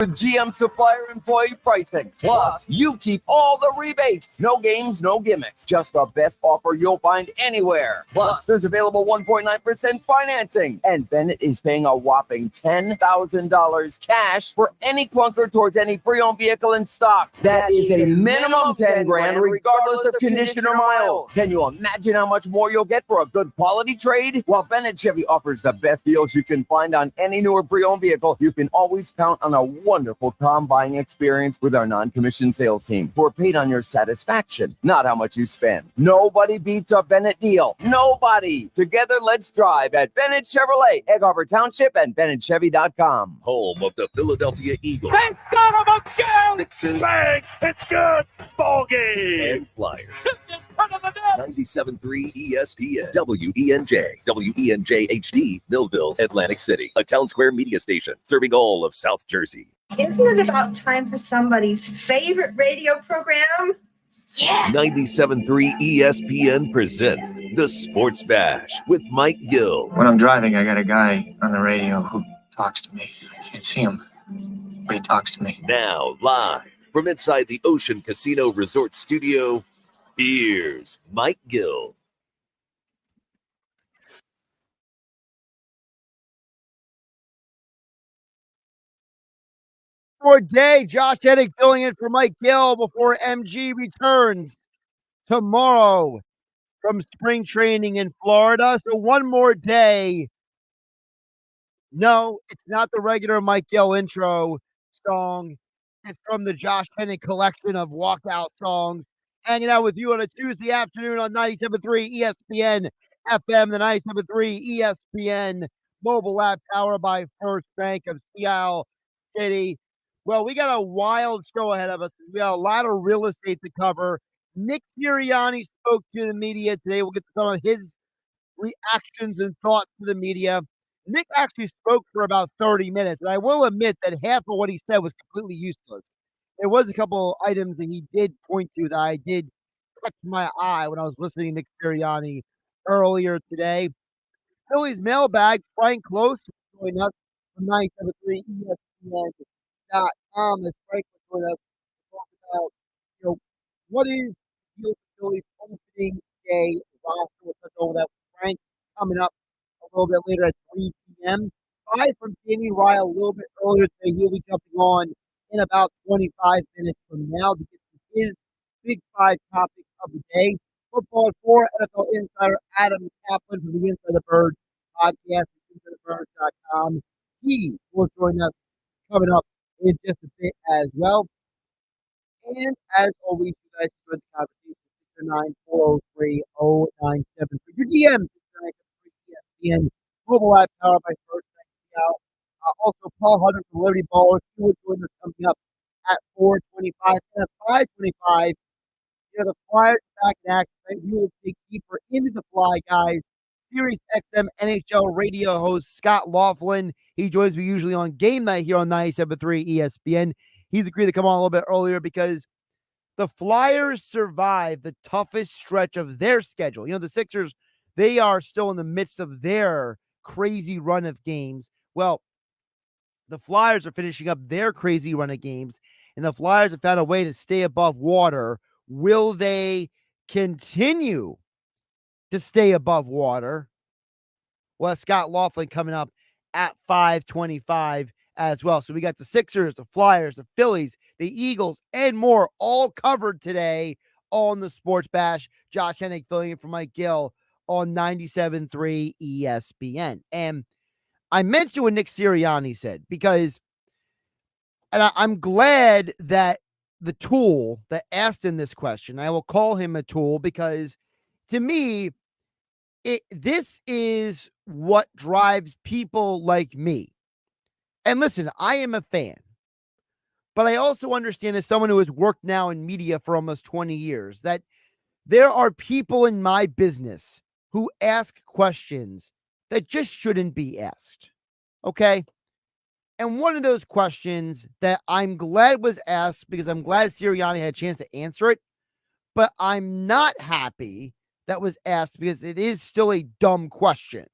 With GM supplier employee pricing. Plus, you keep all the rebates. No games, no gimmicks. Just the best offer you'll find anywhere. Plus, there's available 1.9% financing. And Bennett is paying a whopping $10,000 cash for any clunker towards any pre-owned vehicle in stock. That is a minimum 10 grand regardless of condition or miles. Can you imagine how much more you'll get for a good quality trade? While Bennett Chevy offers the best deals you can find on any newer pre-owned vehicle, you can always count on a wonderful car buying experience with our non-commissioned sales team who are paid on your satisfaction, not how much you spend. Nobody beats a Bennett deal. Nobody. Together, let's drive at Bennett Chevrolet, Egg Harbor Township, and BennettChevy.com. Home of the Philadelphia Eagles. They got him again! Sixers. Bang! It's good! Ball game! And Flyers. 97.3 ESPN, WENJ, WENJ HD, Millville, Atlantic City, a Town Square media station serving all of South Jersey. Isn't it about time for somebody's favorite radio program? Yeah. 97.3 ESPN presents The Sports Bash with Mike Gill. When I'm driving, I got a guy on the radio who talks to me. I can't see him, but he talks to me. Now, live from inside the Ocean Casino Resort Studio, here's Mike Gill. For day, Josh Hudrick filling in for Mike Gill before MG returns tomorrow from spring training in Florida. So one more day. No, it's not the regular Mike Gill intro song. It's from the Josh Hudrick collection of walkout songs. Hanging out with you on a Tuesday afternoon on 97.3 ESPN FM, the 97.3 ESPN mobile app powered by First Bank of Seattle City. Well, we got a wild show ahead of us. We got a lot of real estate to cover. Nick Sirianni spoke to the media today. We'll get to some of his reactions and thoughts to the media. Nick actually spoke for about 30 minutes, and I will admit that half of what he said was completely useless. There was a couple items that he did point to that I did catch my eye when I was listening to Nick Sirianni earlier today. Phillies mailbag, Frank Klose joined us from 97.3 ESPN.com. As Frank will join us to talk about, what is the Phillies opening day roster. We'll touch over that with Frank coming up a little bit later at 3 p.m. Aside from Danny Ryle a little bit earlier today, he'll be jumping on in about 25 minutes from now to get to his Big Five topic of the day. Football at 4, NFL insider Adam Caplan from the Inside the Bird podcast at InsideTheBird.com. He will join us coming up in just a bit as well. And as always, you guys enjoyed the conversation. 609-403-0973. Your DMs, 609-403 ESPN mobile app powered by First Bank Seattle. Also, Paul Hudrick from Liberty Ballers, he will join us coming up at 4:25 and at 5:25. The Flyers back in action. We will dig deeper into the Fly guys. SiriusXM NHL radio host Scott Laughlin. He joins me usually on game night here on 97.3 ESPN. He's agreed to come on a little bit earlier because the Flyers survived the toughest stretch of their schedule. The Sixers, they are still in the midst of their crazy run of games. Well, the Flyers are finishing up their crazy run of games, and the Flyers have found a way to stay above water. Will they continue to stay above water? Well, Scott Laughlin coming up at 5:25 as well. So we got the Sixers, the Flyers, the Phillies, the Eagles, and more all covered today on the Sports Bash. Josh Hudrick filling in for Mike Gill on 97.3 ESPN. And I mentioned what Nick Sirianni said because, and I'm glad that the tool that asked him this question, I will call him a tool because to me, this is what drives people like me. And listen, I am a fan, but I also understand as someone who has worked now in media for almost 20 years, that there are people in my business who ask questions that just shouldn't be asked. Okay. And one of those questions that I'm glad was asked because I'm glad Sirianni had a chance to answer it, but I'm not happy that was asked because it is still a dumb question.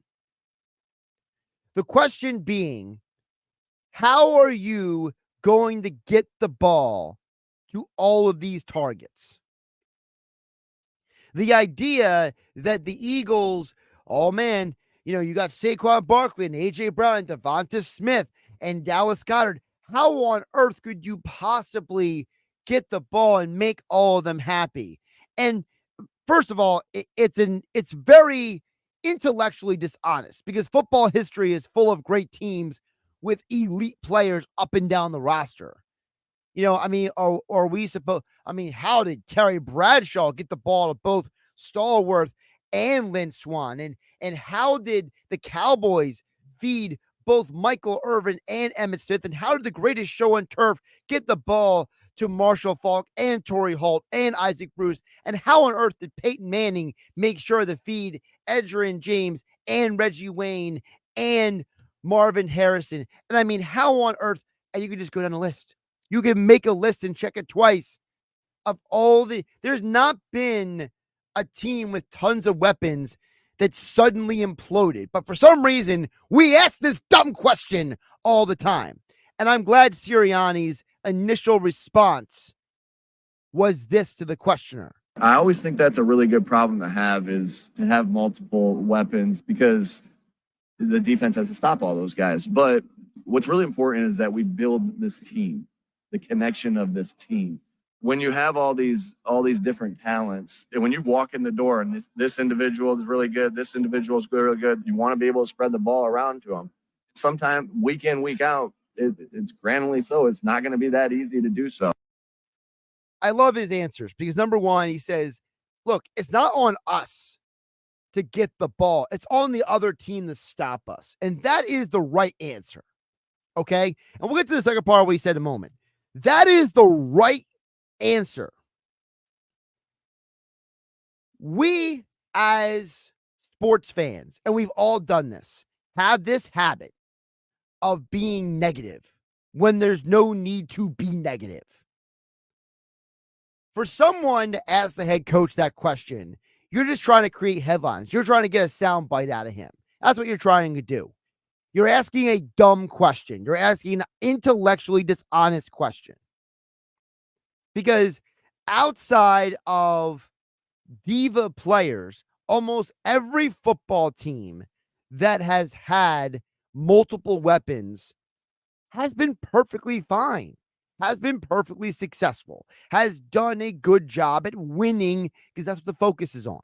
The question being, how are you going to get the ball to all of these targets? The idea that the Eagles, oh man, you got Saquon Barkley and A.J. Brown and Devonta Smith and Dallas Goedert. How on earth could you possibly get the ball and make all of them happy? And first of all, it's very intellectually dishonest because football history is full of great teams with elite players up and down the roster. Are we supposed? How did Terry Bradshaw get the ball to both Stallworth and Lynn Swan? And how did the Cowboys feed both Michael Irvin and Emmitt Smith? And how did the greatest show on turf get the ball to Marshall Faulk and Torrey Holt and Isaac Bruce? And how on earth did Peyton Manning make sure to feed Edgerrin James and Reggie Wayne and Marvin Harrison? And how on earth? And you can just go down the list. You can make a list and check it twice of there's not been a team with tons of weapons that suddenly imploded. But for some reason, we ask this dumb question all the time. And I'm glad Sirianni's initial response was this to the questioner. I always think that's a really good problem to have, is to have multiple weapons, because the defense has to stop all those guys. But what's really important is that we build this team, the connection of this team. When you have all these different talents, and when you walk in the door and this individual is really good, this individual is really good, you want to be able to spread the ball around to them. Sometimes week in, week out, it's grandly so. It's not going to be that easy to do so. I love his answers because, number one, he says, look, it's not on us to get the ball. It's on the other team to stop us. And that is the right answer. Okay? And we'll get to the second part of what he said in a moment. That is the right answer. We, as sports fans, and we've all done this, have this habit of being negative when there's no need to be negative. For someone to ask the head coach that question, you're just trying to create headlines. You're trying to get a sound bite out of him. That's what you're trying to do. You're asking a dumb question. You're asking an intellectually dishonest question. Because outside of diva players, almost every football team that has had multiple weapons has been perfectly fine, has been perfectly successful, has done a good job at winning, because that's what the focus is on.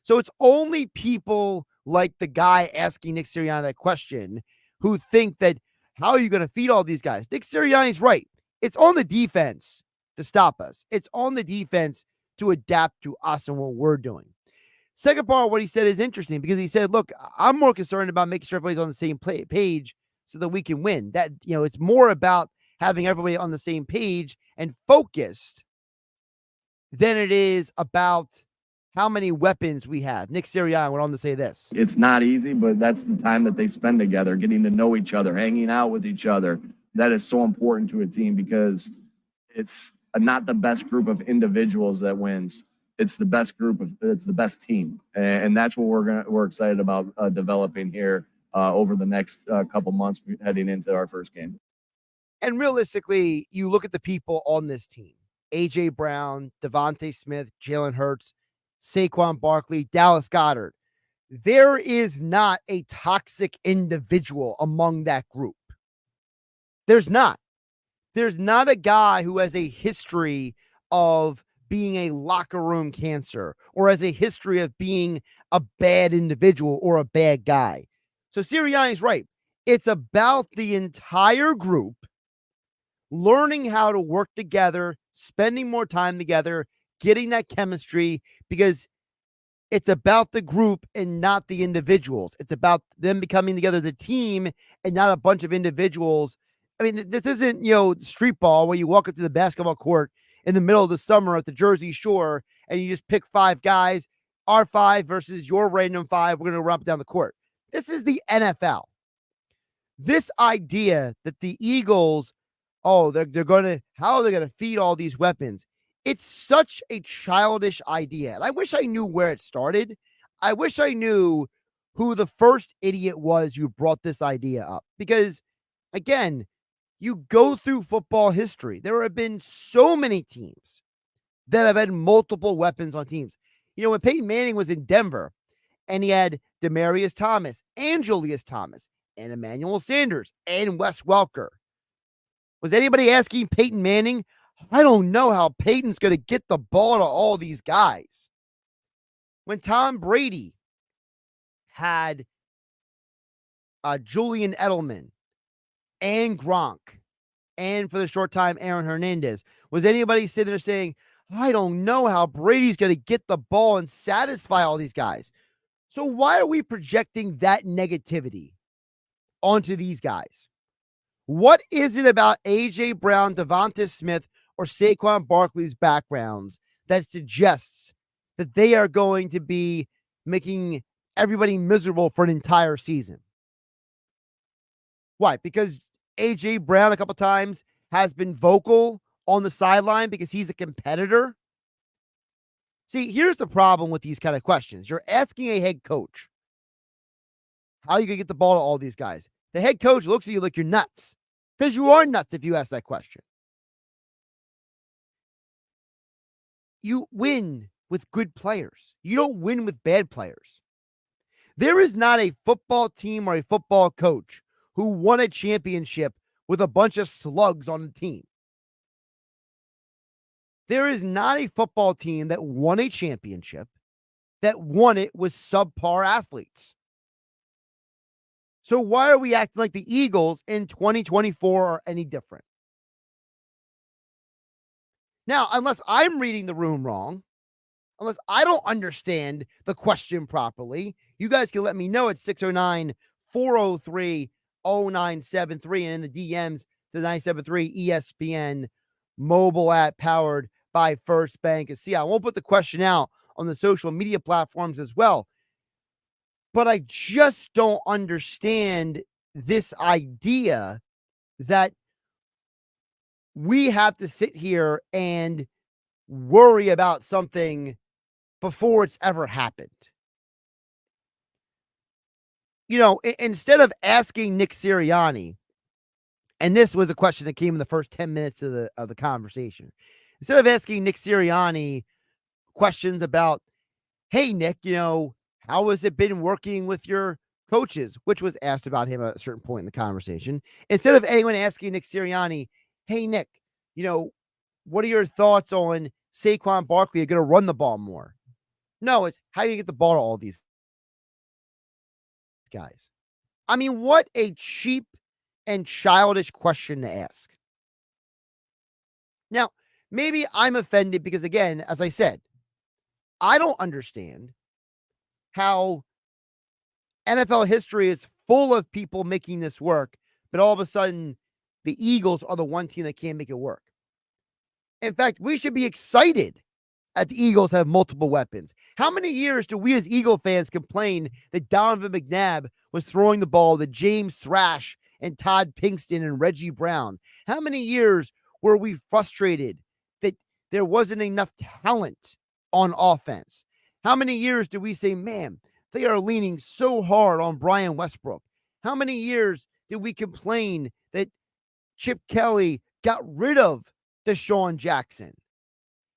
So it's only people like the guy asking Nick Sirianni that question who think that, how are you going to feed all these guys? Nick Sirianni's right. It's on the defense to stop us. It's on the defense to adapt to us and what we're doing. Second part of what he said is interesting because he said, look, I'm more concerned about making sure everybody's on the same page so that we can win. That, it's more about having everybody on the same page and focused than it is about how many weapons we have. Nick Sirianni went on to say this. It's not easy, but that's the time that they spend together, getting to know each other, hanging out with each other. That is so important to a team because it's not the best group of individuals that wins. It's the best it's the best team. And that's what we're excited about developing here over the next couple months heading into our first game. And realistically, you look at the people on this team: A.J. Brown, Devonta Smith, Jalen Hurts, Saquon Barkley, Dallas Goedert. There is not a toxic individual among that group. There's not. There's not a guy who has a history of being a locker room cancer or has a history of being a bad individual or a bad guy. So Sirianni's right. It's about the entire group learning how to work together, spending more time together, getting that chemistry, because it's about the group and not the individuals. It's about them becoming together the team and not a bunch of individuals. I mean, this isn't, street ball where you walk up to the basketball court in the middle of the summer at the Jersey Shore and you just pick 5 guys, our 5 versus your random 5. We're going to run up down the court. This is the NFL. This idea that the Eagles, how are they going to feed all these weapons? It's such a childish idea. And I wish I knew where it started. I wish I knew who the first idiot was who brought this idea up. Because, again, You go through football history. There have been so many teams that have had multiple weapons on teams. You know, when Peyton Manning was in Denver and he had Demaryius Thomas and Julius Thomas and Emmanuel Sanders and Wes Welker, was anybody asking Peyton Manning, I don't know how Peyton's going to get the ball to all these guys? When Tom Brady had Julian Edelman and Gronk, and for the short time, Aaron Hernandez, was anybody sitting there saying, I don't know how Brady's going to get the ball and satisfy all these guys? So why are we projecting that negativity onto these guys? What is it about A.J. Brown, Devonta Smith, or Saquon Barkley's backgrounds that suggests that they are going to be making everybody miserable for an entire season? Why? Because A.J. Brown a couple times has been vocal on the sideline because he's a competitor? See, here's the problem with these kind of questions. You're asking a head coach, how are you going to get the ball to all these guys? The head coach looks at you like you're nuts, because you are nuts if you ask that question. You win with good players. You don't win with bad players. There is not a football team or a football coach who won a championship with a bunch of slugs on the team. There is not a football team that won a championship that won it with subpar athletes. So why are we acting like the Eagles in 2024 are any different? Now, unless I'm reading the room wrong, unless I don't understand the question properly, you guys can let me know at 609-403-0973 and in the DMs to 973 ESPN mobile app powered by First Bank. And see, I won't put the question out on the social media platforms as well, but I just don't understand this idea that we have to sit here and worry about something before it's ever happened. You know, instead of asking Nick Sirianni, and this was a question that came in the first 10 minutes of the conversation, instead of asking Nick Sirianni questions about, hey, Nick, you know, how has it been working with your coaches, which was asked about him at a certain point in the conversation, instead of anyone asking Nick Sirianni, hey, Nick, you know, what are your thoughts on Saquon Barkley are going to run the ball more? No, it's how do you get the ball to all these guys? I mean, what a cheap and childish question to ask. Now, maybe I'm offended because, again, as I said, I don't understand how NFL history is full of people making this work, but all of a sudden the Eagles are the one team that can't make it work. In fact, we should be excited that the Eagles have multiple weapons. How many years do we as Eagle fans complain that Donovan McNabb was throwing the ball to James Thrash and Todd Pinkston and Reggie Brown? How many years were we frustrated that there wasn't enough talent on offense? How many years do we say, man, they are leaning so hard on Brian Westbrook? How many years did we complain that Chip Kelly got rid of Deshaun Jackson?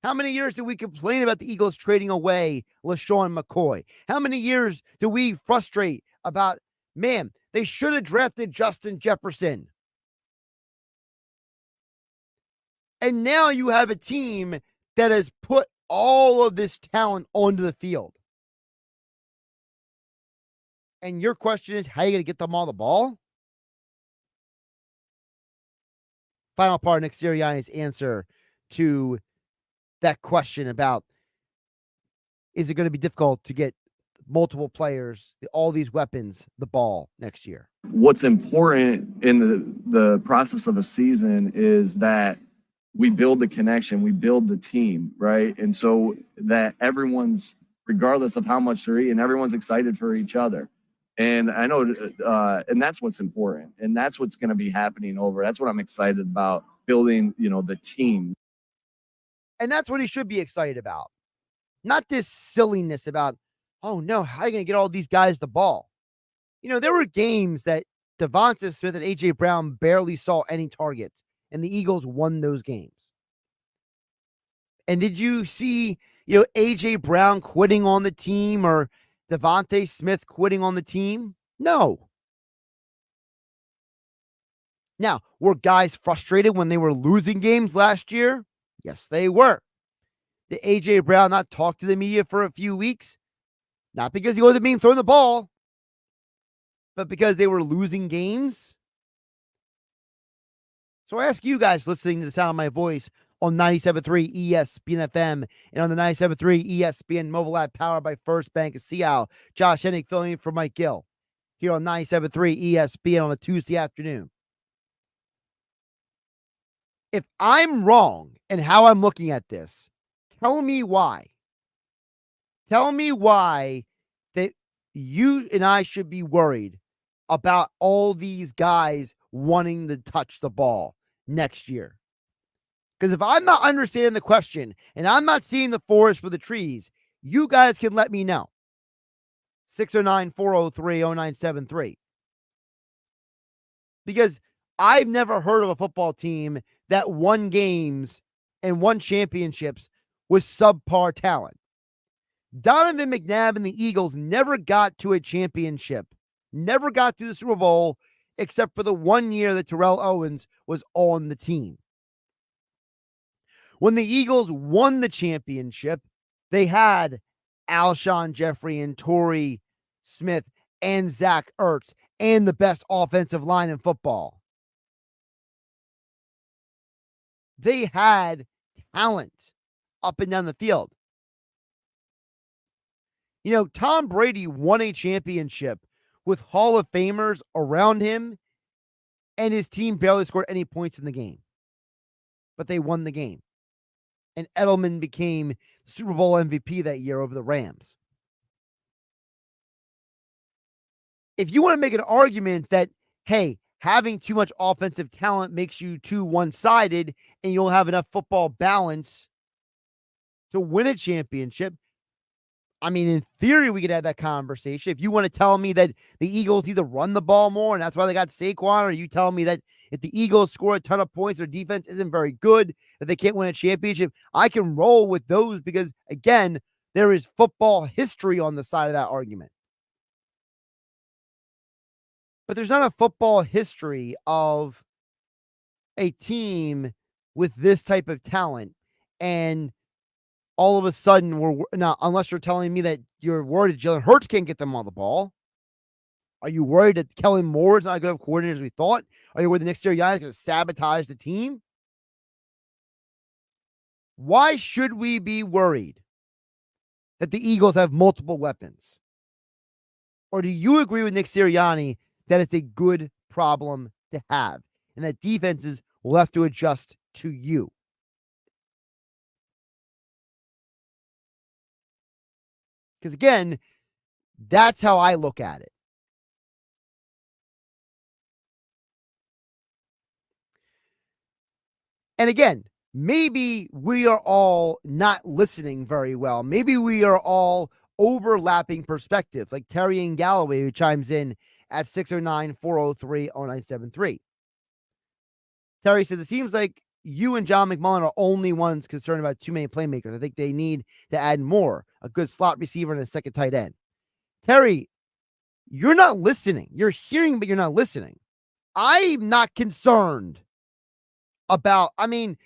How many years did we complain about the Eagles trading away LaShawn McCoy? How many years do we frustrate about, man, they should have drafted Justin Jefferson? And now you have a team that has put all of this talent onto the field. And your question is, how are you going to get them all the ball? Final part of Nick Sirianni's answer to that question about, is it going to be difficult to get multiple players, all these weapons, the ball next year? What's important in the process of a season is that we build the connection, we build the team, right? And so that everyone's, regardless of how much they're eating, everyone's excited for each other. And I know, and that's what's important. And that's what's going to be happening that's what I'm excited about, building, you know, the team. And that's what he should be excited about. Not this silliness about, oh no, how are you going to get all these guys the ball? You know, there were games that Devonta Smith and A.J. Brown barely saw any targets, and the Eagles won those games. And did you see, A.J. Brown quitting on the team or Devonta Smith quitting on the team? No. Now, were guys frustrated when they were losing games last year? Yes, they were. Did A.J. Brown not talk to the media for a few weeks? Not because he wasn't being thrown the ball, but because they were losing games. So I ask you guys listening to the sound of my voice on 97.3 ESPN FM and on the 97.3 ESPN mobile app powered by First Bank of Seattle. Josh Hennig filling in for Mike Gill here on 97.3 ESPN on a Tuesday afternoon. If I'm wrong in how I'm looking at this, tell me why. Tell me why that you and I should be worried about all these guys wanting to touch the ball next year. Because if I'm not understanding the question and I'm not seeing the forest for the trees, you guys can let me know. 609-403-0973. Because I've never heard of a football team that won games and won championships with subpar talent. Donovan McNabb and the Eagles never got to a championship, never got to the Super Bowl, except for the 1 year that Terrell Owens was on the team. When the Eagles won the championship, they had Alshon Jeffrey and Torrey Smith and Zach Ertz and the best offensive line in football. They had talent up and down the field. Tom Brady won a championship with Hall of Famers around him, and his team barely scored any points in the game. But they won the game. And Edelman became Super Bowl MVP that year over the Rams. If you want to make an argument that, hey, having too much offensive talent makes you too one-sided and you don't have enough football balance to win a championship, I mean, in theory, we could have that conversation. If you want to tell me that the Eagles either run the ball more and that's why they got Saquon, or you tell me that if the Eagles score a ton of points, their defense isn't very good, that they can't win a championship, I can roll with those because, again, there is football history on the side of that argument. But there's not a football history of a team with this type of talent and all of a sudden, now, unless you're telling me that you're worried that Jalen Hurts can't get them on the ball. Are you worried that Kellen Moore is not as good of a coordinator as we thought? Are you worried the next year is going to sabotage the team? Why should we be worried that the Eagles have multiple weapons? Or do you agree with Nick Sirianni that it's a good problem to have and that defenses will have to adjust to you? Because again, that's how I look at it. And again, maybe we are all not listening very well. Maybe we are all overlapping perspectives, like Terry and Galloway, who chimes in at 609-403-0973. Terry says, it seems like you and John McMullen are only ones concerned about too many playmakers. I think they need to add more, a good slot receiver and a second tight end. Terry, you're not listening. You're hearing, but you're not listening. I'm not concerned about, I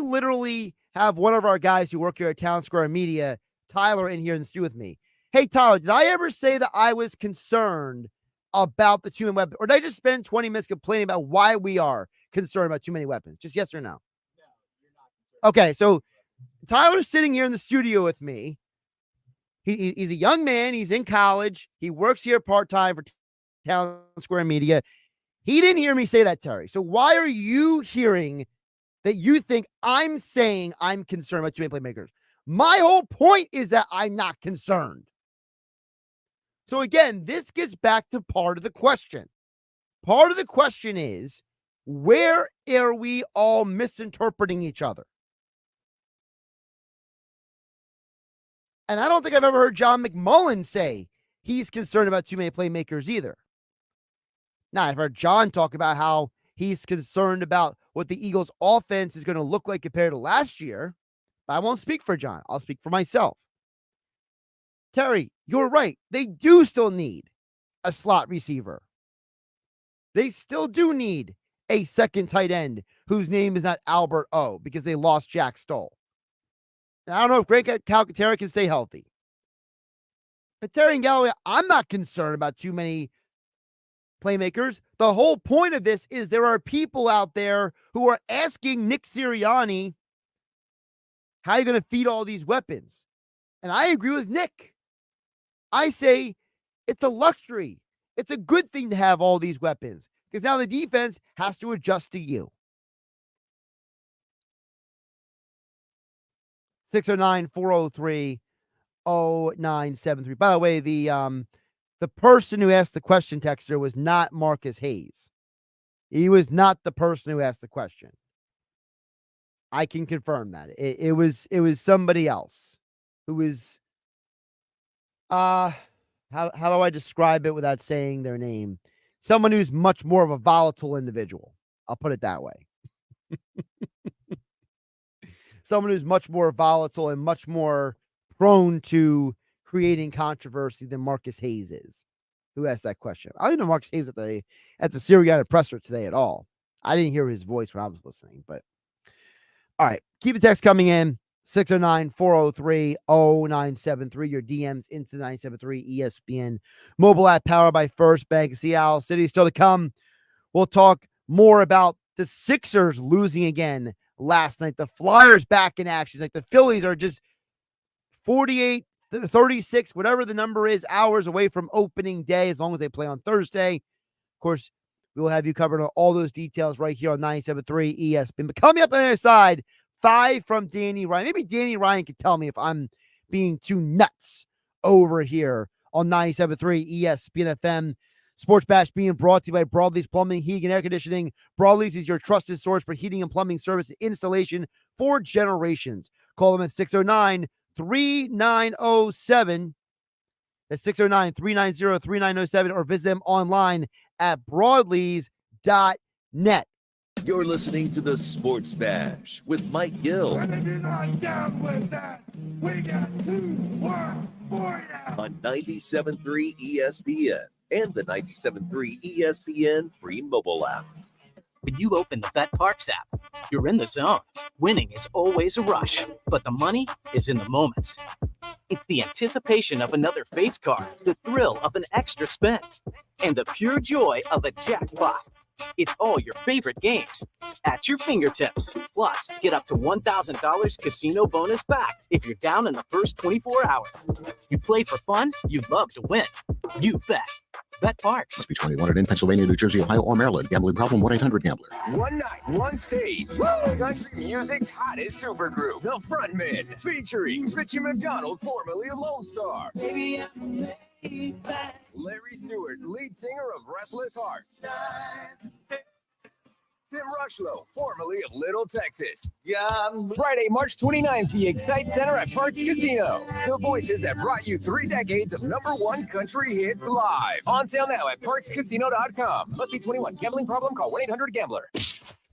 literally have one of our guys who work here at Town Square Media, Tyler, in here in the studio with me. Hey, Tyler, did I ever say that I was concerned about the two-man weapon? Or did I just spend 20 minutes complaining about why we are concerned about too many weapons? Just yes or no? No, you're not. Okay, so Tyler's sitting here in the studio with me. He's a young man. He's in college. He works here part-time for Town Square Media. He didn't hear me say that, Terry. So why are you hearing that you think I'm saying I'm concerned about too many playmakers? My whole point is that I'm not concerned. So again, this gets back to part of the question. Part of the question is, where are we all misinterpreting each other? And I don't think I've ever heard John McMullen say he's concerned about too many playmakers either. Now, I've heard John talk about how he's concerned about what the Eagles' offense is going to look like compared to last year. But I won't speak for John. I'll speak for myself. Terry, you're right. They do still need a slot receiver. They still do need a second tight end whose name is not Albert O because they lost Jack Stoll. Now, I don't know if Greg Calcaterra can stay healthy. But Terry and Galloway, I'm not concerned about too many playmakers. The whole point of this is there are people out there who are asking Nick Sirianni, how are you going to feed all these weapons? And I agree with Nick. I say it's a luxury. It's a good thing to have all these weapons because now the defense has to adjust to you. 609-403-0973. By the way, the person who asked the question, texter, was not Marcus Hayes. He was not the person who asked the question. I can confirm that. It was somebody else who was how do I describe it without saying their name? Someone who's much more of a volatile individual. I'll put it that way. Someone who's much more volatile and much more prone to creating controversy than Marcus Hayes is. Who asked that question? I didn't know Marcus Hayes at the Sirianni presser today at all. I didn't hear his voice when I was listening, but all right. Keep the text coming in. 609-403-0973. Your DMs into 973 ESPN mobile app powered by First Bank. Seattle City still to come. We'll talk more about the Sixers losing again last night. The Flyers back in action. Like the Phillies are just 48, 36, whatever the number is, hours away from opening day as long as they play on Thursday. Of course, we will have you covered on all those details right here on 97.3 ESPN. But coming up on the other side, 5 from Danny Ryan. Maybe Danny Ryan can tell me if I'm being too nuts over here on 97.3 ESPN FM. Sports Bash being brought to you by Broadleys Plumbing, Heating, and Air Conditioning. Broadleys is your trusted source for heating and plumbing service and installation for generations. Call them at 609-3907. That's 609-390-3907, or visit them online at broadleys.net. You're listening to the Sports Bash with Mike Gill Whether you're not down with that, we got 2 words for you. on 97.3 ESPN and the 97.3 ESPN free mobile app. When you open the Bet Parks app, you're in the zone. Winning is always a rush, but the money is in the moments. It's the anticipation of another face card, the thrill of an extra spin, and the pure joy of a jackpot. It's all your favorite games at your fingertips. Plus, get up to $1,000 casino bonus back if you're down in the first 24 hours. You play for fun, you love to win. You bet. Bet Parks. Must be 21 in Pennsylvania, New Jersey, Ohio, or Maryland. Gambling problem? 1-800-GAMBLER. One night, one stage. Woo! Country music's hottest supergroup, The Frontmen, featuring Richie McDonald, formerly of Lone Star. Baby, I'm laid back. Larry Stewart, lead singer of Restless Heart. Tim Rushlow, formerly of Little Texas. Friday, March 29th, the Excite Center at Parks Casino. The voices that brought you 3 decades of #1 country hits live. On sale now at parkscasino.com. Must be 21. Gambling problem? Call 1-800-GAMBLER.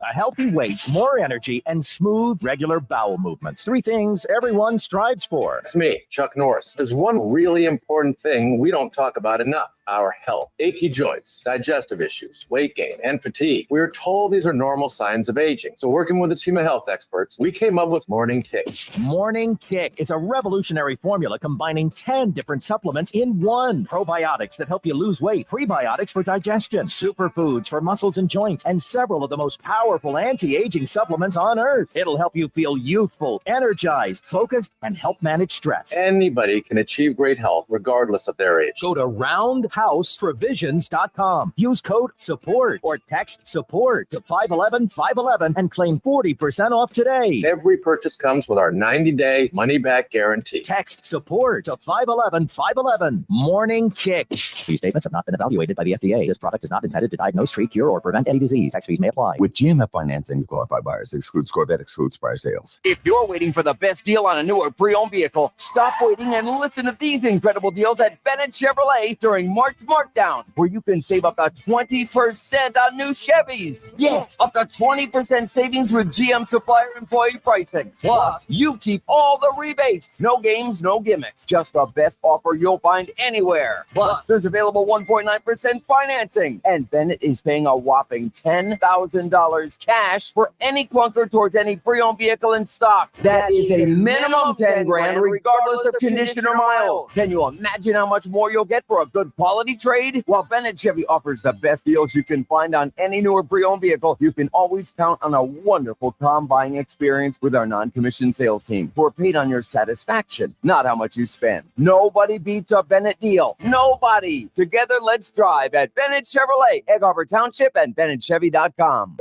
A healthy weight, more energy, and smooth, regular bowel movements. 3 things everyone strives for. It's me, Chuck Norris. There's one really important thing we don't talk about enough: our health. Achy joints, digestive issues, weight gain, and fatigue. We're told these are normal signs of aging. So working with a team of health experts, we came up with Morning Kick. Morning Kick is a revolutionary formula combining 10 different supplements in one. Probiotics that help you lose weight, prebiotics for digestion, superfoods for muscles and joints, and several of the most powerful anti-aging supplements on earth. It'll help you feel youthful, energized, focused, and help manage stress. Anybody can achieve great health regardless of their age. Go to roundhouseprovisions.com. Use code SUPPORT or text SUPPORT to 511-511 and claim 40% off today. Every purchase comes with our 90-day money-back guarantee. Text SUPPORT to 511-511. Morning Kick. These statements have not been evaluated by the FDA. This product is not intended to diagnose, treat, cure, or prevent any disease. Tax fees may apply. With GMF financing, qualified buyers excludes Corvette, excludes prior sales. If you're waiting for the best deal on a new or pre-owned vehicle, stop waiting and listen to these incredible deals at Bennett Chevrolet during March March Markdown, where you can save up to 20% on new Chevys. Yes, up to 20% savings with GM supplier employee pricing. Plus, you keep all the rebates. No games, no gimmicks. Just the best offer you'll find anywhere. Plus, there's available 1.9% financing. And Bennett is paying a whopping $10,000 cash for any clunker towards any pre-owned vehicle in stock. That is a minimum 10 grand regardless of condition or miles. Can you imagine how much more you'll get for a good quality trade? While Bennett Chevy offers the best deals you can find on any newer pre-owned vehicle, you can always count on a wonderful car buying experience with our non-commissioned sales team, who are paid on your satisfaction, not how much you spend. Nobody beats a Bennett deal. Nobody. Together, let's drive at Bennett Chevrolet, Egg Harbor Township, and BennettChevy.com.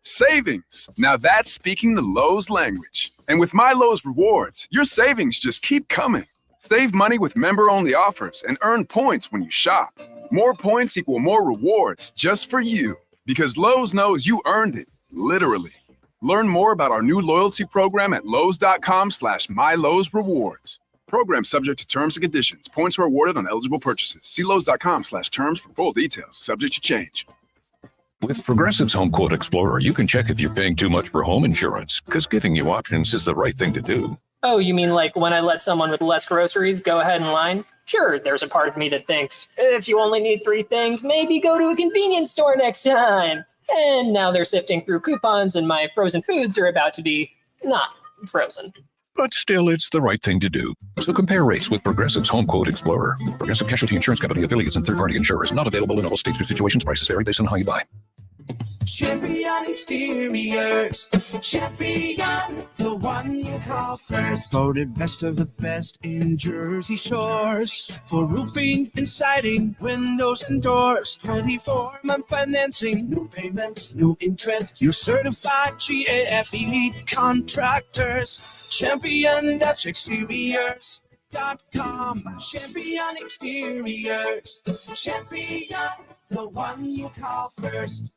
Savings. Now that's speaking the Lowe's language. And with my Lowe's rewards, your savings just keep coming. Save money with member-only offers and earn points when you shop. More points equal more rewards just for you. Because Lowe's knows you earned it, literally. Learn more about our new loyalty program at Lowes.com/MyLowe'sRewards. Program subject to terms and conditions. Points are awarded on eligible purchases. See Lowes.com/terms for full details. Subject to change. With Progressive's Home Quote Explorer, you can check if you're paying too much for home insurance, because giving you options is the right thing to do. Oh, you mean like when I let someone with less groceries go ahead in line? Sure, there's a part of me that thinks, if you only need 3 things, maybe go to a convenience store next time. And now they're sifting through coupons and my frozen foods are about to be not frozen. But still, it's the right thing to do. So compare rates with Progressive's Home Quote Explorer. Progressive Casualty Insurance Company affiliates and third-party insurers. Not available in all states or situations. Prices vary based on how you buy. Champion Exteriors. Champion, the one you call first. Voted best of the best in Jersey Shores. For roofing and siding, windows and doors. 24-month financing, no payments, no interest. Your certified GAF elite contractors. Champion-exteriors.com. Champion Exteriors. Champion, the one you call first.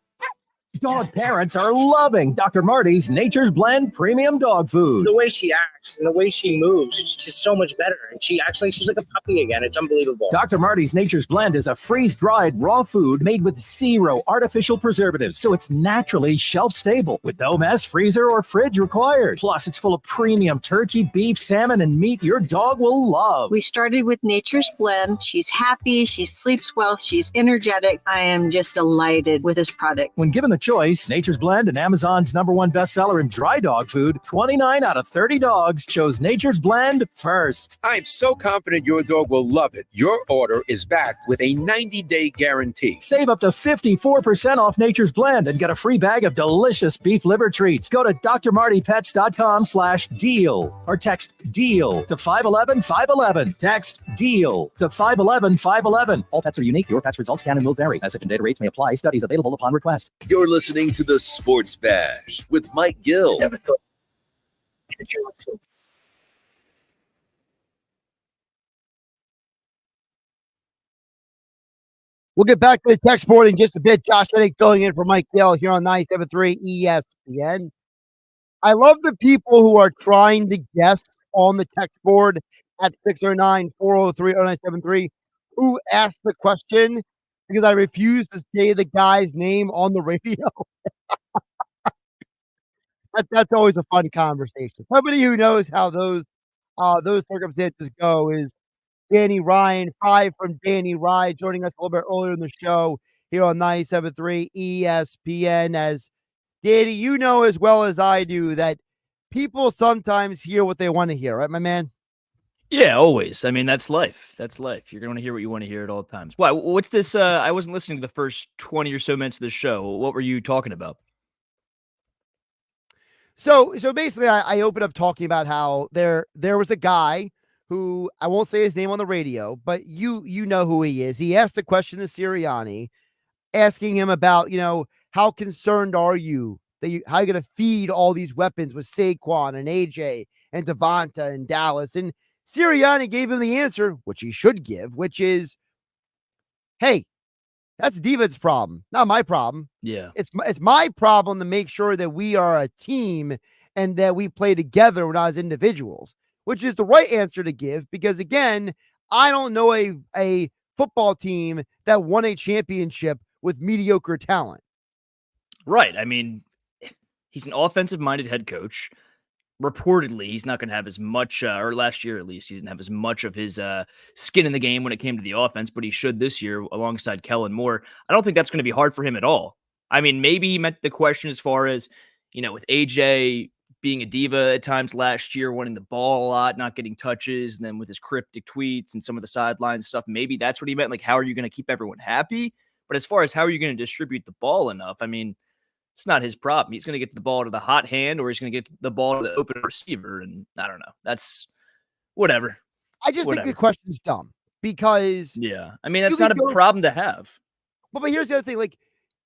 Dog parents are loving Dr. Marty's Nature's Blend Premium Dog Food. The way she acts and the way she moves, it's just so much better. And she's like a puppy again. It's unbelievable. Dr. Marty's Nature's Blend is a freeze-dried raw food made with 0 artificial preservatives, so it's naturally shelf-stable with no mess, freezer, or fridge required. Plus, it's full of premium turkey, beef, salmon, and meat your dog will love. We started with Nature's Blend. She's happy, she sleeps well, she's energetic. I am just delighted with this product. When given the choice, Nature's Blend and Amazon's #1 bestseller in dry dog food, 29 out of 30 dogs chose Nature's Blend first. I'm so confident your dog will love it. Your order is backed with a 90-day guarantee. Save up to 54% off Nature's Blend and get a free bag of delicious beef liver treats. Go to drmartypets.com/deal or text DEAL to 511-511. Text DEAL to 511-511. All pets are unique. Your pet's results can and will vary. Message and data rates may apply. Studies available upon request. You're listening to the Sports Bash with Mike Gill. We'll get back to the text board in just a bit. Josh Reddick filling in for Mike Gill here on 97.3 ESPN. I love the people who are trying to guess on the text board at 609-403-0973 who asked the question, because I refuse to say the guy's name on the radio. That's always a fun conversation. Somebody who knows how those circumstances go is Danny Ryan, 5 from Danny Ryan, joining us a little bit earlier in the show here on 97.3 ESPN. As Danny, you know as well as I do that people sometimes hear what they want to hear, right, my man? Yeah, always. I mean, that's life. That's life. You're going to hear what you want to hear at all times. Why? What's this? I wasn't listening to the first 20 or so minutes of the show. What were you talking about? So basically, I opened up talking about how there was a guy who, I won't say his name on the radio, but you know who he is. He asked a question to Sirianni, asking him about, how concerned are you that how you're going to feed all these weapons with Saquon and AJ and Devonta and Dallas. And Sirianni gave him the answer, which he should give, which is, hey, that's defense problem, not my problem. Yeah. It's my problem to make sure that we are a team and that we play together, not as individuals, which is the right answer to give. Because again, I don't know a football team that won a championship with mediocre talent. Right. I mean, he's an offensive-minded head coach. Reportedly, he's not going to have as much, or last year at least, he didn't have as much of his skin in the game when it came to the offense, but he should this year alongside Kellen Moore. I don't think that's going to be hard for him at all. I mean, maybe he meant the question as far as, with AJ being a diva at times last year, winning the ball a lot, not getting touches, and then with his cryptic tweets and some of the sideline stuff, maybe that's what he meant. Like, how are you going to keep everyone happy? But as far as how are you going to distribute the ball enough, I mean, it's not his problem. He's going to get the ball to the hot hand or he's going to get the ball to the open receiver. And I don't know. That's whatever. I just think the question's dumb because. Yeah. I mean, that's not a problem to have. But here's the other thing. Like,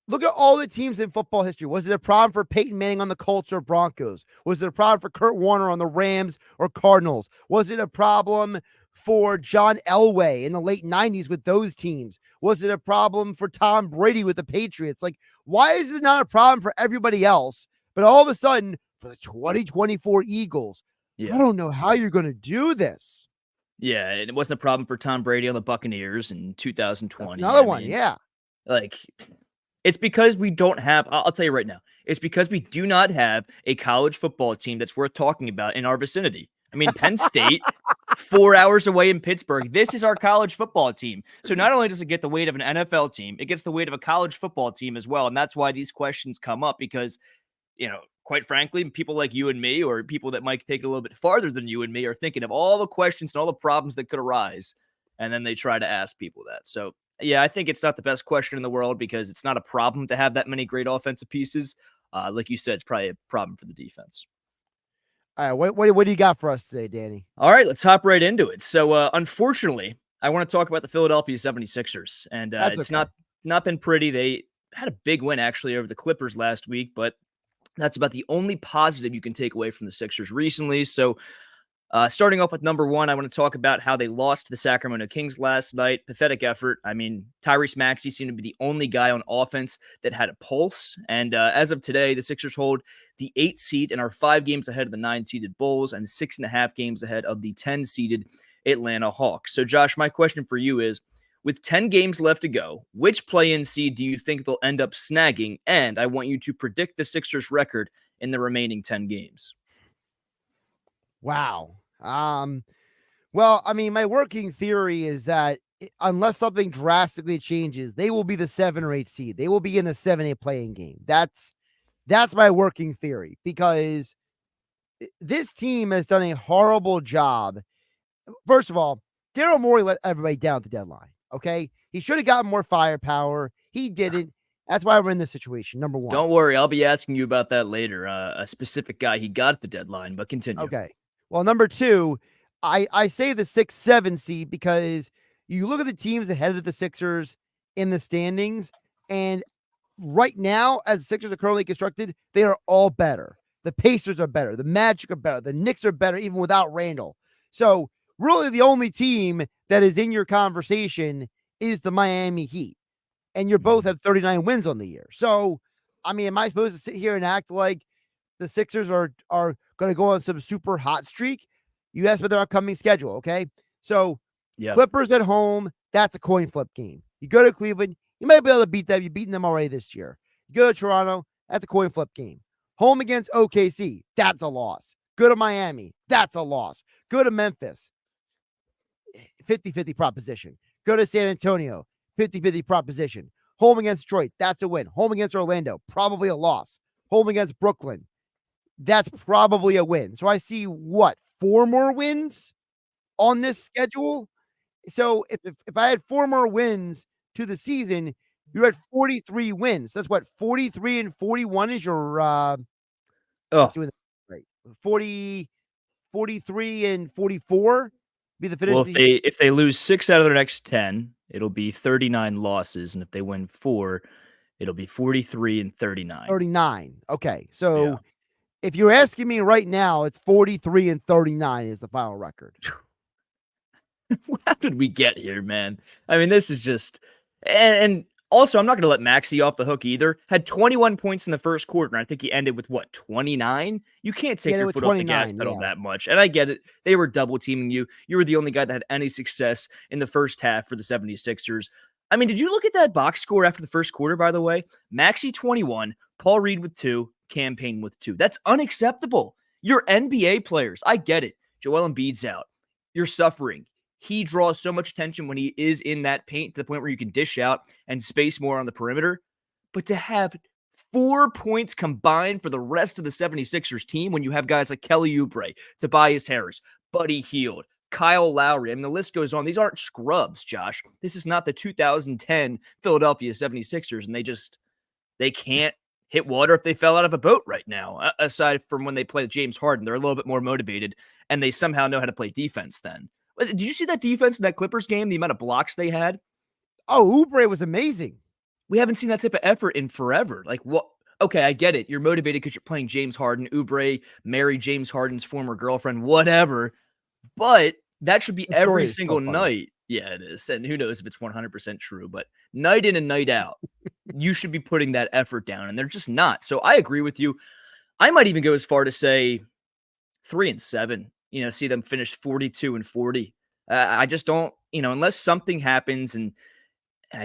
look at all the teams in football history. Was it a problem for Peyton Manning on the Colts or Broncos? Was it a problem for Kurt Warner on the Rams or Cardinals? Was it a problem for John Elway in the late 90s with those teams? Was it a problem for Tom Brady with the Patriots? Like, why is it not a problem for everybody else? But all of a sudden, for the 2024 Eagles, I don't know how you're going to do this. Yeah, and it wasn't a problem for Tom Brady on the Buccaneers in 2020. Another one, yeah. Like, it's because we don't have, I'll tell you right now, it's because we do not have a college football team that's worth talking about in our vicinity. I mean, Penn State, 4 hours away in Pittsburgh. This is our college football team. So not only does it get the weight of an NFL team, it gets the weight of a college football team as well. And that's why these questions come up because, quite frankly, people like you and me or people that might take it a little bit farther than you and me are thinking of all the questions and all the problems that could arise. And then they try to ask people that. So, yeah, I think it's not the best question in the world because it's not a problem to have that many great offensive pieces. Like you said, it's probably a problem for the defense. All right, what do you got for us today, Danny? All right, let's hop right into it. So, unfortunately, I want to talk about the Philadelphia 76ers, and it's not been pretty. They had a big win, actually, over the Clippers last week, but that's about the only positive you can take away from the Sixers recently. So, starting off with number one, I want to talk about how they lost to the Sacramento Kings last night. Pathetic effort. I mean, Tyrese Maxey seemed to be the only guy on offense that had a pulse. And as of today, the Sixers hold the 8th seed and are 5 games ahead of the 9-seeded Bulls and 6.5 games ahead of the 10-seeded Atlanta Hawks. So, Josh, my question for you is, with 10 games left to go, which play-in seed do you think they'll end up snagging? And I want you to predict the Sixers' record in the remaining 10 games. Wow. Well, I mean, my working theory is that unless something drastically changes, they will be the 7 or 8 seed. They will be in the 7-8 playing game. That's my working theory because this team has done a horrible job. First of all, Daryl Morey let everybody down at the deadline. Okay. He should have gotten more firepower. He didn't. That's why we're in this situation. Number one. Don't worry. I'll be asking you about that later. A specific guy he got at the deadline, but continue. Okay. Well, number two, I say the 6-7 seed because you look at the teams ahead of the Sixers in the standings, and right now, as the Sixers are currently constructed, they are all better. The Pacers are better. The Magic are better. The Knicks are better, even without Randall. So really the only team that is in your conversation is the Miami Heat. And you both have 39 wins on the year. So, I mean, am I supposed to sit here and act like the Sixers are going to go on some super hot streak? You asked about their upcoming schedule, okay? So, Clippers at home, that's a coin flip game. You go to Cleveland, you might be able to beat them. You've beaten them already this year. You go to Toronto, that's a coin flip game. Home against OKC, that's a loss. Go to Miami, that's a loss. Go to Memphis, 50-50 proposition. Go to San Antonio, 50-50 proposition. Home against Detroit, that's a win. Home against Orlando, probably a loss. Home against Brooklyn, that's probably a win. So I see, 4 more wins on this schedule? So if I had 4 more wins to the season, you're at 43 wins. That's 43 and 41 is your doing that right. 43 and 44 be the finish. Well, if they lose 6 out of their next 10, it'll be 39 losses, and if they win 4, it'll be 43 and 39. 39. Okay. So if you're asking me right now, it's 43 and 39 is the final record. How did we get here, man? I mean, this is just, and Also, I'm not going to let Maxey off the hook either. Had 21 points in the first quarter, and I think he ended with, 29? You can't take your foot off the gas pedal that much. And I get it. They were double-teaming you. You were the only guy that had any success in the first half for the 76ers. I mean, did you look at that box score after the first quarter, by the way? Maxey 21, Paul Reed with 2, Cam Payne with 2. That's unacceptable. You're NBA players. I get it. Joel Embiid's out. You're suffering. He draws so much attention when he is in that paint to the point where you can dish out and space more on the perimeter. But to have 4 points combined for the rest of the 76ers team when you have guys like Kelly Oubre, Tobias Harris, Buddy Hield, Kyle Lowry, I mean, the list goes on. These aren't scrubs, Josh. This is not the 2010 Philadelphia 76ers, and they can't hit water if they fell out of a boat right now, aside from when they play with James Harden. They're a little bit more motivated, and they somehow know how to play defense then. Did you see that defense in that Clippers game, the amount of blocks they had? Oh, Oubre was amazing. We haven't seen that type of effort in forever. Like, what? Okay, I get it. You're motivated because you're playing James Harden. Oubre married James Harden's former girlfriend, whatever. But that should be every single night. Yeah, it is. And who knows if it's 100% true. But night in and night out, you should be putting that effort down. And they're just not. So I agree with you. I might even go as far to say 3-7. See them finish 42-40. I just don't, unless something happens, and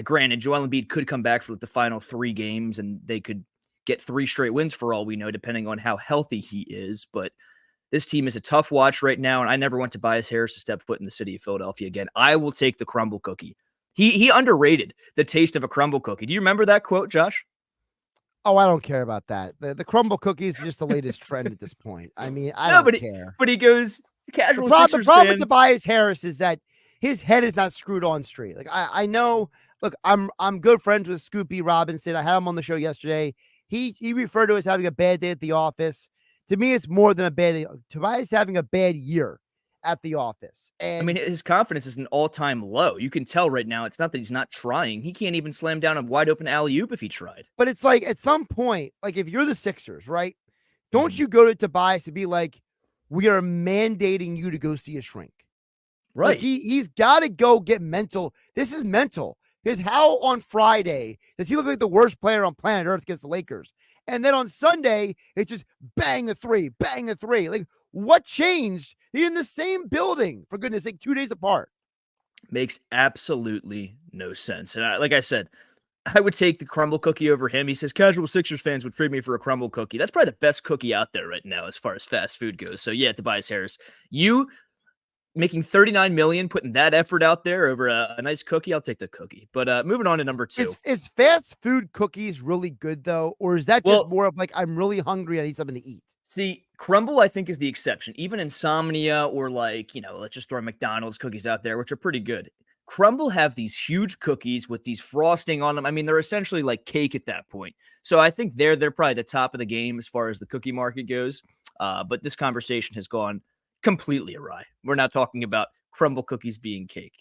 granted, Joel Embiid could come back for the final 3 games and they could get 3 straight wins for all we know, depending on how healthy he is. But this team is a tough watch right now, and I never want Tobias Harris to step foot in the city of Philadelphia again. I will take the crumble cookie. He underrated the taste of a crumble cookie. Do you remember that quote, Josh? Oh, I don't care about that. The crumble cookie is just the latest trend at this point. I mean, I don't care. But he goes, casual the Sixers problem fans. with Tobias Harris is that his head is not screwed on straight. Like I know, look, I'm good friends with Scoopy Robinson. I had him on the show yesterday. He referred to us having a bad day at the office. To me, it's more than a bad day. Tobias having a bad year at the office. And I mean, his confidence is an all-time low. You can tell right now. It's not that he's not trying. He can't even slam down a wide open alley-oop if he tried. But it's like at some point, like if you're the Sixers, right? Don't you go to Tobias and be like, we are mandating you to go see a shrink. Right. Like he's got to go get mental. This is mental. Because how on Friday does he look like the worst player on planet Earth against the Lakers? And then on Sunday, it's just bang a three. Like, what changed? You're in the same building, for goodness sake, 2 days apart. Makes absolutely no sense. And like I said, I would take the crumble cookie over him. He says casual Sixers fans would trade me for a crumble cookie. That's probably the best cookie out there right now as far as fast food goes. So yeah, Tobias Harris, you making $39 million, putting that effort out there over a nice cookie, I'll take the cookie. But moving on to number 2. Is fast food cookies really good though? Or is that just more of like, I'm really hungry, I need something to eat? See, crumble, I think, is the exception. Even Insomnia or like, let's just throw McDonald's cookies out there, which are pretty good. Crumble have these huge cookies with these frosting on them. I mean, they're essentially like cake at that point. So I think they're probably the top of the game as far as the cookie market goes. But this conversation has gone completely awry. We're not talking about crumble cookies being cake.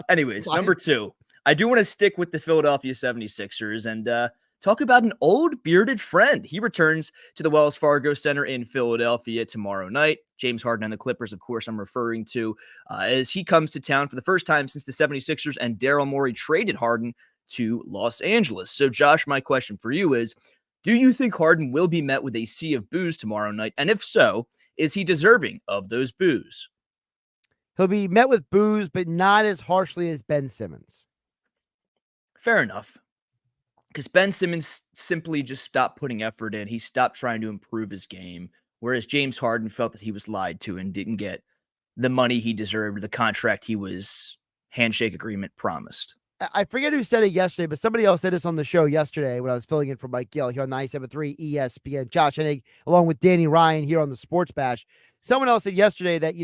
Anyways, number 2. I do want to stick with the Philadelphia 76ers and talk about an old bearded friend. He returns to the Wells Fargo Center in Philadelphia tomorrow night. James Harden and the Clippers, of course, I'm referring to, as he comes to town for the first time since the 76ers and Daryl Morey traded Harden to Los Angeles. So, Josh, my question for you is, do you think Harden will be met with a sea of boos tomorrow night? And if so, is he deserving of those boos? He'll be met with boos, but not as harshly as Ben Simmons. Fair enough. Because Ben Simmons simply just stopped putting effort in. He stopped trying to improve his game, whereas James Harden felt that he was lied to and didn't get the money he deserved, the contract he was handshake agreement promised. I forget who said it yesterday, but somebody else said this on the show yesterday when I was filling in for Mike Gill here on 97.3 ESPN. Josh Hennig, along with Danny Ryan here on the Sports Bash. Someone else said yesterday that,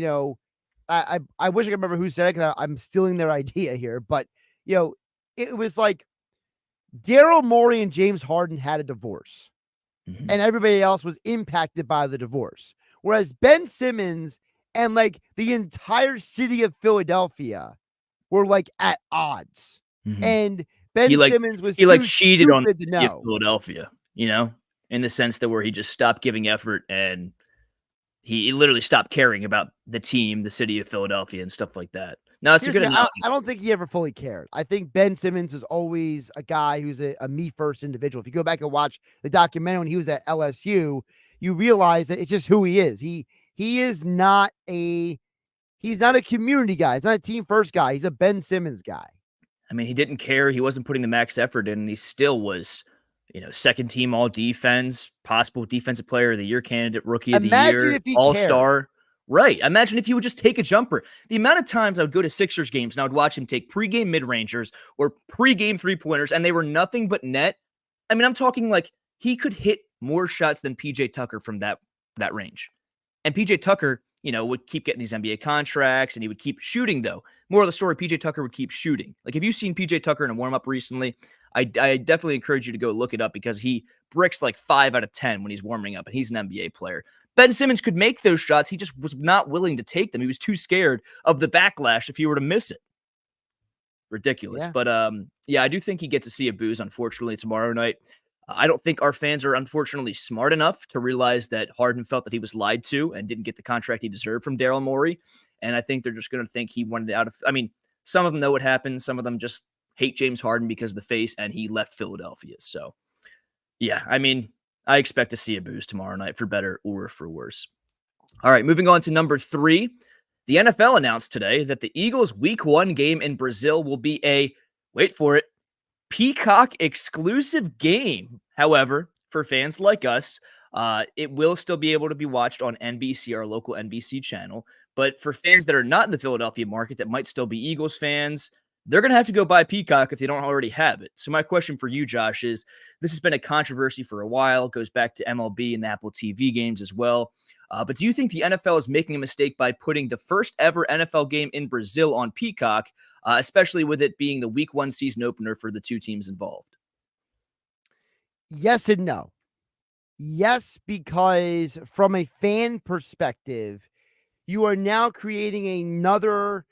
I wish I could remember who said it because I'm stealing their idea here, but, it was like Daryl Morey and James Harden had a divorce, and everybody else was impacted by the divorce. Whereas Ben Simmons and like the entire city of Philadelphia were like at odds. And Ben Simmons was cheated on the Philadelphia, in the sense that where he just stopped giving effort and he literally stopped caring about the team, the city of Philadelphia and stuff like that. No, it's a Here's good the- analogy. I don't think he ever fully cared. I think Ben Simmons was always a guy who's a me first individual. If you go back and watch the documentary when he was at LSU, you realize that it's just who he is. He's not a community guy. He's not a team first guy. He's a Ben Simmons guy. I mean, he didn't care. He wasn't putting the max effort in, and he still was, second team all defense, possible defensive player of the year candidate, rookie of the year, all-star. Right. Imagine if he would just take a jumper. The amount of times I would go to Sixers games and I would watch him take pregame mid-rangers or pregame three-pointers, and they were nothing but net. I mean, I'm talking like he could hit more shots than PJ Tucker from that range. And PJ Tucker, would keep getting these NBA contracts, and he would keep shooting, though. More of the story, PJ Tucker would keep shooting. Like, if you've seen PJ Tucker in a warm-up recently, I definitely encourage you to go look it up because he bricks like 5 out of 10 when he's warming up, and he's an NBA player. Ben Simmons could make those shots. He just was not willing to take them. He was too scared of the backlash if he were to miss it. Ridiculous. Yeah. But, I do think he gets to see a booze, unfortunately, tomorrow night. I don't think our fans are unfortunately smart enough to realize that Harden felt that he was lied to and didn't get the contract he deserved from Daryl Morey. And I think they're just going to think he wanted out of, some of them know what happened. Some of them just hate James Harden because of the face, and he left Philadelphia. So, yeah, I expect to see a booze tomorrow night for better or for worse. All right, moving on to number 3. The NFL announced today that the Eagles' Week 1 game in Brazil will be a, wait for it, Peacock exclusive game. However, for fans like us, it will still be able to be watched on NBC, our local NBC channel. But for fans that are not in the Philadelphia market that might still be Eagles fans, they're going to have to go buy Peacock if they don't already have it. So my question for you, Josh, is this has been a controversy for a while. It goes back to MLB and the Apple TV games as well. But do you think the NFL is making a mistake by putting the first ever NFL game in Brazil on Peacock, especially with it being the Week 1 season opener for the two teams involved? Yes and no. Yes, because from a fan perspective, you are now creating another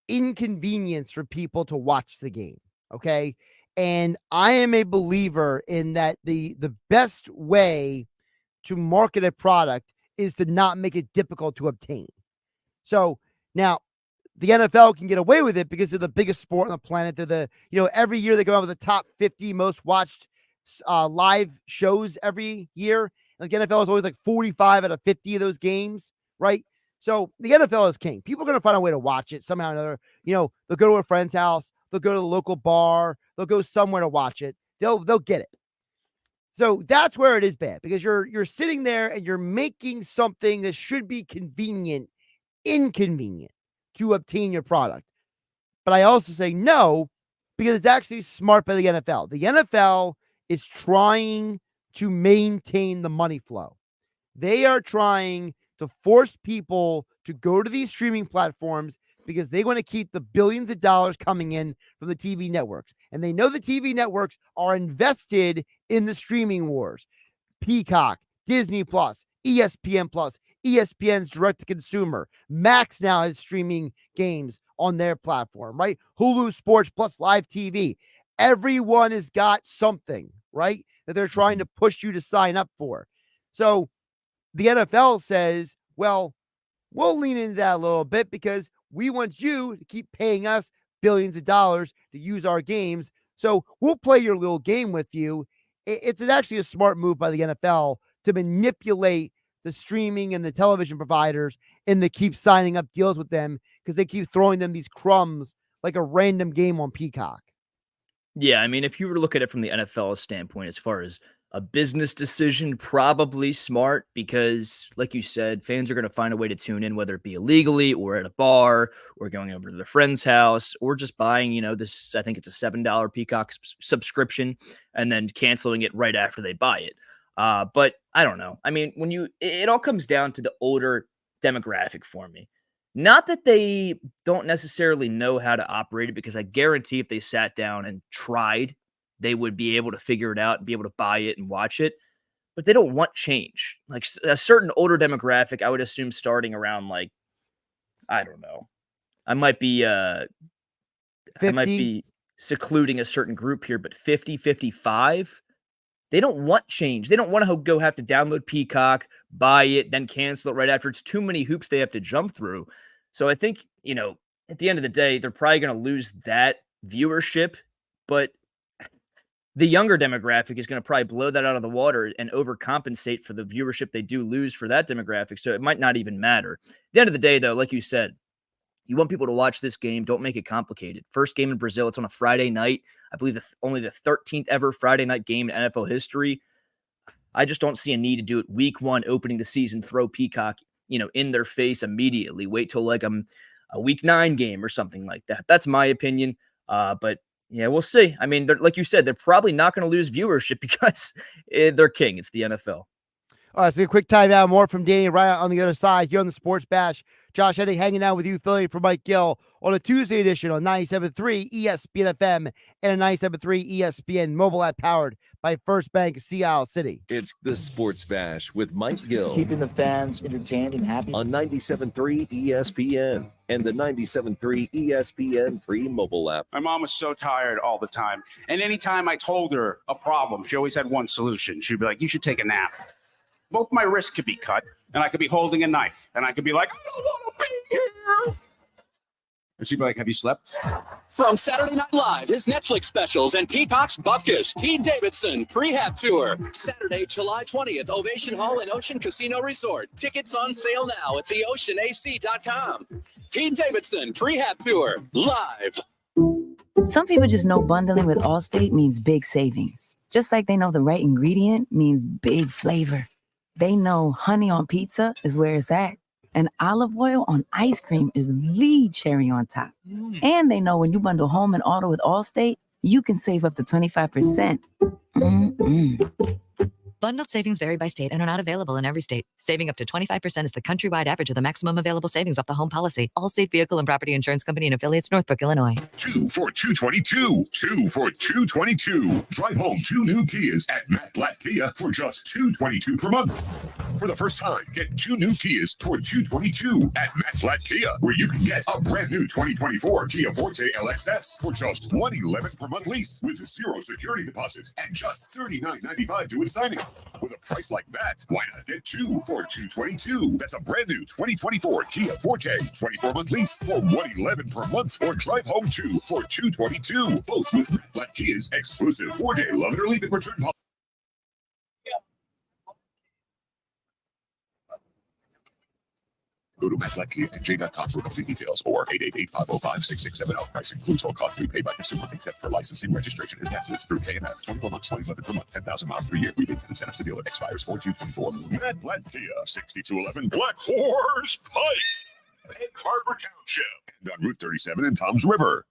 inconvenience for people to watch the game. Okay. And I am a believer in that the best way to market a product is to not make it difficult to obtain. So now the NFL can get away with it because they're the biggest sport on the planet. They're every year they go out with the top 50 most watched live shows every year. Like the NFL is always like 45 out of 50 of those games, right? So the NFL is king. People are going to find a way to watch it somehow or another. They'll go to a friend's house. They'll go to the local bar. They'll go somewhere to watch it. They'll get it. So that's where it is bad because you're sitting there and you're making something that should be convenient, inconvenient to obtain your product. But I also say no because it's actually smart by the NFL. The NFL is trying to maintain the money flow. They are trying to force people to go to these streaming platforms because they want to keep the billions of dollars coming in from the TV networks. And they know the TV networks are invested in the streaming wars. Peacock, Disney Plus, ESPN Plus, ESPN's direct to consumer. Max now has streaming games on their platform, right? Hulu Sports plus live TV. Everyone has got something, right, that they're trying to push you to sign up for. So the NFL says, well, we'll lean into that a little bit because we want you to keep paying us billions of dollars to use our games. So we'll play your little game with you. It's actually a smart move by the NFL to manipulate the streaming and the television providers and they keep signing up deals with them because they keep throwing them these crumbs like a random game on Peacock. Yeah, if you were to look at it from the NFL standpoint, as far as a business decision, probably smart because, like you said, fans are going to find a way to tune in, whether it be illegally or at a bar or going over to their friend's house or just buying, this, I think it's a $7 Peacock subscription and then canceling it right after they buy it. But I don't know. It all comes down to the older demographic for me. Not that they don't necessarily know how to operate it, because I guarantee if they sat down and tried, they would be able to figure it out and be able to buy it and watch it. But they don't want change. Like a certain older demographic, I would assume starting around I don't know. I might be secluding a certain group here, but 50, 55, they don't want change. They don't want to have to download Peacock, buy it, then cancel it right after. It's too many hoops they have to jump through. So I think, at the end of the day, they're probably going to lose that viewership, but the younger demographic is going to probably blow that out of the water and overcompensate for the viewership they do lose for that demographic. So it might not even matter. At the end of the day, though, like you said, you want people to watch this game. Don't make it complicated. First game in Brazil. It's on a Friday night. I believe only the 13th ever Friday night game in NFL history. I just don't see a need to do it week one, opening the season, throw Peacock, in their face immediately. Wait till like a week 9 game or something like that. That's my opinion. But yeah, we'll see. I mean, like you said, they're probably not going to lose viewership because they're king. It's the NFL. All right, let's take a quick time out. More from Danny Ryan on the other side here on the Sports Bash. Josh Hennig hanging out with you, filling in for Mike Gill on a Tuesday edition on 97.3 ESPN FM and a 97.3 ESPN mobile app powered by First Bank Sea City. It's the Sports Bash with Mike Gill. Keeping the fans entertained and happy. On 97.3 ESPN and the 97.3 ESPN free mobile app. My mom was so tired all the time. And anytime I told her a problem, she always had one solution. She'd be like, you should take a nap. Both my wrists could be cut, and I could be holding a knife, and I could be like, I don't want to be here. And she'd be like, have you slept? From Saturday Night Live, his Netflix specials, and Peacock's Bupkis, Pete Davidson Prehab Tour. Saturday, July 20th, Ovation Hall and Ocean Casino Resort. Tickets on sale now at theoceanac.com. Pete Davidson Prehab Tour, live. Some people just know bundling with Allstate means big savings. Just like they know the right ingredient means big flavor. They know honey on pizza is where it's at. And olive oil on ice cream is the cherry on top. And they know when you bundle home and auto with Allstate, you can save up to 25%. Bundled savings vary by state and are not available in every state. Saving up to 25% is the countrywide average of the maximum available savings off the home policy. Allstate Vehicle and Property Insurance Company and affiliates, Northbrook, Illinois. 2 for $222. 2 for $222. Drive home 2 new Kias at Matt Blatt Kia for just $222 per month. For the first time, get 2 new Kias for $222 at Matt Blatt Kia, where you can get a brand new 2024 Kia Forte LXS for just $111 per month lease with 0 security deposit and just $39.95 due at signing. With a price like that, why not get 2 for $222? That's a brand new 2024 Kia Forte, 24-month lease for $111 per month, or drive home 2 for $222. Both with Matt Blatt Kia's exclusive 4-day love it or leave it return policy. Go to MattBlattKiaNJ.com for complete details or 888-505-6670. Price includes all costs to be paid by consumer except for licensing, registration, and taxes through KMF. 24 months, $1,211 per month, 10,000 miles per year. Rebates and incentives to dealer expires 4/2/24. Matt Blatt Kia, 6211 Black Horse Pike in Harbor Township and on Route 37 in Toms River.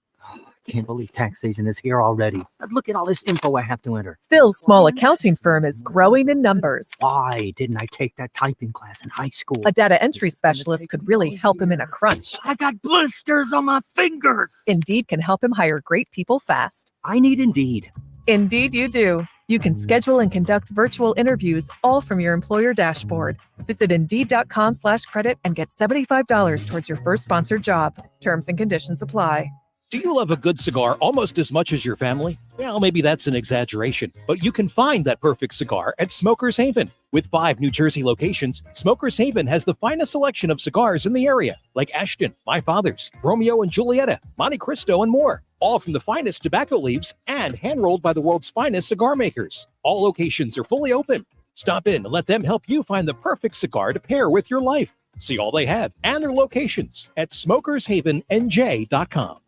Can't believe tax season is here already. Look at all this info I have to enter. Phil's small accounting firm is growing in numbers. Why didn't I take that typing class in high school? A data entry specialist could really help him in a crunch. I got blisters on my fingers. Indeed can help him hire great people fast. I need Indeed. Indeed you do. You can schedule and conduct virtual interviews all from your employer dashboard. Visit Indeed.com/credit and get $75 towards your first sponsored job. Terms and conditions apply. Do you love a good cigar almost as much as your family? Well, maybe that's an exaggeration, but you can find that perfect cigar at Smoker's Haven. With 5 New Jersey locations, Smoker's Haven has the finest selection of cigars in the area, like Ashton, My Father's, Romeo and Julieta, Monte Cristo, and more. All from the finest tobacco leaves and hand-rolled by the world's finest cigar makers. All locations are fully open. Stop in and let them help you find the perfect cigar to pair with your life. See all they have and their locations at SmokersHavenNJ.com.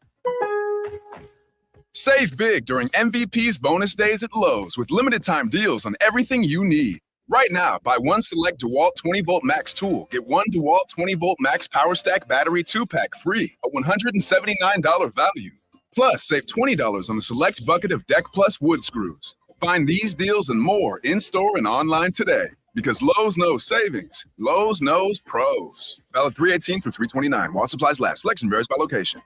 Save big during MVP's bonus days at Lowe's with limited time deals on everything you need. Right now, buy 1 select DeWalt 20-volt max tool. Get 1 DeWalt 20-volt max power stack battery 2-pack free, a $179 value. Plus, save $20 on a select bucket of Deck Plus wood screws. Find these deals and more in-store and online today. Because Lowe's knows savings. Lowe's knows pros. Valid 3/18 through 3/29. While supplies last. Selection varies by location.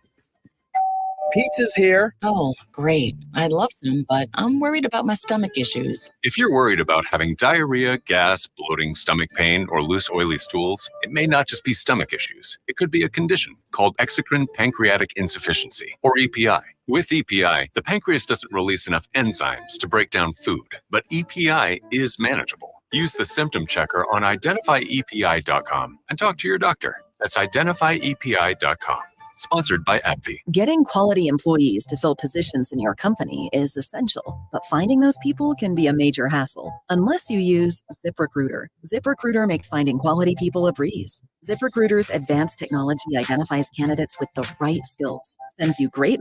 Pizza's here. Oh, great. I'd love some, but I'm worried about my stomach issues. If you're worried about having diarrhea, gas, bloating, stomach pain, or loose, oily stools, it may not just be stomach issues. It could be a condition called exocrine pancreatic insufficiency, or EPI. With EPI, the pancreas doesn't release enough enzymes to break down food, but EPI is manageable. Use the symptom checker on identifyepi.com and talk to your doctor. That's identifyepi.com. Sponsored by AbbVie. Getting quality employees to fill positions in your company is essential, but finding those people can be a major hassle unless you use ZipRecruiter. ZipRecruiter makes finding quality people a breeze. ZipRecruiter's advanced technology identifies candidates with the right skills, sends you great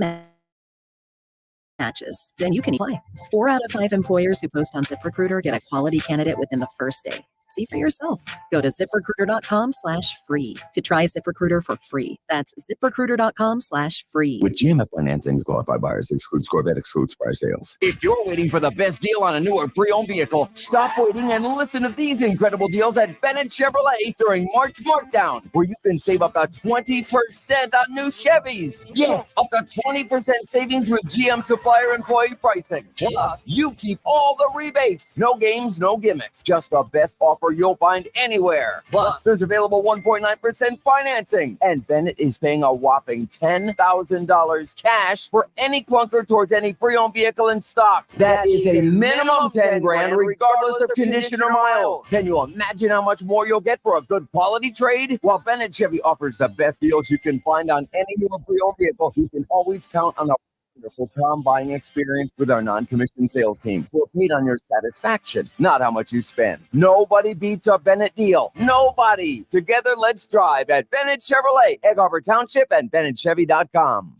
matches, then you can apply. 4 out of 5 employers who post on ZipRecruiter get a quality candidate within the first day. See for yourself. Go to ZipRecruiter.com/free to try ZipRecruiter for free. That's ZipRecruiter.com/free. With GMF financing, qualified buyers excludes Corvette, excludes prior sales. If you're waiting for the best deal on a new or pre-owned vehicle, stop waiting and listen to these incredible deals at Bennett Chevrolet during March Markdown, where you can save up to 20% on new Chevys. Yes, up to 20% savings with GM supplier employee pricing. Plus, you keep all the rebates. No games, no gimmicks. Just the best offer you'll find anywhere. Plus, there's available 1.9% financing. And Bennett is paying a whopping $10,000 cash for any clunker towards any pre-owned vehicle in stock. That is a minimum 10 grand regardless of condition or miles. Can you imagine how much more you'll get for a good quality trade? While Bennett Chevy offers the best deals you can find on any new or pre-owned vehicle, you can always count on a wonderful calm buying experience with our non-commissioned sales team. We're paid on your satisfaction, not how much you spend. Nobody beats a Bennett deal. Nobody. Together, let's drive at Bennett Chevrolet, Egg Harbor Township, and BennettChevy.com.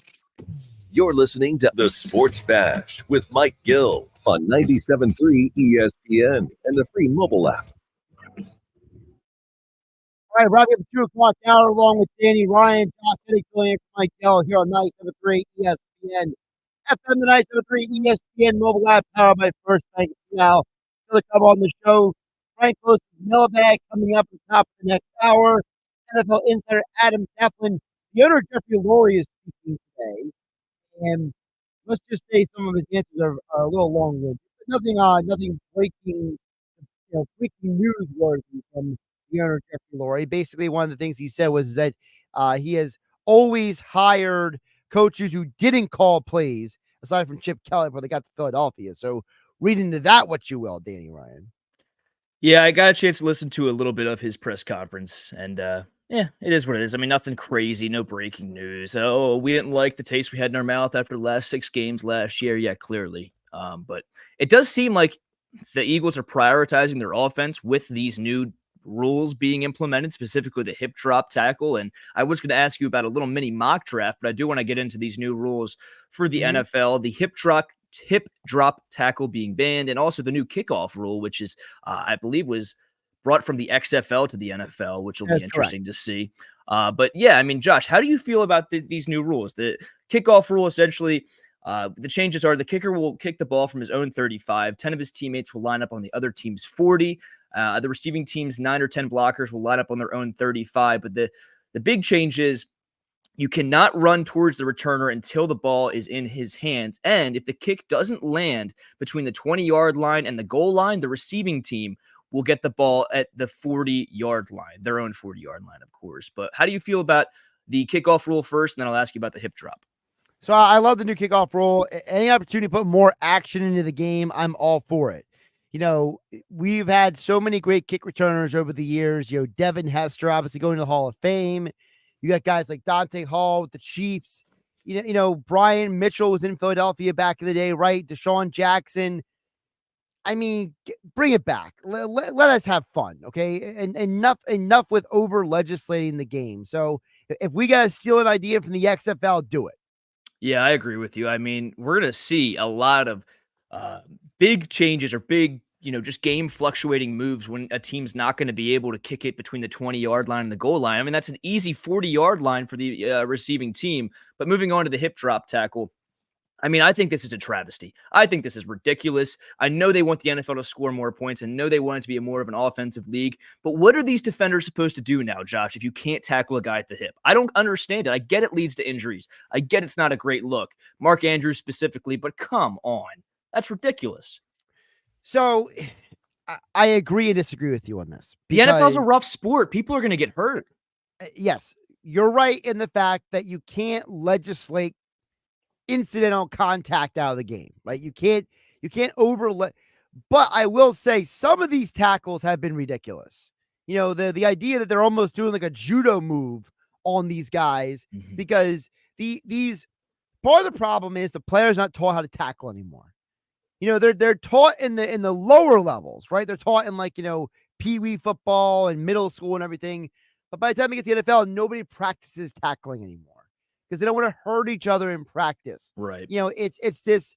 You're listening to The Sports Bash with Mike Gill on 97.3 ESPN and the free mobile app. All right, wrapping up the 2 o'clock hour along with Danny Ryan, Josh Hudrick, filling in for Mike Gill here on 97.3 ESPN. FM, the 97.3 ESPN mobile app, powered by First Bank. Now, still to come on the show, Frank Klose mailbag coming up at the top of the next hour. NFL insider Adam Caplan, the owner Jeffrey Lurie is speaking today, and let's just say some of his answers are a little long-winded. Nothing breaking, breaking news worthy from the owner Jeffrey Lurie. Basically, one of the things he said was that he has always hired coaches who didn't call plays, aside from Chip Kelly, but they got to Philadelphia. So read into that what you will, Danny Ryan. Yeah, I got a chance to listen to a little bit of his press conference, and yeah, it is what it is. I mean, nothing crazy, no breaking news. Oh, we didn't like the taste we had in our mouth after the last 6 games last year. Yeah, clearly. But it does seem like the Eagles are prioritizing their offense with these new rules being implemented, specifically the hip drop tackle. And I was going to ask you about a little mini mock draft, but I do want to get into these new rules for the NFL, the hip drop tackle being banned, and also the new kickoff rule, which is, I believe, was brought from the XFL to the NFL, which will be interesting to see. But yeah, I mean, Josh, how do you feel about these new rules? The kickoff rule, essentially, the changes are the kicker will kick the ball from his own 35. 10 of his teammates will line up on the other team's 40. The receiving team's 9 or 10 blockers will line up on their own 35. But the big change is you cannot run towards the returner until the ball is in his hands. And if the kick doesn't land between the 20-yard line and the goal line, the receiving team will get the ball at the 40-yard line, their own 40-yard line, of course. But how do you feel about the kickoff rule first? And then I'll ask you about the hip drop. So I love the new kickoff rule. Any opportunity to put more action into the game, I'm all for it. We've had so many great kick returners over the years. Devin Hester, obviously going to the Hall of Fame. You got guys like Dante Hall with the Chiefs. Brian Mitchell was in Philadelphia back in the day, right? Deshaun Jackson. I mean, bring it back. Let us have fun, okay? And enough with over legislating the game. So if we got to steal an idea from the XFL, do it. Yeah, I agree with you. I mean, we're going to see a lot of big changes or big, just game fluctuating moves when a team's not going to be able to kick it between the 20-yard line and the goal line. I mean, that's an easy 40-yard line for the receiving team. But moving on to the hip drop tackle, I mean, I think this is a travesty. I think this is ridiculous. I know they want the NFL to score more points. I know they want it to be more of an offensive league. But what are these defenders supposed to do now, Josh, if you can't tackle a guy at the hip? I don't understand it. I get it leads to injuries. I get it's not a great look. Mark Andrews specifically, but come on. That's ridiculous. So I agree and disagree with you on this. The NFL's a rough sport. People are going to get hurt. Yes, you're right in the fact that you can't legislate incidental contact out of the game, right? You can't but I will say some of these tackles have been ridiculous. The idea that they're almost doing like a judo move on these guys because these part of the problem is the players not taught how to tackle anymore. They're taught in the lower levels, right? They're taught in pee-wee football and middle school and everything. But by the time they get to the NFL, nobody practices tackling anymore because they don't want to hurt each other in practice. Right. It's this,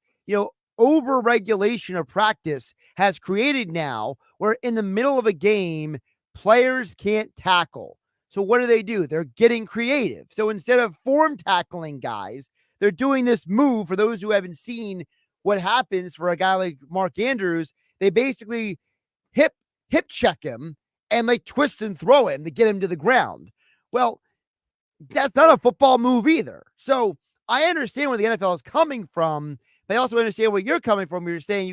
over-regulation of practice has created now where in the middle of a game, players can't tackle. So what do? They're getting creative. So instead of form tackling guys, they're doing this move. For those who haven't seen what happens for a guy like Mark Andrews, they basically hip check him and twist and throw him to get him to the ground. Well, that's not a football move either. So I understand where the NFL is coming from, but I also understand where you're coming from. You're saying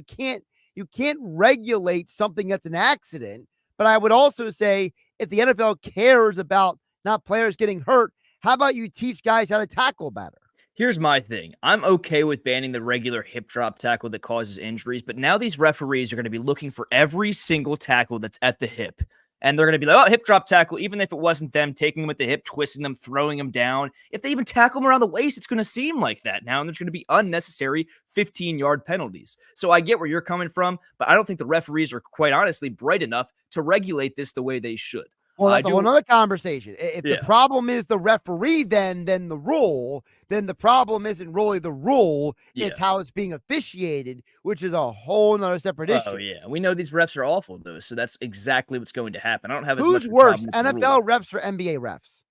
you can't regulate something that's an accident. But I would also say if the NFL cares about not players getting hurt, how about you teach guys how to tackle better? Here's my thing. I'm okay with banning the regular hip drop tackle that causes injuries, but now these referees are going to be looking for every single tackle that's at the hip. And they're going to be like, oh, hip drop tackle, even if it wasn't them taking them at the hip, twisting them, throwing them down. If they even tackle them around the waist, it's going to seem like that now, and there's going to be unnecessary 15-yard penalties. So I get where you're coming from, but I don't think the referees are quite honestly bright enough to regulate this the way they should. Well, that's a whole other conversation. If the problem is the referee, then the rule, then the problem isn't really the rule. It's how it's being officiated, which is a whole nother separate issue. Oh, yeah. We know these refs are awful, though, so that's exactly what's going to happen. I don't have as Who's much worse, problem with NFL refs or NBA refs?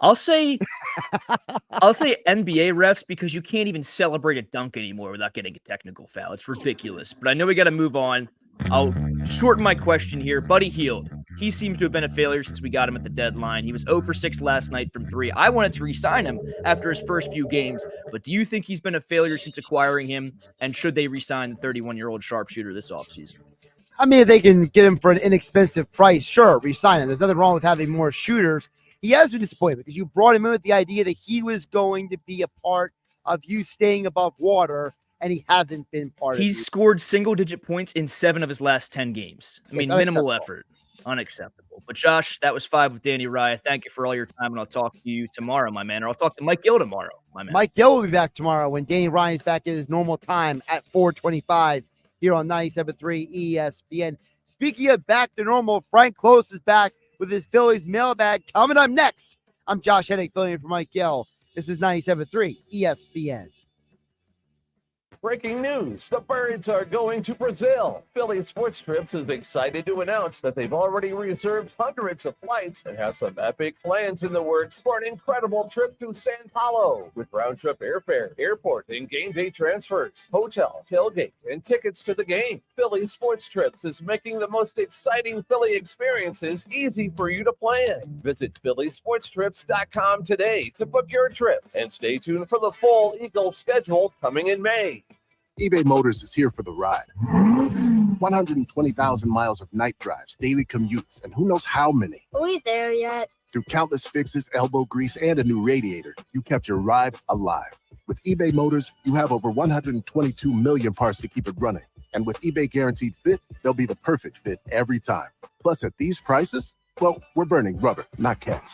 I'll say NBA refs because you can't even celebrate a dunk anymore without getting a technical foul. It's ridiculous. But I know we got to move on. I'll shorten my question here. Buddy Hield. He seems to have been a failure since we got him at the deadline. He was 0 for 6 last night from 3. I wanted to re-sign him after his first few games, but do you think he's been a failure since acquiring him? And should they re-sign the 31-year-old sharpshooter this offseason? I mean, if they can get him for an inexpensive price, sure, re-sign him. There's nothing wrong with having more shooters. He has been disappointed because you brought him in with the idea that he was going to be a part of you staying above water, and he hasn't been part of it. He's scored single-digit points in 7 of his last 10 games. I mean, minimal effort. Unacceptable. But Josh, that was 5 with Danny Rye. Thank you for all your time, and I'll talk to you tomorrow, my man. Or I'll talk to Mike Gill tomorrow, my man. Mike Gill will be back tomorrow when Danny Ryan is back at his normal time at 4:25 here on 97.3 ESPN. Speaking of back to normal, Frank Klose is back with his Phillies mailbag coming up next. I'm Josh Hennick, filling in for Mike Gill. This is 97.3 ESPN. Breaking news, the Birds are going to Brazil. Phillies Sports Trips is excited to announce that they've already reserved hundreds of flights and have some epic plans in the works for an incredible trip to Sao Paulo with round-trip airfare, airport, and game day transfers, hotel, tailgate, and tickets to the game. Phillies Sports Trips is making the most exciting Philly experiences easy for you to plan. Visit PhillySportsTrips.com today to book your trip and stay tuned for the full Eagles schedule coming in May. eBay Motors is here for the ride. 120,000 miles of night drives, daily commutes, and who knows how many. Are we there yet? Through countless fixes, elbow grease, and a new radiator, you kept your ride alive. With eBay Motors, you have over 122 million parts to keep it running. And with eBay Guaranteed Fit, they'll be the perfect fit every time. Plus, at these prices, well, we're burning rubber, not cash.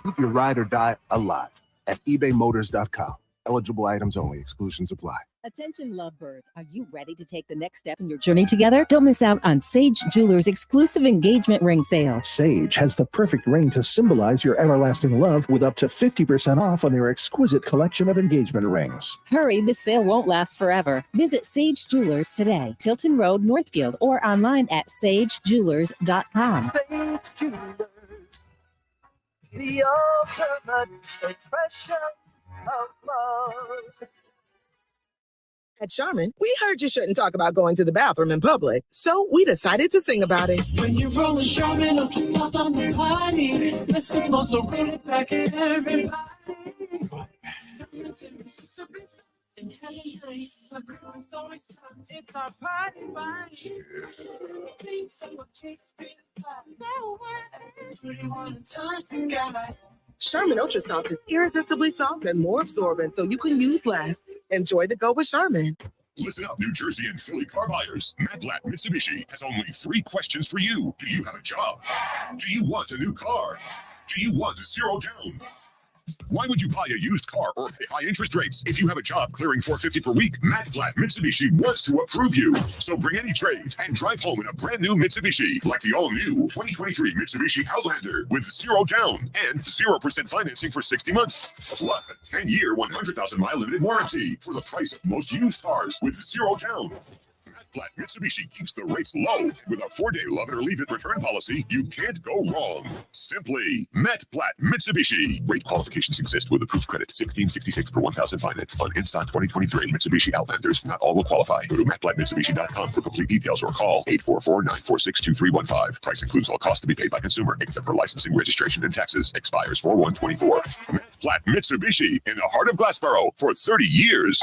Keep your ride or die alive at ebaymotors.com. Eligible items only. Exclusions apply. Attention lovebirds, are you ready to take the next step in your journey together? Don't miss out on Sage Jewelers' exclusive engagement ring sale. Sage has the perfect ring to symbolize your everlasting love with up to 50% off on their exquisite collection of engagement rings. Hurry, this sale won't last forever. Visit Sage Jewelers today, Tilton Road, Northfield, or online at sagejewelers.com. Sage Jewelers, the ultimate expression of love. At Charmin, we heard you shouldn't talk about going to the bathroom in public, so we decided to sing about it. When you're rolling Charmin, looking up on the party, listen, also roll it back at everybody. It's our party, Charmin Ultra Soft is irresistibly soft and more absorbent, so you can use less. Enjoy the go with Charmin. Listen up, New Jersey and Philly car buyers. Matt Blatt Mitsubishi has only 3 questions for you. Do you have a job? Do you want a new car? Do you want 0 down? Why would you buy a used car or pay high interest rates? If you have a job clearing $450 per week, Matt Blatt Mitsubishi wants to approve you. So bring any trade and drive home in a brand new Mitsubishi, like the all-new 2023 Mitsubishi Outlander with 0 down and 0% financing for 60 months. Plus a 10-year, 100,000-mile limited warranty for the price of most used cars with 0 down. Blatt Mitsubishi keeps the rates low. With a 4-day love it or leave it return policy, you can't go wrong. Simply Matt Blatt Mitsubishi. Rate qualifications exist with approved credit. 1666 per 1,000 finance on in-stock 2023 Mitsubishi Outlanders. Not all will qualify. Go to mattblattmitsubishi.com for complete details or call 844-946-2315. Price includes all costs to be paid by consumer, except for licensing, registration, and taxes. Expires 4/1/24. Matt Blatt Mitsubishi in the heart of Glassboro for 30 years.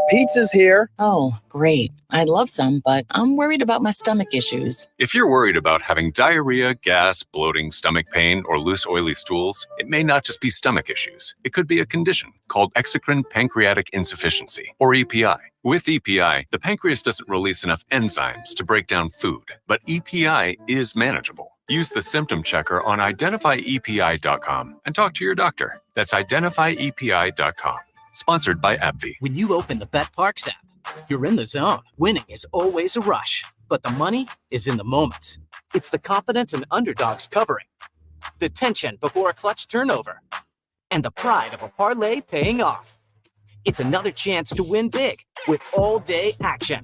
Pizza's here. Oh, great. I'd love some, but I'm worried about my stomach issues. If you're worried about having diarrhea, gas, bloating, stomach pain, or loose, oily stools, it may not just be stomach issues. It could be a condition called exocrine pancreatic insufficiency, or EPI. With EPI, the pancreas doesn't release enough enzymes to break down food, but EPI is manageable. Use the symptom checker on identifyepi.com and talk to your doctor. That's identifyepi.com. Sponsored by AbbVie. When you open the BetParks app, you're in the zone. Winning is always a rush, but the money is in the moments. It's the confidence and underdogs covering, the tension before a clutch turnover, and the pride of a parlay paying off. It's another chance to win big with all-day action.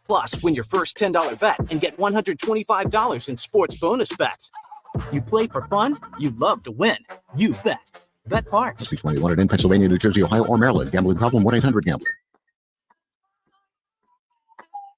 Plus, win your first $10 bet and get $125 in sports bonus bets. You play for fun, you love to win. You bet. BetParks. 21 in Pennsylvania, New Jersey, Ohio, or Maryland. Gambling problem? 1-800-GAMBLER.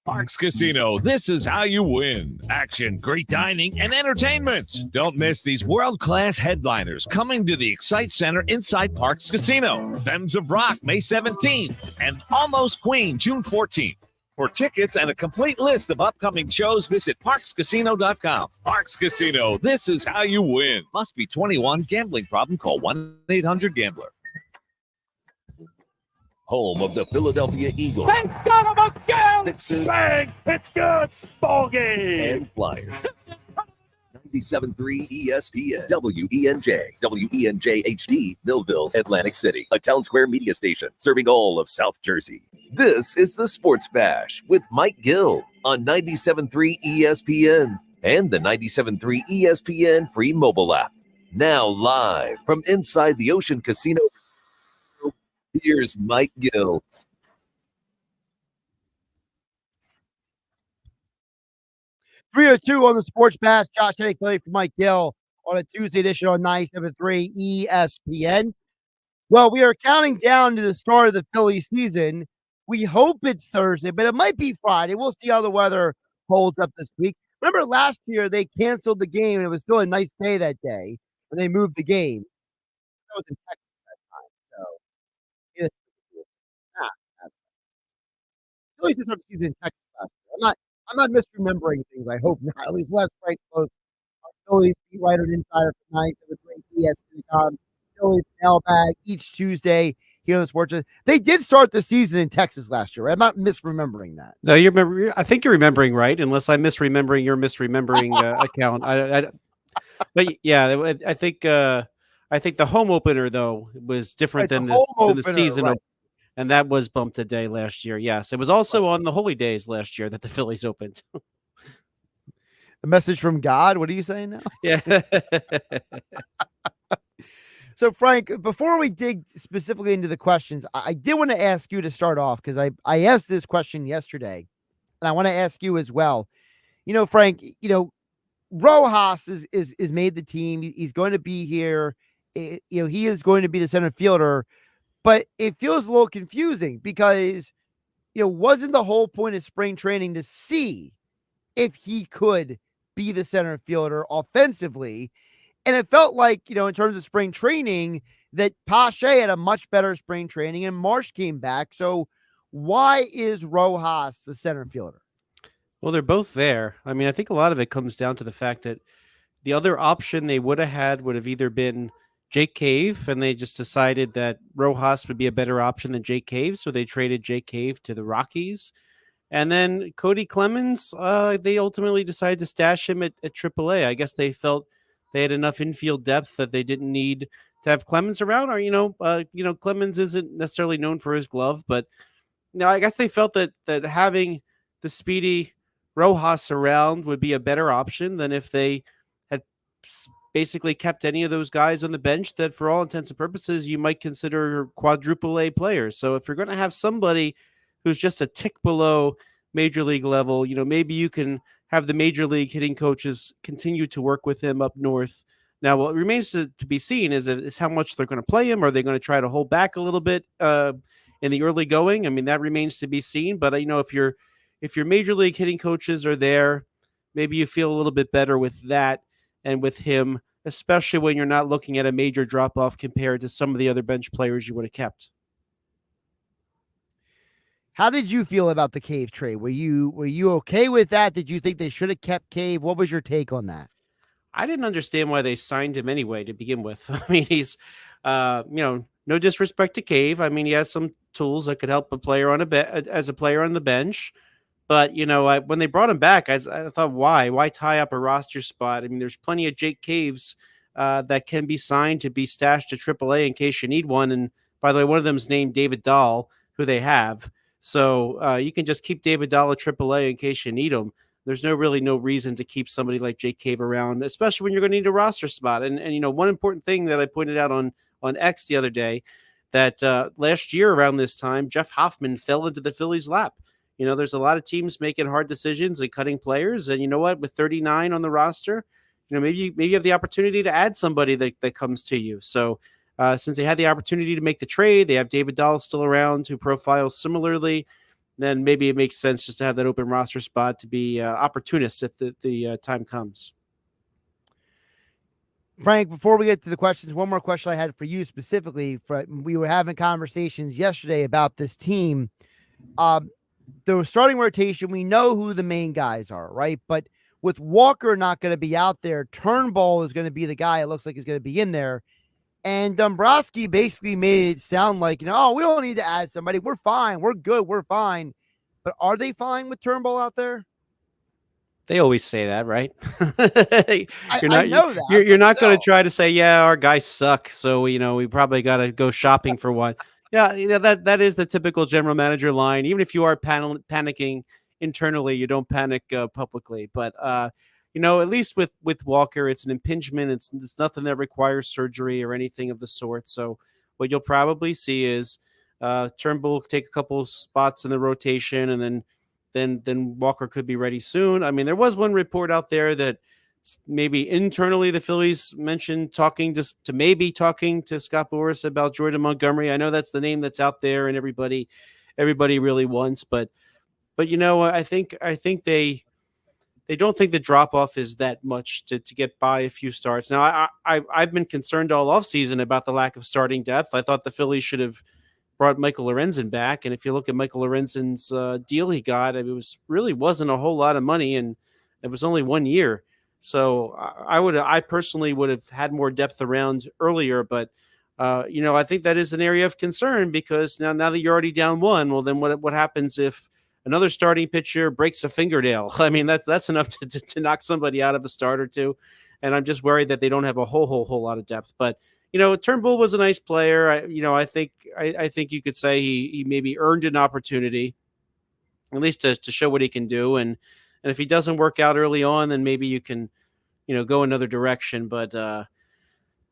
Parks Casino, this is how you win. Action, great dining, and entertainment. Don't miss these world-class headliners coming to the Excite Center inside Parks Casino. Femmes of Rock, May 17th, and Almost Queen, June 14th. For tickets and a complete list of upcoming shows, visit parkscasino.com. Parks Casino, this is how you win. Must be 21. Gambling problem? Call 1-800-GAMBLER. Home of the Philadelphia Eagles. Thank God I'm again! Sixers. Bang! It's good! Ball game! And Flyers. 97.3 ESPN, WENJ, WENJ HD, Millville, Atlantic City, a Town Square media station serving all of South Jersey. This is the Sports Bash with Mike Gill on 97.3 ESPN and the 97.3 ESPN free mobile app. Now live from inside the Ocean Casino, here's Mike Gill. Three or two on the Sports Bash. Josh Hennick filling for Mike Gill on a Tuesday edition on 97.3 ESPN. Well, we are counting down to the start of the Phillies season. We hope it's Thursday, but it might be Friday. We'll see how the weather holds up this week. Remember last year they canceled the game, and it was still a nice day that day when they moved the game. That was in Texas that time. So, yes. Phillies did some season in Texas last year. I'm not misremembering things. I hope not. At least Wes Frank Klose, our Phillies beat writer and insider for 97.3 ESPN. Phillies mailbag each Tuesday here on the Sports. They did start the season in Texas last year. Right? I'm not misremembering that. No, you remember. I think you're remembering right, unless I'm misremembering your misremembering account. But yeah, I think the home opener though was different than the season. Right. And that was bumped a day last year. Yes, it was also on the holy days last year that the Phillies opened. A message from God? What are you saying now? Yeah. So, Frank, before we dig specifically into the questions, I did want to ask you to start off because I asked this question yesterday, and I want to ask you as well. You know, Frank, Rojas is made the team. He's going to be here. He is going to be the center fielder. But it feels a little confusing because, wasn't the whole point of spring training to see if he could be the center fielder offensively? And it felt like, in terms of spring training, that Pache had a much better spring training and Marsh came back. So why is Rojas the center fielder? Well, they're both there. I mean, I think a lot of it comes down to the fact that the other option they would have had would have either been Jake Cave, and they just decided that Rojas would be a better option than Jake Cave, so they traded Jake Cave to the Rockies. And then Cody Clemens, they ultimately decided to stash him at AAA. I guess they felt they had enough infield depth that they didn't need to have Clemens around. Or Clemens isn't necessarily known for his glove, but I guess they felt that having the speedy Rojas around would be a better option than if they had basically kept any of those guys on the bench that, for all intents and purposes, you might consider quadruple A players. So if you're going to have somebody who's just a tick below major league level, maybe you can have the major league hitting coaches continue to work with him up north. Now, what remains to be seen is how much they're going to play him. Are they going to try to hold back a little bit in the early going? I mean, that remains to be seen. But if your major league hitting coaches are there, maybe you feel a little bit better with that and with him, especially when you're not looking at a major drop off compared to some of the other bench players you would have kept. How did you feel about the Cave trade? Were you okay with that? Did you think they should have kept Cave? What was your take on that? I didn't understand why they signed him anyway to begin with. I mean, he's, no disrespect to Cave. I mean, he has some tools that could help a player as a player on the bench. But, when they brought him back, I thought, why tie up a roster spot? I mean, there's plenty of Jake Caves that can be signed to be stashed to AAA in case you need one. And by the way, one of them is named David Dahl, who they have. So you can just keep David Dahl at AAA in case you need him. There's no reason to keep somebody like Jake Cave around, especially when you're going to need a roster spot. And one important thing that I pointed out on X the other day, that last year around this time, Jeff Hoffman fell into the Phillies' lap. There's a lot of teams making hard decisions and cutting players. And you know what? With 39 on the roster, maybe you have the opportunity to add somebody that comes to you. So since they had the opportunity to make the trade, they have David Dahl still around who profiles similarly. Then maybe it makes sense just to have that open roster spot to be opportunist if the time comes. Frank, before we get to the questions, one more question I had for you specifically. We were having conversations yesterday about this team. The starting rotation, we know who the main guys are, right? But with Walker not going to be out there, Turnbull is going to be the guy it looks like is going to be in there. And Dombrowski basically made it sound like, we don't need to add somebody. We're fine. We're good. We're fine. But are they fine with Turnbull out there? They always say that, right? I know that. You're not going to try to say, yeah, our guys suck, so we probably got to go shopping for one. Yeah, that is the typical general manager line. Even if you are panicking internally, you don't panic publicly. But at least with Walker, it's an impingement. It's nothing that requires surgery or anything of the sort. So what you'll probably see is Turnbull take a couple spots in the rotation, and then Walker could be ready soon. I mean, there was one report out there that maybe internally the Phillies mentioned talking to Scott Boras about Jordan Montgomery. I know that's the name that's out there and everybody really wants, but I think they don't think the drop off is that much to get by a few starts. Now I've been concerned all offseason about the lack of starting depth. I thought the Phillies should have brought Michael Lorenzen back, and if you look at Michael Lorenzen's deal he got, it wasn't a whole lot of money, and it was only 1 year. So I personally would have had more depth around earlier, but I think that is an area of concern because now that you're already down one, well, then what happens if another starting pitcher breaks a fingernail? I mean, that's enough to knock somebody out of a start or two, and I'm just worried that they don't have a whole lot of depth. But Turnbull was a nice player. I think you could say he maybe earned an opportunity, at least to show what he can do, and if he doesn't work out early on, then maybe you can, go another direction. But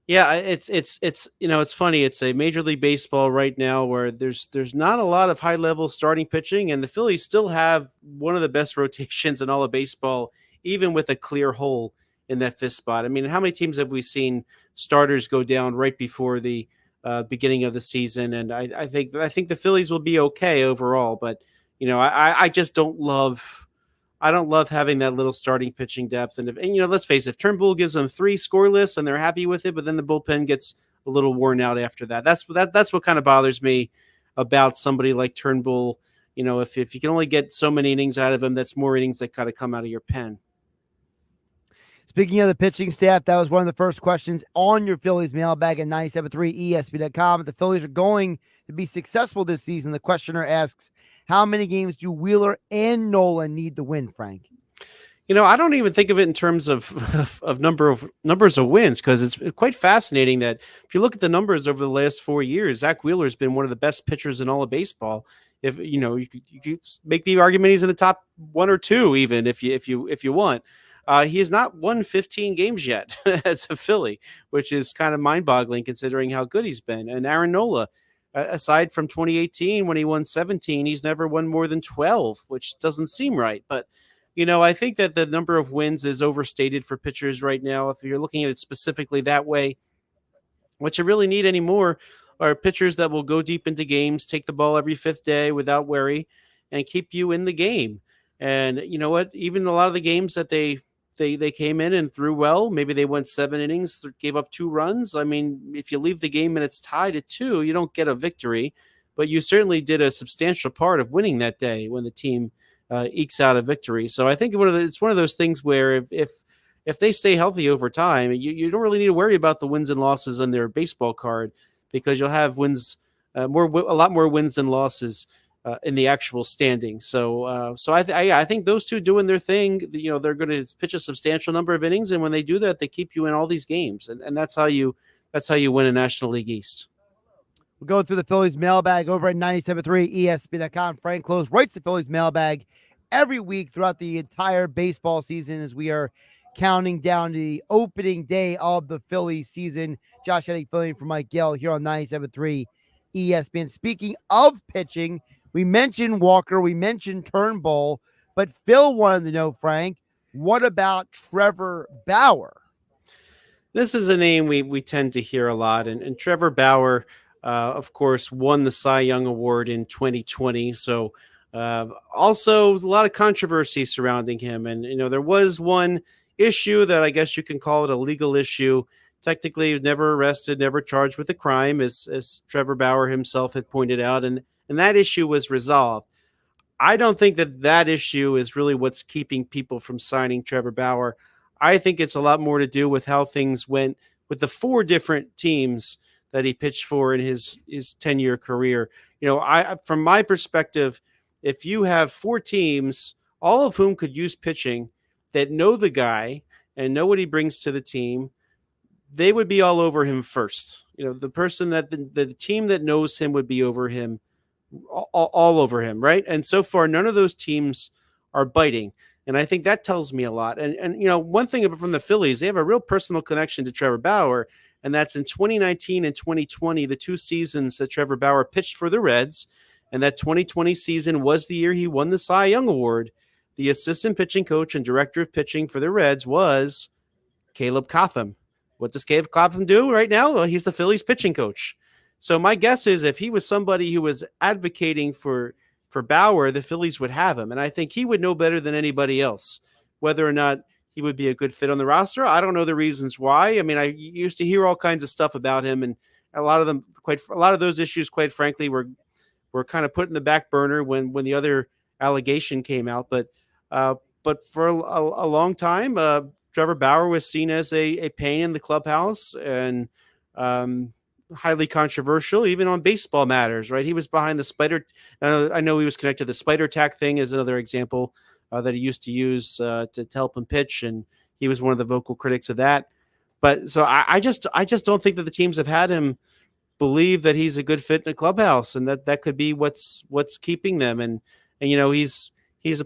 it's funny. It's a Major League Baseball right now where there's not a lot of high level starting pitching, and the Phillies still have one of the best rotations in all of baseball, even with a clear hole in that fifth spot. I mean, how many teams have we seen starters go down right before the beginning of the season? And I think the Phillies will be okay overall, but I just don't love. I don't love having that little starting pitching depth. And let's face it, if Turnbull gives them 3 scoreless and they're happy with it, but then the bullpen gets a little worn out after that. That's what kind of bothers me about somebody like Turnbull. If you can only get so many innings out of him, that's more innings that kind of come out of your pen. Speaking of the pitching staff, that was one of the first questions on your Phillies mailbag at 97.3 ESPN.com. If the Phillies are going to be successful this season, the questioner asks, how many games do Wheeler and Nolan need to win, Frank? I don't even think of it in terms of numbers of wins, because it's quite fascinating that if you look at the numbers over the last 4 years, Zach Wheeler has been one of the best pitchers in all of baseball. If you could make the argument he's in the top 1 or 2, even if you want. He has not won 15 games yet as a Philly, which is kind of mind-boggling considering how good he's been. And Aaron Nola, aside from 2018 when he won 17, he's never won more than 12, which doesn't seem right. But I think that the number of wins is overstated for pitchers right now. If you're looking at it specifically that way, what you really need anymore are pitchers that will go deep into games, take the ball every 5th day without worry, and keep you in the game. And you know what? Even a lot of the games that they came in and threw well, maybe they went 7 innings, gave up 2 runs. I mean, if you leave the game and it's tied at 2, you don't get a victory, but you certainly did a substantial part of winning that day when the team ekes out a victory. So I think it's one of those things where if they stay healthy over time, you don't really need to worry about the wins and losses on their baseball card, because you'll have wins, a lot more wins than losses in the actual standings. So I think those two doing their thing, they're going to pitch a substantial number of innings, and when they do that, they keep you in all these games, and that's how you win a National League East. We're going through the Phillies mailbag over at 97.3 ESPN.com. Frank Klose writes the Phillies mailbag every week throughout the entire baseball season as we are counting down to the opening day of the Phillies season. Josh Hennig filling for Mike Gill here on 97.3 ESPN. Speaking of pitching, we mentioned Walker, we mentioned Turnbull, but Phil wanted to know, Frank, what about Trevor Bauer? This is a name we tend to hear a lot, and Trevor Bauer, of course, won the Cy Young Award in 2020. So also a lot of controversy surrounding him. And, there was one issue that I guess you can call it a legal issue. Technically, he was never arrested, never charged with a crime, as Trevor Bauer himself had pointed out. And that issue was resolved. I don't think that issue is really what's keeping people from signing Trevor Bauer. I think it's a lot more to do with how things went with the 4 different teams that he pitched for in his 10-year career. From my perspective, if you have 4 teams, all of whom could use pitching, that know the guy and know what he brings to the team, they would be all over him first. The person that the team that knows him would be over him, all over him, right? And so far, none of those teams are biting. And I think that tells me a lot. And one thing from the Phillies, they have a real personal connection to Trevor Bauer, and that's in 2019 and 2020, the 2 seasons that Trevor Bauer pitched for the Reds. And that 2020 season was the year he won the Cy Young Award. The assistant pitching coach and director of pitching for the Reds was Caleb Cotham. What does Caleb Cotham do right now? Well, he's the Phillies pitching coach. So my guess is if he was somebody who was advocating for Bauer, the Phillies would have him. And I think he would know better than anybody else whether or not he would be a good fit on the roster. I don't know the reasons why. I mean, I used to hear all kinds of stuff about him, and a lot of those issues, quite frankly, were kind of put in the back burner when the other allegation came out. But for a long time, Trevor Bauer was seen as a pain in the clubhouse and highly controversial, even on baseball matters, right? He was behind the spider. I know he was connected to the spider tack thing is another example that he used to use to help him pitch. And he was one of the vocal critics of that. But so I just don't think that the teams have had him believe that he's a good fit in a clubhouse, and that could be what's keeping them. And he's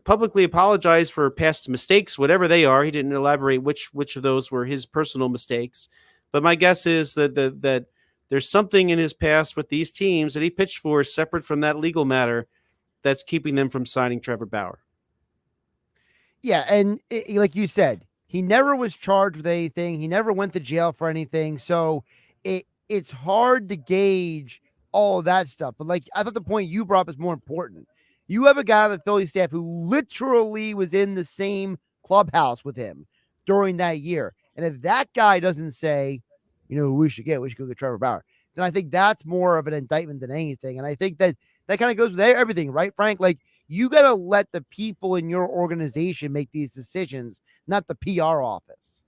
publicly apologized for past mistakes, whatever they are. He didn't elaborate which of those were his personal mistakes. But my guess is that there's something in his past with these teams that he pitched for separate from that legal matter that's keeping them from signing Trevor Bauer. Yeah, and like you said, he never was charged with anything. He never went to jail for anything. So it's hard to gauge all of that stuff. But like, I thought the point you brought up is more important. You have a guy on the Philly staff who literally was in the same clubhouse with him during that year. And if that guy doesn't say, we should go get Trevor Bauer, then I think that's more of an indictment than anything. And I think that kind of goes with everything, right, Frank? Like, you got to let the people in your organization make these decisions, not the PR office.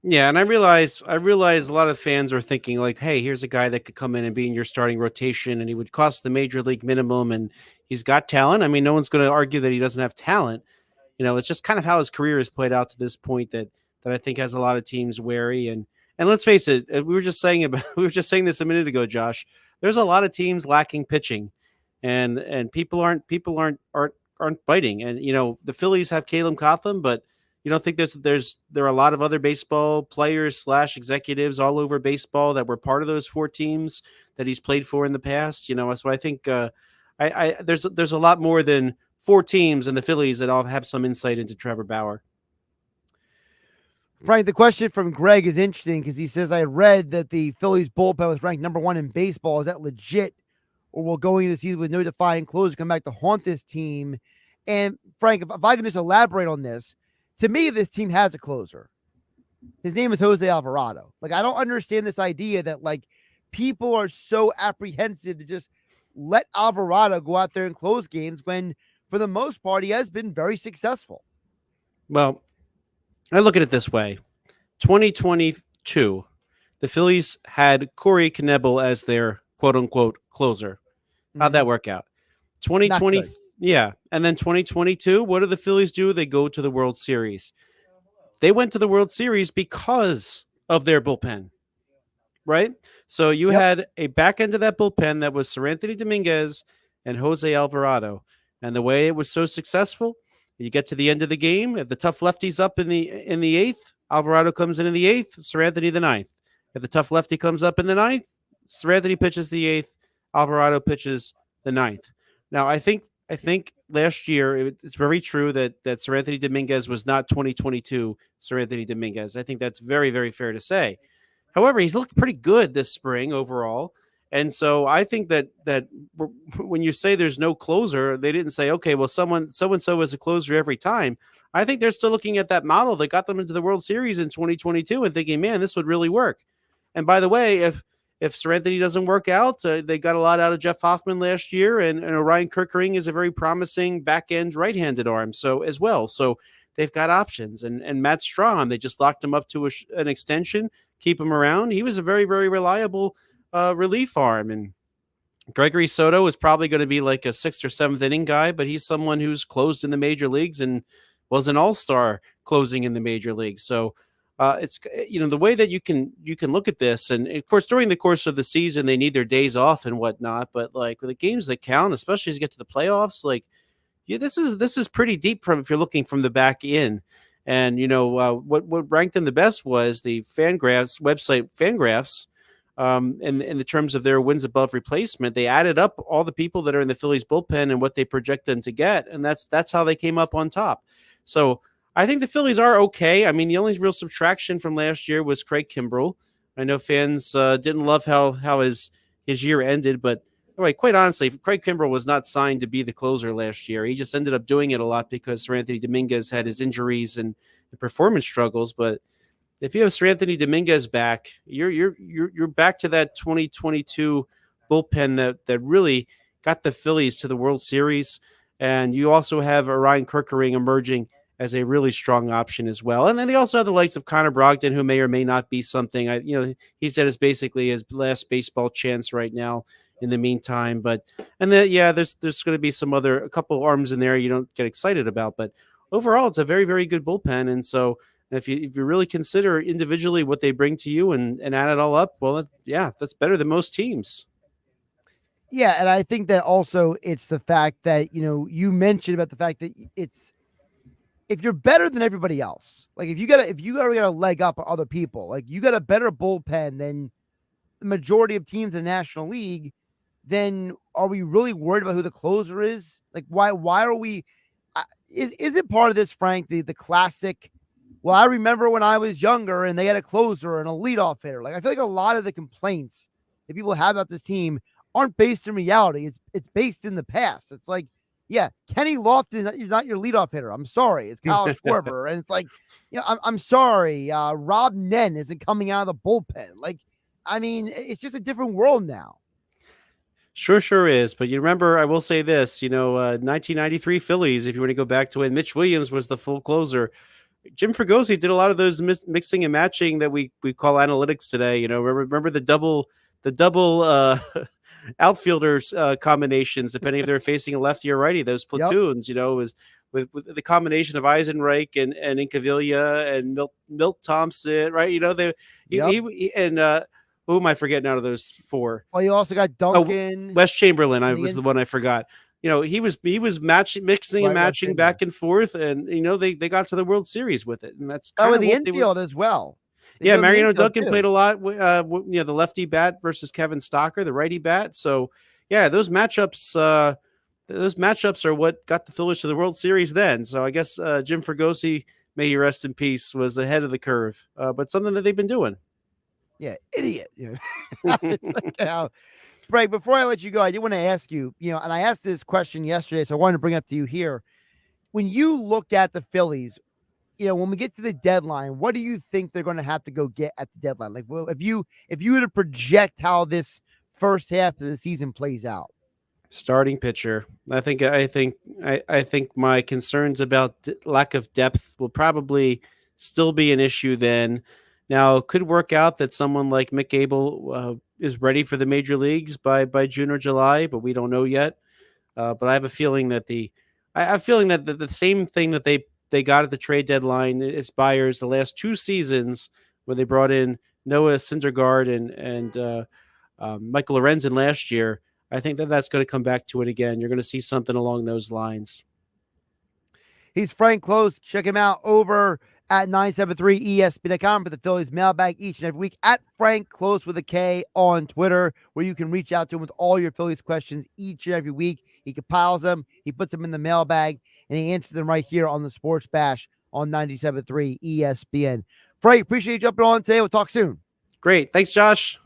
Yeah, and I realize a lot of fans are thinking like, hey, here's a guy that could come in and be in your starting rotation, and he would cost the major league minimum, and he's got talent. I mean, no one's going to argue that he doesn't have talent. It's just kind of how his career has played out to this point that I think has a lot of teams wary. And let's face it, we were just saying this a minute ago, Josh. There's a lot of teams lacking pitching, and people aren't biting. And the Phillies have Caleb Cotham, but you don't think there are a lot of other baseball players / executives all over baseball that were part of those 4 teams that he's played for in the past. So I think there's a lot more than 4 teams in the Phillies that all have some insight into Trevor Bauer. Frank, the question from Greg is interesting because he says, I read that the Phillies bullpen was ranked number 1 in baseball. Is that legit? Or will going into the season with no defined closer come back to haunt this team? And Frank, if I can just elaborate on this, to me, this team has a closer. His name is Jose Alvarado. Like, I don't understand this idea that, like, people are so apprehensive to just let Alvarado go out there and close games when, for the most part, he has been very successful. Well, I look at it this way. 2022, the Phillies had Corey Knebel as their quote-unquote closer. How'd that work out? 2020, yeah. And then 2022, what do the Phillies do? They go to the World Series. They went to the World Series because of their bullpen, right? So you had a back end of that bullpen that was Seranthony Dominguez and Jose Alvarado. And the way it was so successful, you get to the end of the game, if the tough lefty's up in the 8th, Alvarado comes in the 8th, Seranthony the 9th. If the tough lefty comes up in the 9th, Seranthony pitches the 8th, Alvarado pitches the 9th. Now, I think last year it's very true that Seranthony Dominguez was not 2022 Seranthony Dominguez. I think that's very, very fair to say. However, he's looked pretty good this spring overall. And so I think that when you say there's no closer, they didn't say, okay, well, so-and-so is a closer every time. I think they're still looking at that model that got them into the World Series in 2022 and thinking, man, this would really work. And by the way, if Seranthony doesn't work out, they got a lot out of Jeff Hoffman last year, and Orion Kirkering is a very promising back-end right-handed arm as well. So they've got options. And Matt Strahm, they just locked him up to an extension, keep him around. He was a very, very reliable relief arm. And Gregory Soto is probably going to be like a 6th or 7th inning guy, but he's someone who's closed in the major leagues and was an all-star closing in the major leagues. So it's, the way that you can look at this, and of course, during the course of the season, they need their days off and whatnot, but like with the games that count, especially as you get to the playoffs, like, yeah, this is pretty deep if you're looking from the back in. And, what ranked them the best was the Fangraphs website, Fangraphs, in the terms of their wins above replacement. They added up all the people that are in the Phillies bullpen and what they project them to get. And that's how they came up on top. So I think the Phillies are okay. I mean, the only real subtraction from last year was Craig Kimbrell. I know fans didn't love how his year ended, but quite honestly, Craig Kimbrell was not signed to be the closer last year. He just ended up doing it a lot because Seranthony Dominguez had his injuries and the performance struggles. But if you have Seranthony Dominguez back, you're back to that 2022 bullpen that really got the Phillies to the World Series, and you also have Orion Kirkering emerging as a really strong option as well. And then they also have the likes of Connor Brogdon, who may or may not be something. He's at basically his last baseball chance right now in the meantime. But there's going to be a couple arms in there you don't get excited about. But overall, it's a very, very good bullpen. And so if you really consider individually what they bring to you and add it all up, well, that's better than most teams. Yeah, and I think that also it's the fact that, you mentioned about the fact that it's, if you're better than everybody else, like if you got a leg up on other people, like you got a better bullpen than the majority of teams in the National League, then are we really worried about who the closer is? Like, why are we, is it part of this, Frank, the classic, well, I remember when I was younger and they had a closer and a leadoff hitter. Like, I feel like a lot of the complaints that people have about this team aren't based in reality. It's based in the past. It's like, yeah, Kenny Lofton is not your leadoff hitter. I'm sorry. It's Kyle Schwarber. And it's like, I'm sorry. Rob Nen isn't coming out of the bullpen. Like, I mean, it's just a different world now. Sure is. But you remember, I will say this, 1993 Phillies, if you want to go back to when Mitch Williams was the full closer, Jim Fregosi did a lot of those mixing and matching that we call analytics today. Remember the double outfielders combinations, depending if they're facing a lefty or righty. Those platoons, was with the combination of Eisenreich and Incaviglia and Milt Thompson, right? Who am I forgetting out of those four? Well, you also got Duncan. Wes Chamberlain. I was the one I forgot. He was mixing and matching back and forth, and they got to the World Series with it, and that's kind of the infield as well. Mariano Duncan played a lot. The lefty bat versus Kevin Stocker, the righty bat. So those matchups are what got the Phillies to the World Series then. So I guess Jim Fregosi, may he rest in peace, was ahead of the curve, but something that they've been doing. Yeah, idiot. Frank, before I let you go, I did want to ask you, and I asked this question yesterday, so I wanted to bring it up to you here. When you look at the Phillies, when we get to the deadline, what do you think they're going to have to go get at the deadline? Like, well, if you were to project how this first half of the season plays out. Starting pitcher. I think my concerns about lack of depth will probably still be an issue then. Now, it could work out that someone like Mick Abel is ready for the major leagues by June or July, but we don't know yet. But I have a feeling that the same thing that they got at the trade deadline expires the last two seasons, where they brought in Noah Syndergaard and Michael Lorenzen last year. I think that's going to come back to it again. You're going to see something along those lines. He's Frank Klose. Check him out over at 973ESPN.com for the Phillies mailbag each and every week, at Frank Klose with a K on Twitter, where you can reach out to him with all your Phillies questions each and every week. He compiles them, he puts them in the mailbag, and he answers them right here on the Sports Bash on 97.3 ESPN. Frank, appreciate you jumping on today. We'll talk soon. Great. Thanks, Josh.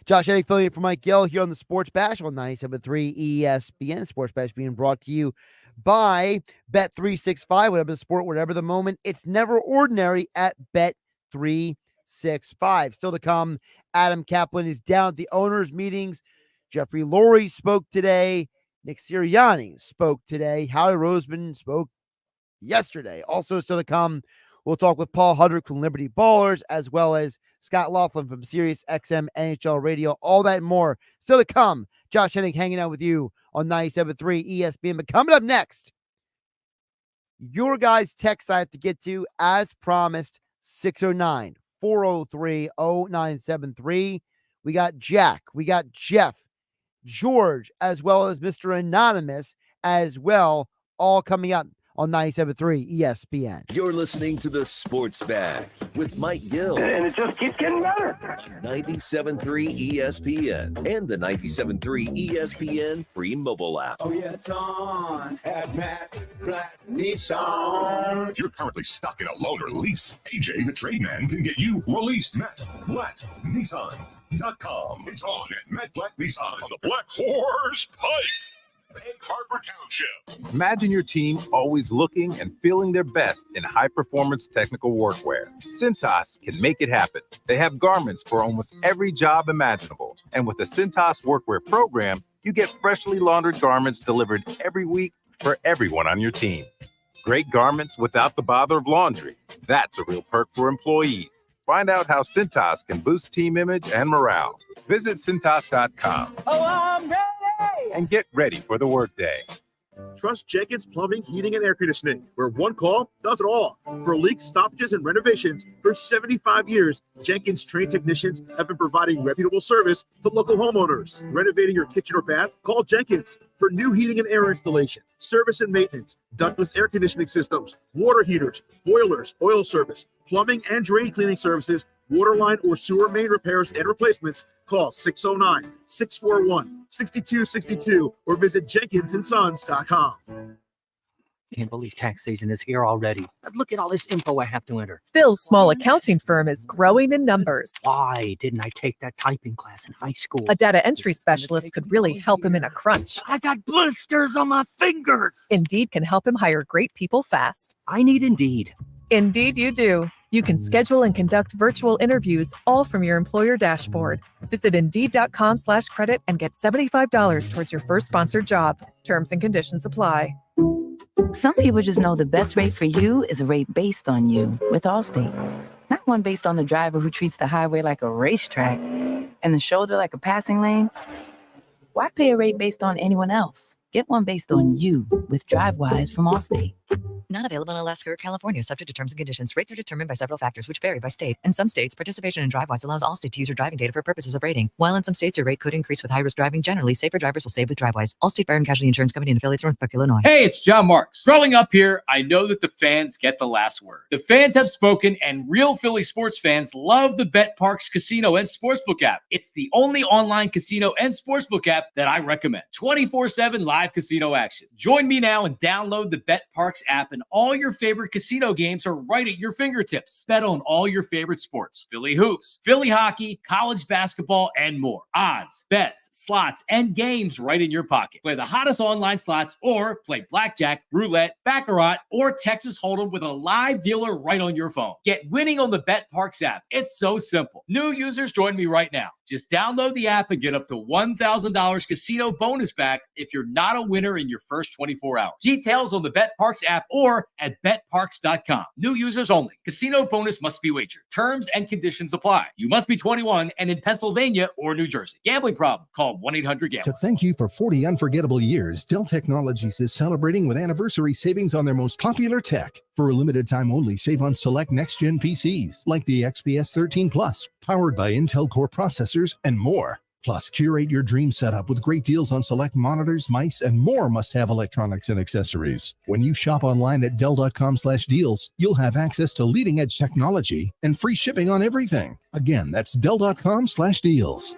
Josh Hennig filling in for Mike Gill here on the Sports Bash on 97.3 ESPN. Sports Bash being brought to you by Bet365. Whatever the sport, whatever the moment, it's never ordinary at Bet365. Still to come, Adam Caplan is down at the owners' meetings. Jeffrey Lurie spoke today. Nick Sirianni spoke today. Howie Roseman spoke yesterday. Also still to come, we'll talk with Paul Hudrick from Liberty Ballers, as well as Scott Laughlin from SiriusXM NHL Radio. All that and more still to come. Josh Hennig hanging out with you on 97.3 ESPN. But coming up next, your guys' text I have to get to, as promised, 609-403-0973. We got Jack, we got Jeff, George, as well as Mr. Anonymous as well, all coming up on 97.3 ESPN. You're listening to the Sports Bag with Mike Gill. And it just keeps getting better. 97.3 ESPN and the 97.3 ESPN free mobile app. Oh, yeah, it's on at Matt Blatt Nissan. If you're currently stuck in a loan or lease, AJ the Trade Man can get you released. Matt Blatt Nissan.com. It's on at Matt Blatt Nissan on the Black Horse Pike. Egg Harbor Township. Imagine your team always looking and feeling their best in high-performance technical workwear. Cintas can make it happen. They have garments for almost every job imaginable. And with the Cintas Workwear program, you get freshly laundered garments delivered every week for everyone on your team. Great garments without the bother of laundry. That's a real perk for employees. Find out how Cintas can boost team image and morale. Visit Cintas.com. Oh, I'm ready! And get ready for the workday. Trust Jenkins Plumbing, Heating, and Air Conditioning, where one call does it all. For leaks, stoppages, and renovations, for 75 years, Jenkins trained technicians have been providing reputable service to local homeowners. Renovating your kitchen or bath? Call Jenkins. For new heating and air installation, service and maintenance, ductless air conditioning systems, water heaters, boilers, oil service, plumbing and drain cleaning services, water line or sewer main repairs and replacements, call 609-641-6262 or visit jenkinsandsons.com. Can't believe tax season is here already. But look at all this info I have to enter. Phil's small accounting firm is growing in numbers. Why didn't I take that typing class in high school? A data entry specialist could really help him in a crunch. I got blisters on my fingers. Indeed can help him hire great people fast. I need Indeed. Indeed you do. You can schedule and conduct virtual interviews all from your employer dashboard. Visit Indeed.com/credit and get $75 towards your first sponsored job. Terms and conditions apply. Some people just know the best rate for you is a rate based on you with Allstate. Not one based on the driver who treats the highway like a racetrack and the shoulder like a passing lane. Why pay a rate based on anyone else? Get one based on you with DriveWise from Allstate. Not available in Alaska or California, subject to terms and conditions. Rates are determined by several factors, which vary by state. In some states, participation in DriveWise allows Allstate to use your driving data for purposes of rating. While in some states, your rate could increase with high-risk driving. Generally, safer drivers will save with DriveWise. Allstate Fire and Casualty Insurance Company and affiliates, Northbrook, Illinois. Hey, it's John Marks. Growing up here, I know that the fans get the last word. The fans have spoken, and real Philly sports fans love the Bet Parks Casino and Sportsbook app. It's the only online casino and sportsbook app that I recommend. 24/7 live casino action. Join me now and download the Bet Parks app, and all your favorite casino games are right at your fingertips. Bet on all your favorite sports: Philly hoops, Philly hockey, college basketball, and more. Odds, bets, slots, and games right in your pocket. Play the hottest online slots or play blackjack, roulette, baccarat, or Texas Hold'em with a live dealer right on your phone. Get winning on the Bet Parks app. It's so simple. New users, join me right now. Just download the app and get up to $1,000 casino bonus back if you're not a winner in your first 24 hours. Details on the Bet Parks app or at betparks.com. New users only. Casino bonus must be wagered. Terms and conditions apply. You must be 21 and in Pennsylvania or New Jersey. Gambling problem? Call 1-800-GAMBLER. To thank you for 40 unforgettable years, Dell Technologies is celebrating with anniversary savings on their most popular tech. For a limited time only, save on select next-gen PCs like the XPS 13 Plus, powered by Intel Core processors and more. Plus, curate your dream setup with great deals on select monitors, mice, and more must-have electronics and accessories. When you shop online at Dell.com/deals, you'll have access to leading-edge technology and free shipping on everything. Again, that's Dell.com/deals.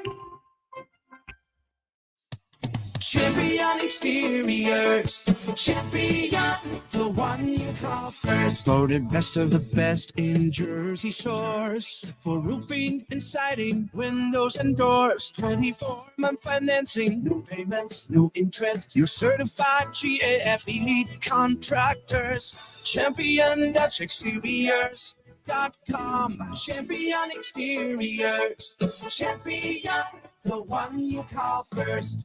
Champion Exteriors, Champion, the one you call first. Voted best of the best in Jersey Shores. For roofing and siding, windows and doors. 24-month financing, no payments, no interest. You're certified GAF elite contractors. Champion Dutch Exteriors. .com. Champion Exteriors, Champion, the one you call first.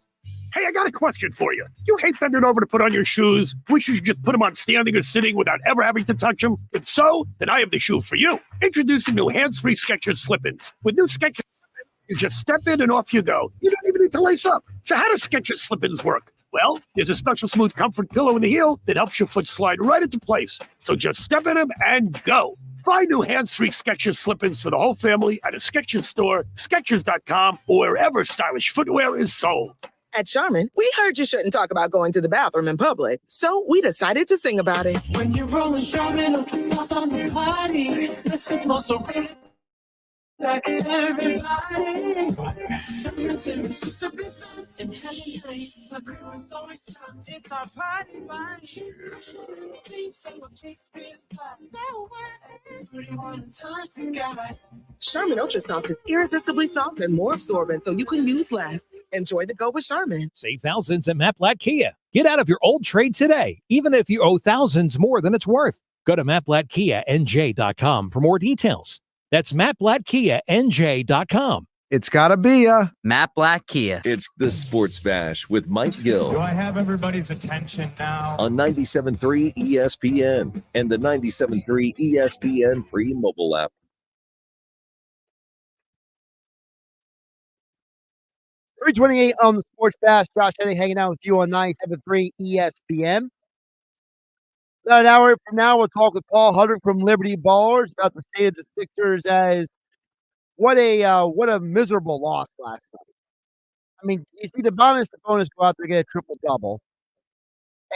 Hey, I got a question for you. You hate bending over to put on your shoes? Wish you should just put them on standing or sitting without ever having to touch them? If so, then I have the shoe for you. Introducing new hands-free Skechers Slip-ins. With new Skechers Slip-ins, you just step in and off you go. You don't even need to lace up. So how do Skechers Slip-ins work? Well, there's a special smooth comfort pillow in the heel that helps your foot slide right into place. So just step in them and go. Find new hands-free Skechers Slip-ins for the whole family at a Skechers store, Skechers.com, or wherever stylish footwear is sold. At Charmin, we heard you shouldn't talk about going to the bathroom in public, so we decided to sing about it. When you're rolling Charmin, open up on the party. Let's sing more so really like everybody. It's irresistible and heavy ice. The crew is always stopped. It's our party. Charmin Ultra Soft is irresistibly soft and more absorbent, so you can use less. Enjoy the go with Charmin. Save thousands at Matt Blatt Kia. Get out of your old trade today, even if you owe thousands more than it's worth. Go to mattblattkianj.com for more details. That's mattblattkianj.com. It's gotta be Matt Blatt Kia. It's the Sports Bash with Mike Gill. Do I have everybody's attention now? On 97.3 ESPN and the 97.3 ESPN free mobile app. .328 on the Sports Bash. Josh Henning hanging out with you on 97.3 ESPN. About an hour from now, we'll talk with Paul Hudrick from Liberty Ballers about the state of the Sixers as what a miserable loss last night. I mean, you see the bonus go out there, get a triple-double,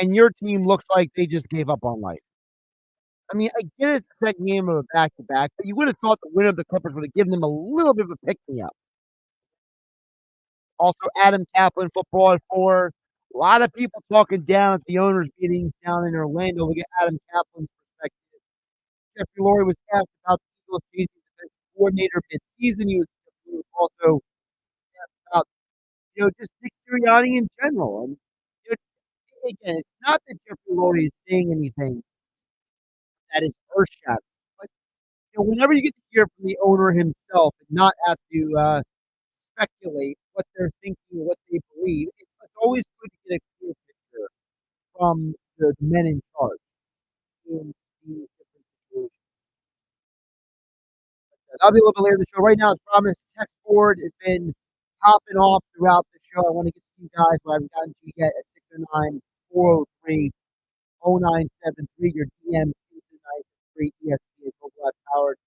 and your team looks like they just gave up on life. I mean, I get it's the second game of a back-to-back, but you would have thought the win of the Clippers would have given them a little bit of a pick-me-up. Also, Adam Caplan, football at 4. A lot of people talking down at the owners' meetings down in Orlando. We get Adam Caplan's perspective. Jeffrey Lurie was asked about the Eagles changing defensive coordinator mid-season. He was also asked about, just Nick Sirianni in general. And again, it's not that Jeffrey Lurie is saying anything that is earth-shattering, but whenever you get to hear from the owner himself and not have to speculate what they're thinking or what they believe, it's always good to get a clear picture from the men in charge in these different situations. That'll be a little bit later in the show. Right now, as promised, text board has been popping off throughout the show. I want to get to you guys who I haven't gotten to yet at 609-403-0973. Your DMs into the nice free ESPN Global powered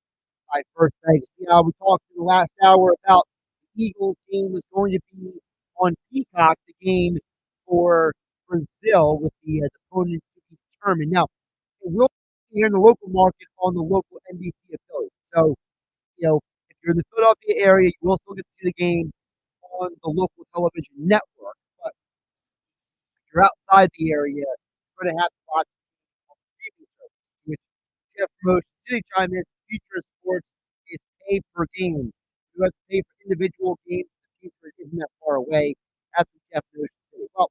by First Bank. See how we talked in the last hour about the Eagles game is going to be on Peacock, the game for Brazil with the opponent to be determined. Now, it will be here in the local market on the local NBC affiliate. So, if you're in the Philadelphia area, you will still get to see the game on the local television network. But if you're outside the area, you're going to have to watch on the streaming service, which Jeff Motion, City Chime is Future Sports is pay per game. You have to pay for individual games. The future isn't that far away. That's what Jeff Motion said. Well,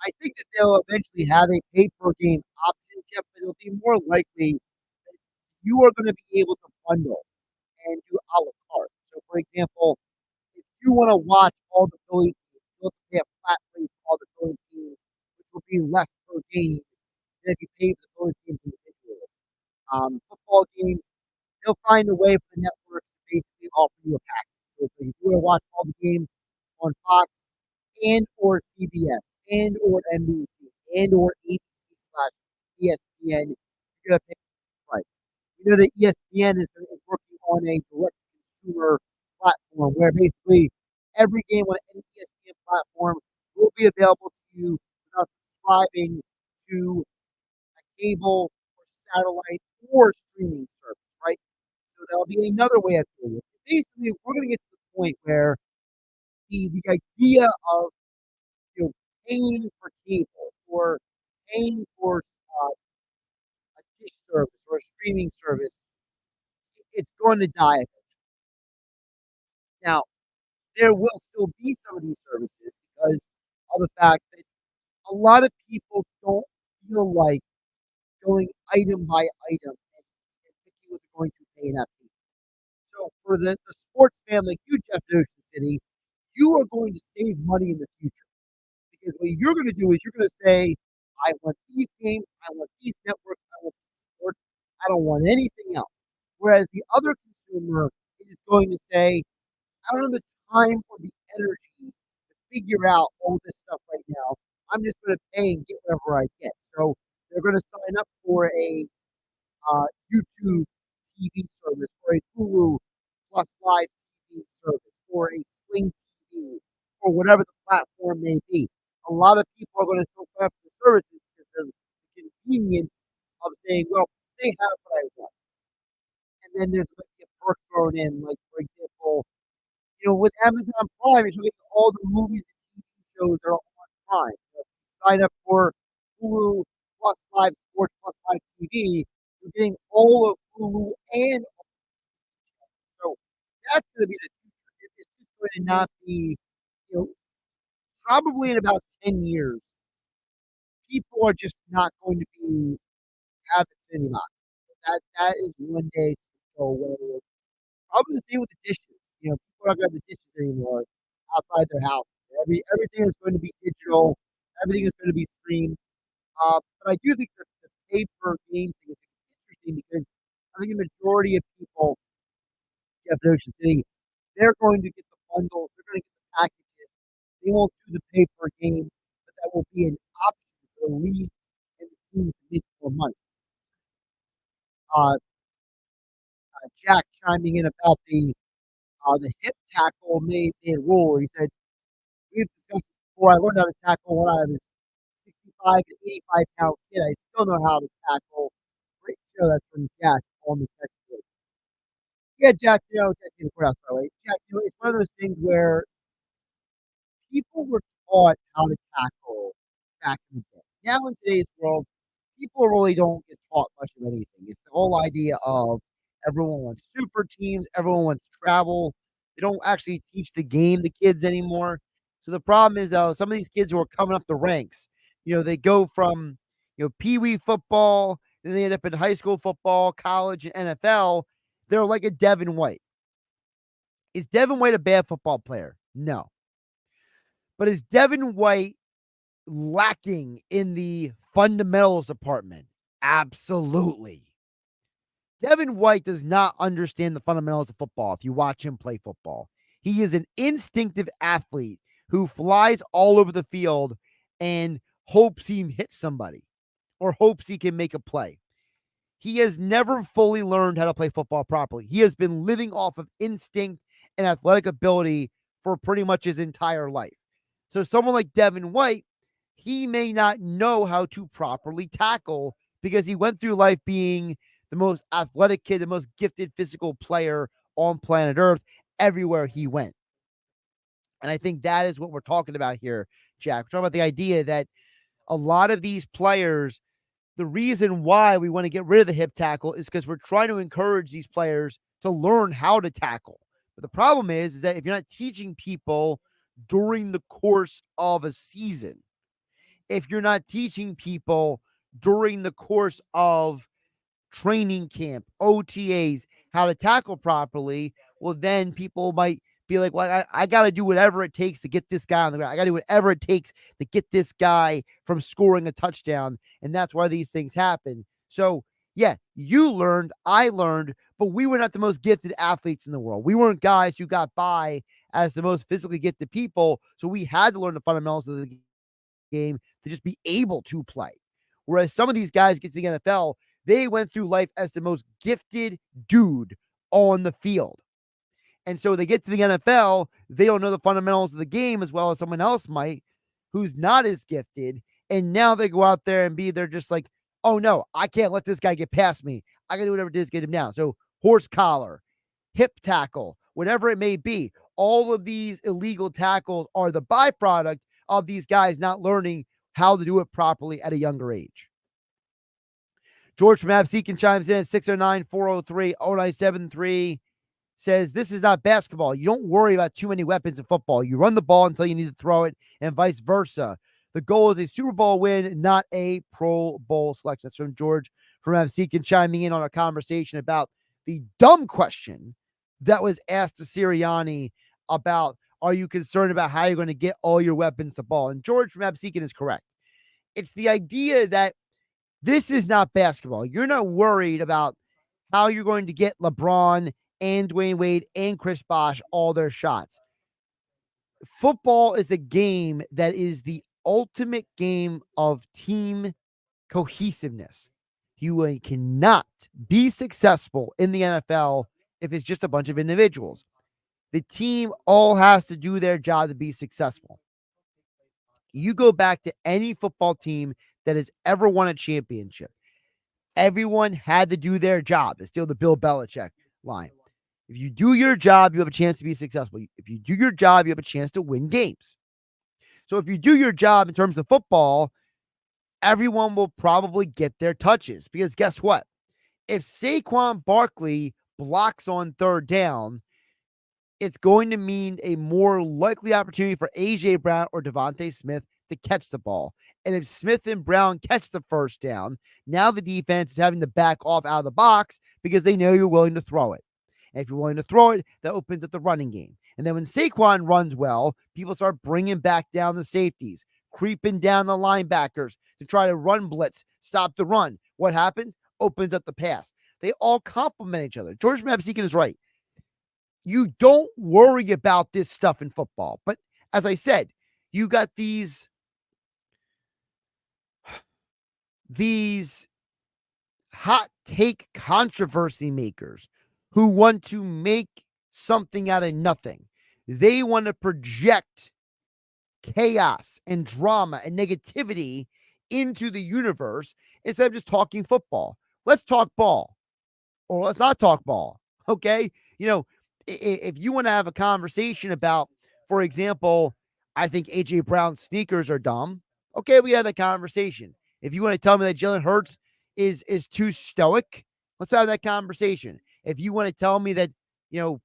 I think that they'll eventually have a pay per game option, Jeff, but it'll be more likely that you are going to be able to bundle and do a la carte. So, for example, if you want to watch all the Phillies games, you'll have to pay a flat rate for all the Phillies games, which will be less per game than if you pay for the Phillies games individually. Football games, they'll find a way for the network to basically offer you a package. So, if you want to watch all the games on Fox and or CBS and or NBC and or ABC/ESPN, you're going to pay the price. You know that ESPN is working on a direct-to-consumer platform where basically every game on any ESPN platform will be available to you without subscribing to a cable or satellite or streaming service, right? So that'll be another way of doing it. Basically, we're going to get to the point where the idea of paying for cable or paying for a dish service or a streaming service, it's going to die eventually. Now, there will still be some of these services because of the fact that a lot of people don't feel like going item by item and picking what they're going to pay in that fee. So for the sports fan like you, Jeff in Ocean City, you are going to save money in the future. Because what you're going to do is you're going to say, I want these games, I want these networks, I want these sports, I don't want anything else. Whereas the other consumer is going to say, I don't have the time or the energy to figure out all this stuff right now. I'm just going to pay and get whatever I get. So they're going to sign up for a YouTube TV service or a Hulu Plus Live TV service or a Sling TV or whatever the platform may be. A lot of people are going to still sign up for the services because of the convenience of saying, well, they have what I want. And then there's going to be a perk thrown in, like, for example, with Amazon Prime, you're getting all the movies and TV shows that are on Prime. So if you sign up for Hulu Plus Live Sports Plus Live TV, you're getting all of Hulu and so that's going to be the future. It's just going to not be, probably in about 10 years, people are just not going to be habits anymore. That is one day to go away. Probably the same with the dishes. People are not going to have the dishes anymore outside their house. Everything is going to be digital. Everything is going to be streamed. But I do think that the pay-per-game thing is interesting because I think the majority of people, Jeff in Ocean City, they're going to get the bundles. They're going to get the packages. They won't do the pay-per-game, but that will be an option for the league and the teams to make more money. Jack chiming in about the hip tackle made rule. He said, we've discussed this before. I learned how to tackle when I was 65 to 85 pound kid. I still know how to tackle. Great show. That's from Jack on the text board. Yeah, Jack, Jack in the courthouse, by the way. Jack, it's one of those things where people were taught how to tackle back in the day. Now in today's world, people really don't get taught much of anything. It's the whole idea of everyone wants super teams, everyone wants travel. They don't actually teach the game to kids anymore. So the problem is, some of these kids who are coming up the ranks, they go from, pee-wee football, then they end up in high school football, college, and NFL. They're like a Devin White. Is Devin White a bad football player? No. But is Devin White lacking in the fundamentals department? Absolutely. Devin White does not understand the fundamentals of football if you watch him play football. He is an instinctive athlete who flies all over the field and hopes he hits somebody or hopes he can make a play. He has never fully learned how to play football properly. He has been living off of instinct and athletic ability for pretty much his entire life. So someone like Devin White, he may not know how to properly tackle because he went through life being the most athletic kid, the most gifted physical player on planet Earth everywhere he went. And I think that is what we're talking about here, Jack. We're talking about the idea that a lot of these players, the reason why we want to get rid of the hip tackle is because we're trying to encourage these players to learn how to tackle. But the problem is that if you're not teaching people during the course of a season, if you're not teaching people during the course of training camp, OTAs, how to tackle properly, well, then people might be like, well, I got to do whatever it takes to get this guy on the ground. I got to do whatever it takes to get this guy from scoring a touchdown. And that's why these things happen. So, yeah, you learned, I learned, but we were not the most gifted athletes in the world. We weren't guys who got by as the most physically gifted people. So we had to learn the fundamentals of the game to just be able to play. Whereas some of these guys get to the NFL, they went through life as the most gifted dude on the field. And so they get to the NFL, they don't know the fundamentals of the game as well as someone else might who's not as gifted. And now they go out there and they're just like, oh no, I can't let this guy get past me. I got to do whatever it is to get him down. So horse collar, hip tackle, whatever it may be, all of these illegal tackles are the byproduct of these guys not learning how to do it properly at a younger age. George from Absecon chimes in at 609-403-0973. Says, this is not basketball. You don't worry about too many weapons in football. You run the ball until you need to throw it and vice versa. The goal is a Super Bowl win, not a Pro Bowl selection. That's from George from Absecon chiming in on our conversation about the dumb question that was asked to Sirianni about, are you concerned about how you're going to get all your weapons to ball? And George from Absecon is correct. It's the idea that this is not basketball. You're not worried about how you're going to get LeBron and Dwayne Wade and Chris Bosh all their shots. Football is a game that is the ultimate game of team cohesiveness. You cannot be successful in the NFL if it's just a bunch of individuals. The team all has to do their job to be successful. You go back to any football team that has ever won a championship. Everyone had to do their job. It's still the Bill Belichick line. If you do your job, you have a chance to be successful. If you do your job, you have a chance to win games. So if you do your job in terms of football, everyone will probably get their touches. Because guess what? If Saquon Barkley blocks on third down, it's going to mean a more likely opportunity for A.J. Brown or Devontae Smith to catch the ball. And if Smith and Brown catch the first down, now the defense is having to back off out of the box because they know you're willing to throw it. And if you're willing to throw it, that opens up the running game. And then when Saquon runs well, people start bringing back down the safeties, creeping down the linebackers to try to run blitz, stop the run. What happens? Opens up the pass. They all complement each other. George Mabsekin is right. You don't worry about this stuff in football. But as I said, you got these hot take controversy makers who want to make something out of nothing. They want to project chaos and drama and negativity into the universe instead of just talking football. Let's talk ball, or let's not talk ball. Okay. You know, if you want to have a conversation about, for example, I think A.J. Brown's sneakers are dumb. Okay. We had that conversation. If you want to tell me that Jalen Hurts is too stoic, let's have that conversation. If you want to tell me that, you know,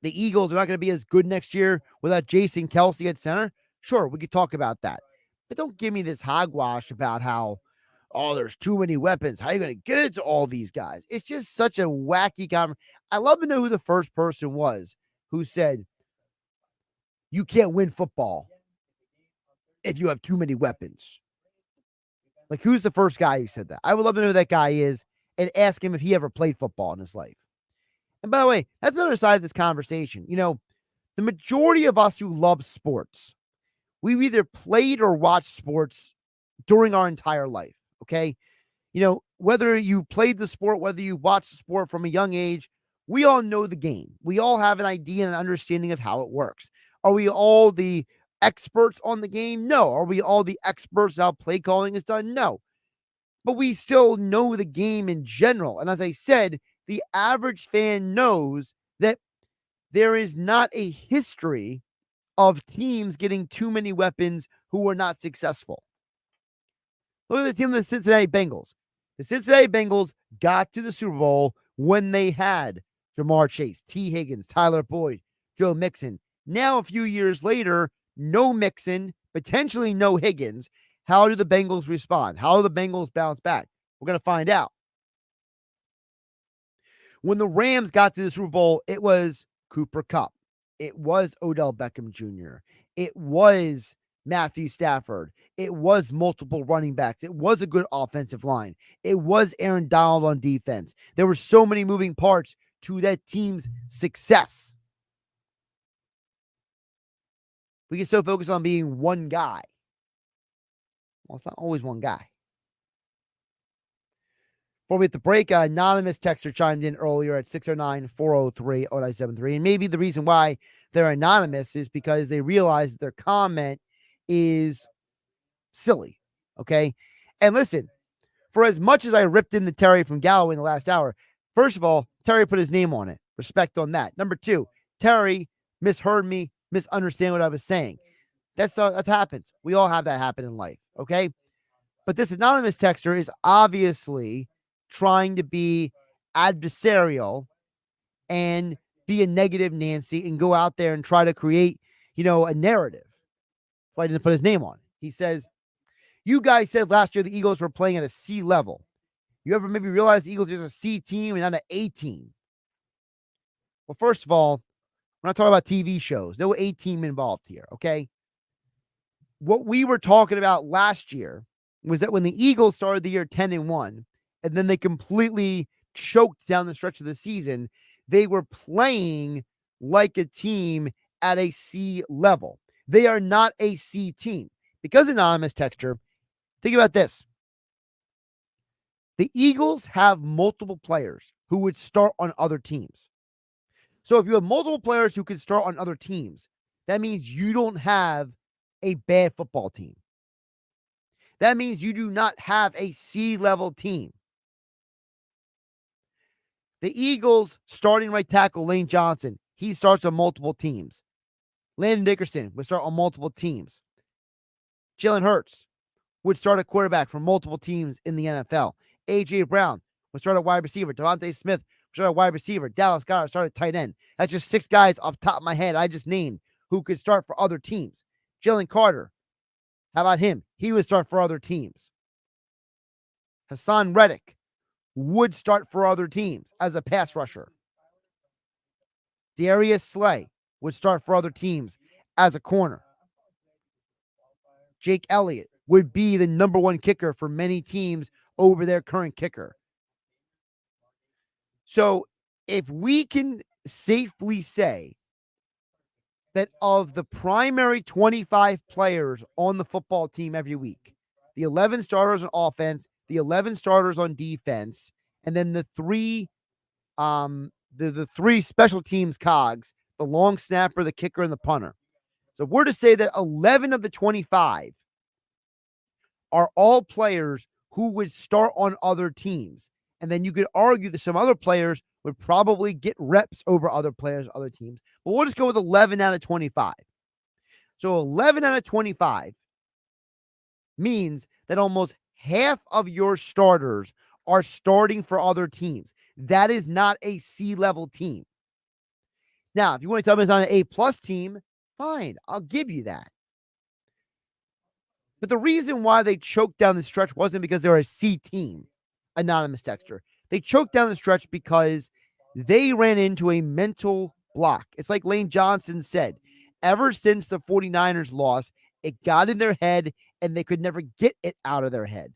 the Eagles are not going to be as good next year without Jason Kelce at center, sure, we could talk about that. But don't give me this hogwash about how, oh, there's too many weapons. How are you going to get it to all these guys? It's just such a wacky conversation. I love to know who the first person was who said, you can't win football. if you have too many weapons. Like, who's the first guy who said that? I would love to know who that guy is and ask him if he ever played football in his life. And by the way, that's another side of this conversation. You know, the majority of us who love sports, we've either played or watched sports during our entire life, okay? You know, whether you played the sport, whether you watched the sport from a young age, we all know the game. We all have an idea and an understanding of how it works. Are we all the experts on the game? No. Are we all the experts how play calling is done? No. But we still know the game in general. And as I said, the average fan knows that there is not a history of teams getting too many weapons who are not successful. Look at the team of the Cincinnati Bengals. The Cincinnati Bengals got to the Super Bowl when they had Jamar Chase, T. Higgins, Tyler Boyd, Joe Mixon. Now, a few years later, no Mixon, potentially no Higgins. How do the Bengals respond? How do the Bengals bounce back? We're going to find out. When the Rams got to the Super Bowl, it was Cooper Kupp. It was Odell Beckham Jr. It was Matthew Stafford. It was multiple running backs. It was a good offensive line. It was Aaron Donald on defense. There were so many moving parts to that team's success. We get so focused on being one guy. Well, it's not always one guy. Before we hit the break, an anonymous texter chimed in earlier at 609-403-0973. And maybe the reason why they're anonymous is because they realize that their comment is silly. Okay? And listen, for as much as I ripped in the Terry from Galloway in the last hour, first of all, Terry put his name on it. Respect on that. Number two, Terry misheard me, misunderstand what I was saying. That happens. We all have that happen in life. Okay? But this anonymous texter is obviously trying to be adversarial and be a negative Nancy and go out there and try to create, a narrative. That's why I didn't put his name on it. He says, you guys said last year the Eagles were playing at a C level. You ever maybe realize the Eagles are just a C team and not an A team? Well, first of all, we're not talking about TV shows. No A team involved here, okay? What we were talking about last year was that when the Eagles started the year 10-1, and then they completely choked down the stretch of the season, they were playing like a team at a C level. They are not a C team. Because anonymous texture, think about this. The Eagles have multiple players who would start on other teams. So if you have multiple players who can start on other teams, that means you don't have a bad football team. That means you do not have a C-level team. The Eagles starting right tackle Lane Johnson, he starts on multiple teams. Landon Dickerson would start on multiple teams. Jalen Hurts would start a quarterback for multiple teams in the NFL. A.J. Brown would start a wide receiver. Devontae Smith would start a wide receiver. Dallas Goedert started tight end. That's just 6 guys off the top of my head I just named who could start for other teams. Jalen Carter, how about him? He would start for other teams. Hassan Reddick would start for other teams as a pass rusher. Darius Slay would start for other teams as a corner. Jake Elliott would be the number 1 kicker for many teams over their current kicker. So if we can safely say that of the primary 25 players on the football team every week, the 11 starters on offense, the 11 starters on defense, and then the 3 special teams cogs, the long snapper, the kicker, and the punter. So if we're to say that 11 of the 25 are all players who would start on other teams, and then you could argue that some other players would probably get reps over other players, other teams. But we'll just go with 11 out of 25. So 11 out of 25 means that almost half of your starters are starting for other teams. That is not a C-level team. Now, if you want to tell me it's not an A-plus team, fine, I'll give you that. But the reason why they choked down the stretch wasn't because they were a C team, anonymous texter. They choked down the stretch because they ran into a mental block. It's like Lane Johnson said, ever since the 49ers loss, It got in their head, and they could never get it out of their head.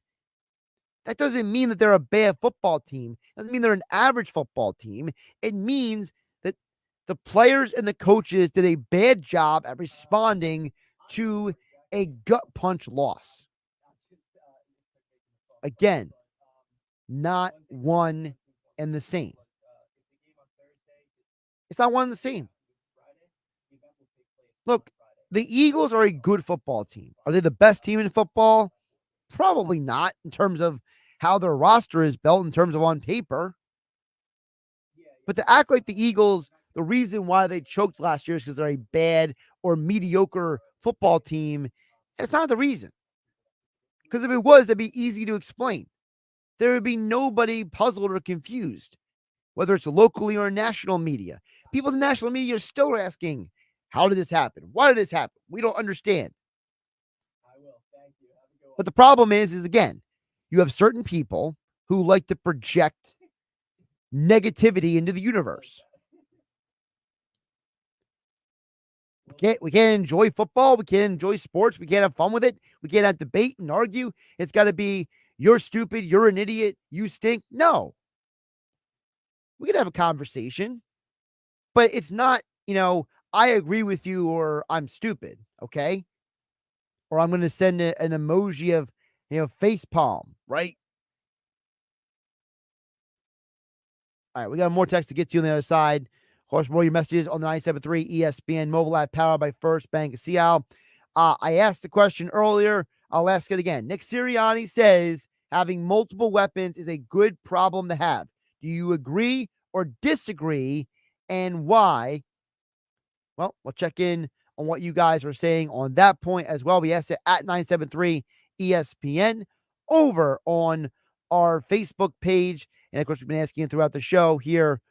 That doesn't mean that they're a bad football team. It doesn't mean they're an average football team. It means that the players and the coaches did a bad job at responding to a gut punch loss. Again, not one and the same. It's not one and the same. Look, the Eagles are a good football team. Are they the best team in football? Probably not in terms of how their roster is built, in terms of on paper. But to act like the Eagles, the reason why they choked last year is because they're a bad or mediocre football team, it's not the reason. Because if it was, that'd be easy to explain. There would be nobody puzzled or confused, whether it's locally or national media. People in the national media are still asking, how did this happen? Why did this happen? We don't understand. But the problem is again, you have certain people who like to project negativity into the universe. We can't enjoy football. We can't enjoy sports. We can't have fun with it. We can't have debate and argue. It's got to be, you're stupid, you're an idiot, you stink. No. We can have a conversation, but it's not, I agree with you or I'm stupid, okay? Or I'm going to send an emoji of, face palm, right? All right, we got more text to get to on the other side. Of course, more of your messages on the 973 ESPN mobile app powered by First Bank of Seattle. I asked the question earlier. I'll ask it again. Nick Sirianni says having multiple weapons is a good problem to have. Do you agree or disagree, and why? Well, we'll check in on what you guys are saying on that point as well. We asked it at 973 ESPN over on our Facebook page. And of course, we've been asking throughout the show here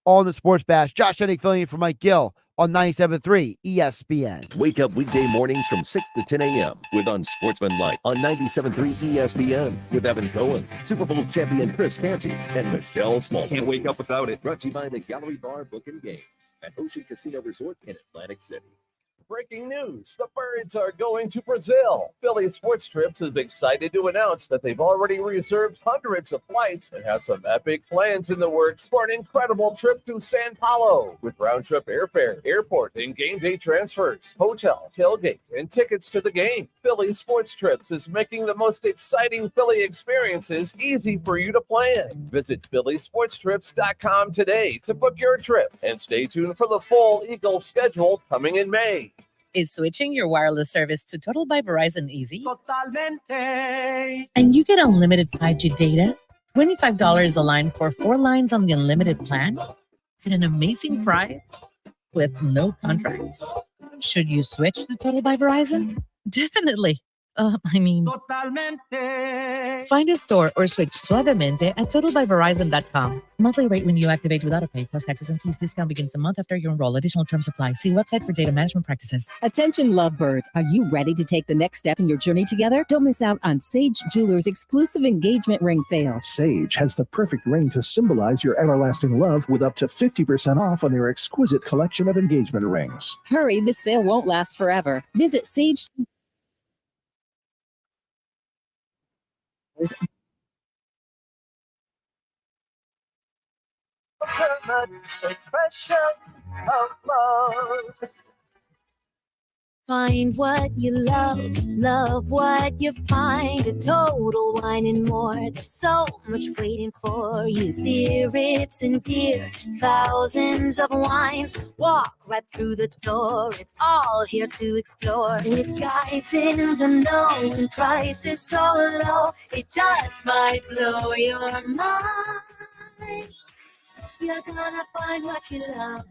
on the Sports Bash. Josh Hennick filling in for Mike Gill on 97.3 ESPN. Wake up weekday mornings from 6 to 10 a.m. with Unsportsmanlike on 97.3 ESPN with Evan Cohen, Super Bowl champion Chris Canty, and Michelle Small. Can't wake up without it. Brought to you by the Gallery Bar Book and Games at Ocean Casino Resort in Atlantic City. Breaking news, the Birds are going to Brazil. Phillies Sports Trips is excited to announce that they've already reserved hundreds of flights and have some epic plans in the works for an incredible trip to Sao Paulo with round-trip airfare, airport, and game day transfers, hotel, tailgate, and tickets to the game. Phillies Sports Trips is making the most exciting Philly experiences easy for you to plan. Visit phillysportstrips.com today to book your trip and stay tuned for the full Eagles schedule coming in May. Is switching your wireless service to Total by Verizon easy? Totalmente. And you get unlimited 5G data, $25 a line for 4 lines on the unlimited plan, at an amazing price with no contracts. Should you switch to Total by Verizon? Definitely. Totalmente. Find a store or switch suavemente at totalbyverizon.com. Monthly rate when you activate without a pay, plus taxes and fees. Discount begins the month after you enroll. Additional terms apply. See website for data management practices. Attention lovebirds. Are you ready to take the next step in your journey together? Don't miss out on Sage Jewelers' exclusive engagement ring sale. Sage has the perfect ring to symbolize your everlasting love with up to 50% off on their exquisite collection of engagement rings. Hurry, this sale won't last forever. Visit Sage Expression of love. Find what you love what you find. A Total Wine and More. There's so much waiting for you. Spirits and beer, thousands of wines. Walk right through the door. It's all here to explore. With guides in the know and prices so low, it just might blow your mind. You're gonna find what you love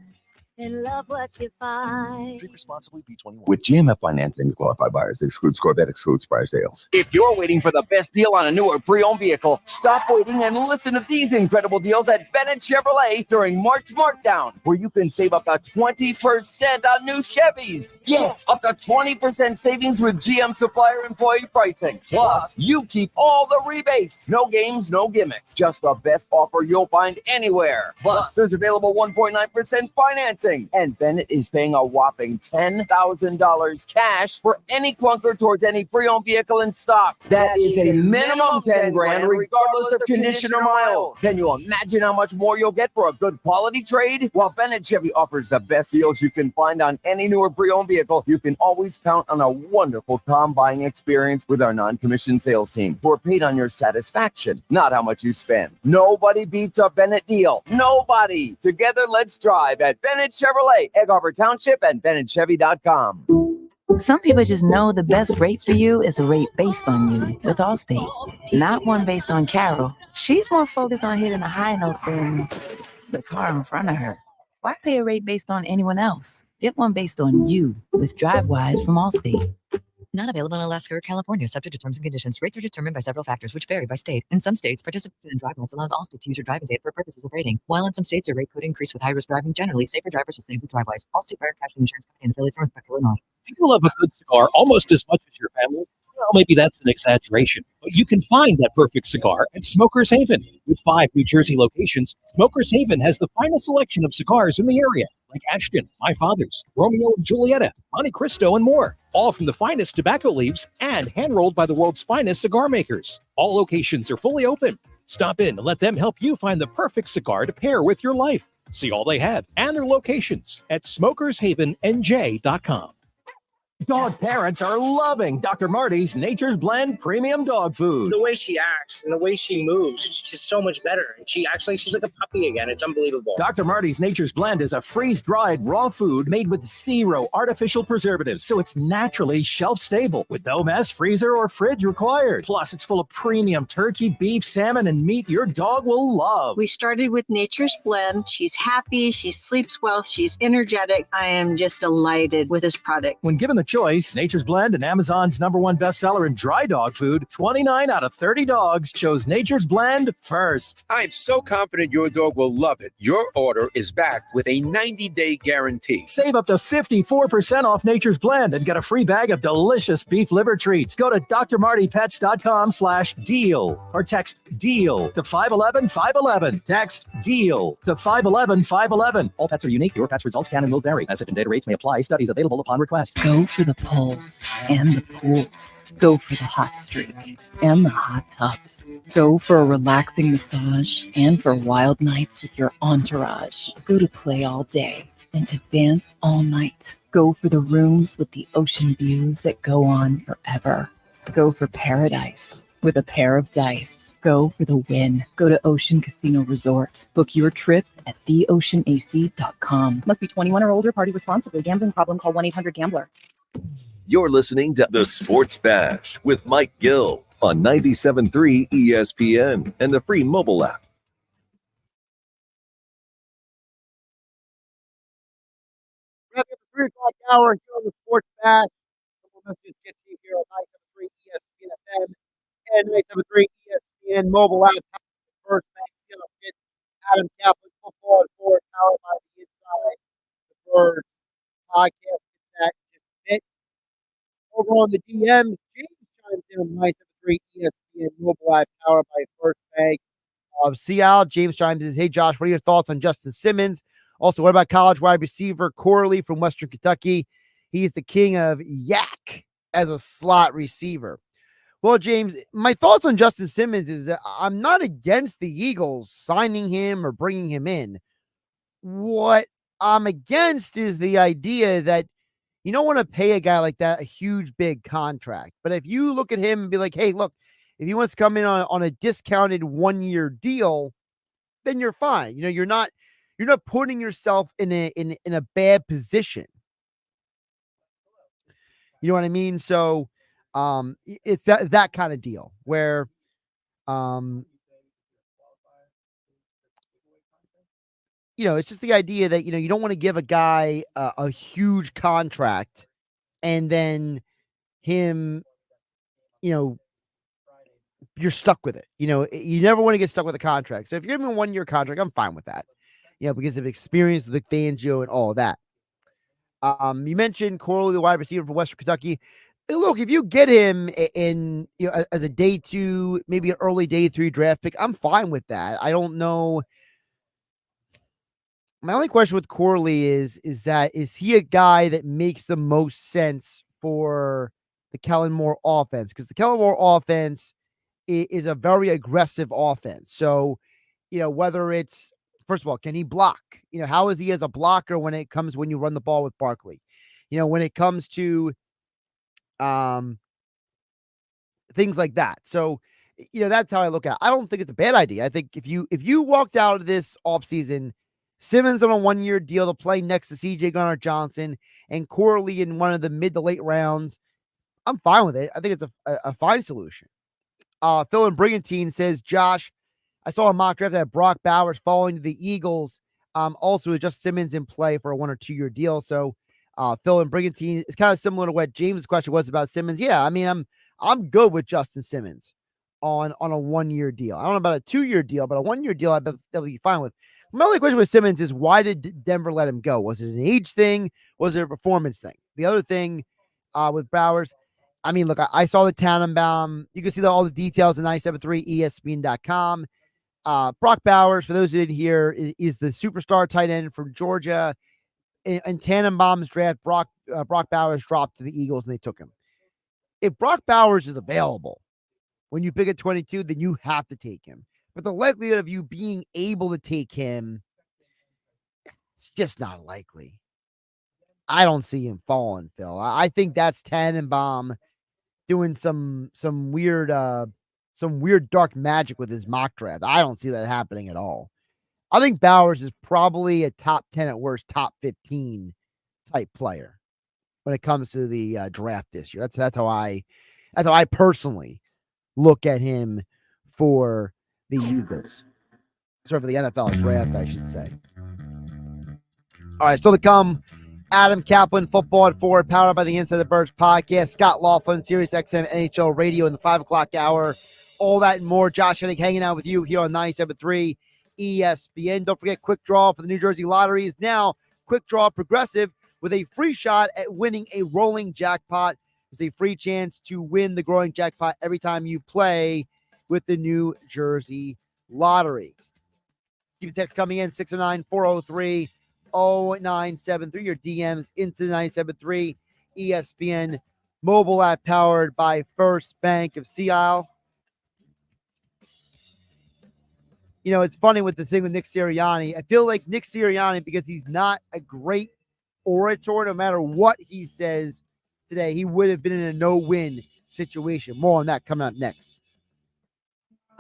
and love what you find. Drink responsibly, B21. With GMF financing, qualified buyers excludes Corvette, excludes prior sales. If you're waiting for the best deal on a new or pre-owned vehicle, stop waiting and listen to these incredible deals at Bennett Chevrolet during March Markdown, where you can save up to 20% on new Chevys. Yes, up to 20% savings with GM supplier employee pricing. Plus, you keep all the rebates. No games, no gimmicks. Just the best offer you'll find anywhere. Plus, there's available 1.9% financing. financing. And Bennett is paying a whopping $10,000 cash for any clunker towards any pre-owned vehicle in stock. That is a minimum 10 grand regardless of condition or miles. Can you imagine how much more you'll get for a good quality trade? While Bennett Chevy offers the best deals you can find on any newer pre-owned vehicle, you can always count on a wonderful car buying experience with our non-commissioned sales team, who are paid on your satisfaction, not how much you spend. Nobody beats a Bennett deal. Nobody. Together, let's drive at Bennett Chevrolet, Egg Harbor Township, and BennettChevy.com. Some people just know the best rate for you is a rate based on you with Allstate, not one based on Carol. She's more focused on hitting a high note than the car in front of her. Why pay a rate based on anyone else? Get one based on you with DriveWise from Allstate. Not available in Alaska or California, subject to terms and conditions. Rates are determined by several factors, which vary by state. In some states, participation in DriveWise allows Allstate to use your driving data for purposes of rating. While in some states, your rate could increase with high-risk driving. Generally, safer drivers will save with DriveWise. Allstate Fire Casualty Insurance Company and affiliates, North Carolina, Illinois. You love a good cigar almost as much as your family. Well, maybe that's an exaggeration, but you can find that perfect cigar at Smokers Haven. With 5 New Jersey locations, Smokers Haven has the finest selection of cigars in the area, like Ashton, My Father's, Romeo and Julieta, Monte Cristo, and more. All from the finest tobacco leaves and hand-rolled by the world's finest cigar makers. All locations are fully open. Stop in and let them help you find the perfect cigar to pair with your life. See all they have and their locations at smokershavennj.com. Dog parents are loving Dr. Marty's Nature's Blend Premium Dog Food. The way she acts and the way she moves, it's just so much better. And she's like a puppy again. It's unbelievable. Dr. Marty's Nature's Blend is a freeze-dried raw food made with 0 artificial preservatives, so it's naturally shelf-stable with no mess, freezer, or fridge required. Plus, it's full of premium turkey, beef, salmon, and meat your dog will love. We started with Nature's Blend. She's happy. She sleeps well. She's energetic. I am just delighted with this product. When given the choice, Nature's Blend and Amazon's #1 bestseller in dry dog food, 29 out of 30 dogs chose Nature's Blend first. I'm so confident your dog will love it. Your order is backed with a 90-day guarantee. Save up to 54% off Nature's Blend and get a free bag of delicious beef liver treats. Go to drmartypets.com/deal or text DEAL to 511-511. Text DEAL to 511-511. All pets are unique. Your pet's results can and will vary. Message and data rates may apply. Studies available upon request. Go for the pulse and the pools. Go for the hot streak and the hot tubs. Go for a relaxing massage and for wild nights with your entourage. Go to play all day and to dance all night. Go for the rooms with the ocean views that go on forever. Go for paradise with a pair of dice. Go for the win. Go to Ocean Casino Resort. Book your trip at theoceanac.com. Must be 21 or older. Party responsibly. Gambling problem? Call 1-800-GAMBLER. You're listening to The Sports Bash with Mike Gill on 97.3 ESPN and the free mobile app. Wrap up the 3 o'clock hour here on the Sports Bash. Couple messages get to you here on 97.3 ESPN FM and 97.3 ESPN mobile app. First Bank Seal Adam Caplan football and forward powered by the Inside the Bird podcast. That just fit. Over on the DMs, James chimes in on 97.3 ESPN mobile app powered by First Bank. Seattle, James chimes in. Hey Josh, what are your thoughts on Justin Simmons? Also, what about college wide receiver Corley from Western Kentucky? He's the king of yak as a slot receiver. Well, James, my thoughts on Justin Simmons is that I'm not against the Eagles signing him or bringing him in. What I'm against is the idea that you don't want to pay a guy like that a huge, big contract. But if you look at him and be like, hey, look, if he wants to come in on a discounted 1-year deal, then you're fine. You know, you're not putting yourself in a bad position. You know what I mean? So it's that kind of deal where it's just the idea that you don't want to give a guy a huge contract and then him you're stuck with it. You never want to get stuck with a contract. So if you're giving a 1-year contract, I'm fine with that. Because of experience with Fangio and all of that. You mentioned Corley, the wide receiver from Western Kentucky. Look, if you get him in, as a day 2, maybe an early day 3 draft pick, I'm fine with that. I don't know. My only question with Corley is he a guy that makes the most sense for the Kellen Moore offense? Because the Kellen Moore offense is a very aggressive offense. So, whether it's, first of all, can he block? How is he as a blocker when you run the ball with Barkley? When it comes to things like that. So, that's how I look at it. I don't think it's a bad idea. I think if you walked out of this offseason, Simmons on a 1-year deal to play next to CJ Garner-Johnson and Corley in one of the mid to late rounds, I'm fine with it. I think it's a fine solution. Phil and Brigantine says, Josh, I saw a mock draft that had Brock Bowers falling to the Eagles. Also, with just Simmons in play for a 1 or 2 year deal. So, Phil and Brigantine, it's kind of similar to what James' question was about Simmons. Yeah, I mean, I'm good with Justin Simmons on a 1-year deal. I don't know about a 2-year deal, but a 1-year deal, I bet they'll be fine with. My only question with Simmons is, why did Denver let him go? Was it an age thing? Was it a performance thing? The other thing with Bowers, I mean, look, I saw the Tannenbaum. You can see all the details at 973ESPN.com. Brock Bowers, for those who didn't hear, is the superstar tight end from Georgia. In Tannenbaum's draft, Brock Bowers dropped to the Eagles and they took him. If Brock Bowers is available when you pick at 22, then you have to take him. But the likelihood of you being able to take him, it's just not likely. I don't see him falling, Phil. I think that's Tannenbaum doing some weird dark magic with his mock draft. I don't see that happening at all. I think Bowers is probably a top 10 at worst, top 15 type player when it comes to the draft this year. That's how I personally look at him for the Eagles. Sorry, for the NFL draft, I should say. All right, still to come, Adam Caplan, Football at 4, powered by the Inside the Birds podcast. Scott Laughlin, SiriusXM NHL Radio in the 5 o'clock hour. All that and more. Josh Hudrick hanging out with you here on 97.3 ESPN. Don't forget, Quick Draw for the New Jersey Lottery is now Quick Draw Progressive with a free shot at winning a rolling jackpot. It's a free chance to win the growing jackpot every time you play with the New Jersey Lottery. Keep the text coming in, 609-403-0973. Your DMs into 973 ESPN mobile app powered by First Bank of Sea Isle. It's funny with the thing with Nick Sirianni. I feel like Nick Sirianni, because he's not a great orator, no matter what he says today, he would have been in a no-win situation. More on that coming up next.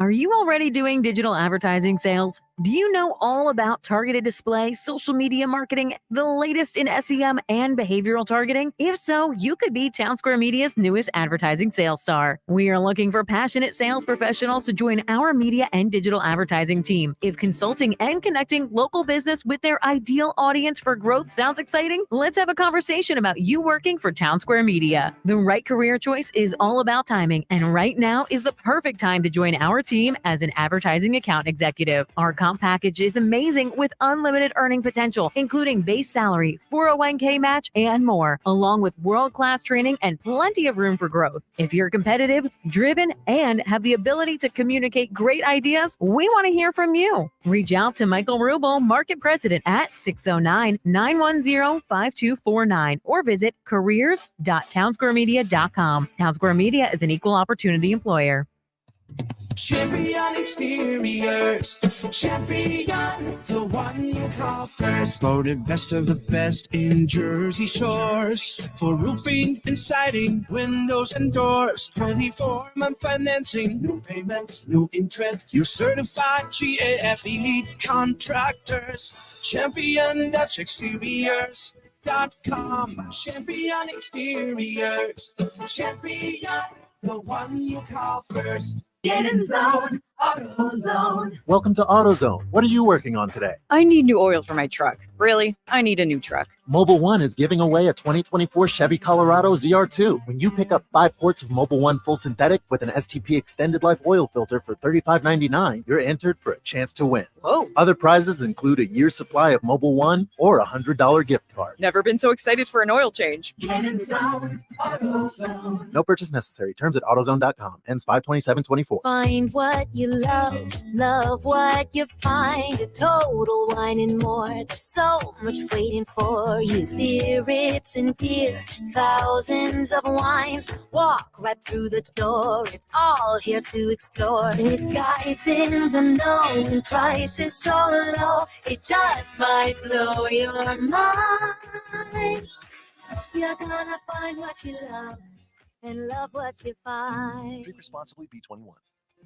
Are you already doing digital advertising sales? Do you know all about targeted display, social media marketing, the latest in SEM and behavioral targeting? If so, you could be Town Square Media's newest advertising sales star. We are looking for passionate sales professionals to join our media and digital advertising team. If consulting and connecting local business with their ideal audience for growth sounds exciting, let's have a conversation about you working for Town Square Media. The right career choice is all about timing, and right now is the perfect time to join our team as an advertising account executive. Our comp package is amazing with unlimited earning potential, including base salary, 401k match, and more, along with world-class training and plenty of room for growth. If you're competitive, driven, and have the ability to communicate great ideas, we want to hear from you. Reach out to Michael Rubel, Market President, at 609-910-5249 or visit careers.townsquaremedia.com. Town Square Media is an equal opportunity employer. Champion Exteriors, Champion, the one you call first. Voted best of the best in Jersey Shores. For roofing and siding, windows and doors. 24-month financing, no payments, no interest. You're certified GAF elite contractors. Champion Dutch Exteriors.com. Champion Exteriors, Champion, the one you call first. Get in zone, AutoZone. Welcome to AutoZone. What are you working on today? I need new oil for my truck. Really? I need a new truck. Mobile One is giving away a 2024 Chevy Colorado ZR2. When you pick up 5 quarts of Mobile One full synthetic with an STP extended life oil filter for $35.99, you're entered for a chance to win. Whoa. Other prizes include a year's supply of Mobile One or a $100 gift card. Never been so excited for an oil change. Get in zone, AutoZone. No purchase necessary. Terms at AutoZone.com. Ends 5/27/24. Find what you love what you find. A Total Wine and More. There's so much waiting for you. Spirits and beer, thousands of wines. Walk right through the door. It's all here to explore. With guides in the know and prices so low, it just might blow your mind. You're gonna find what you love and love what you find. Drink responsibly, B21.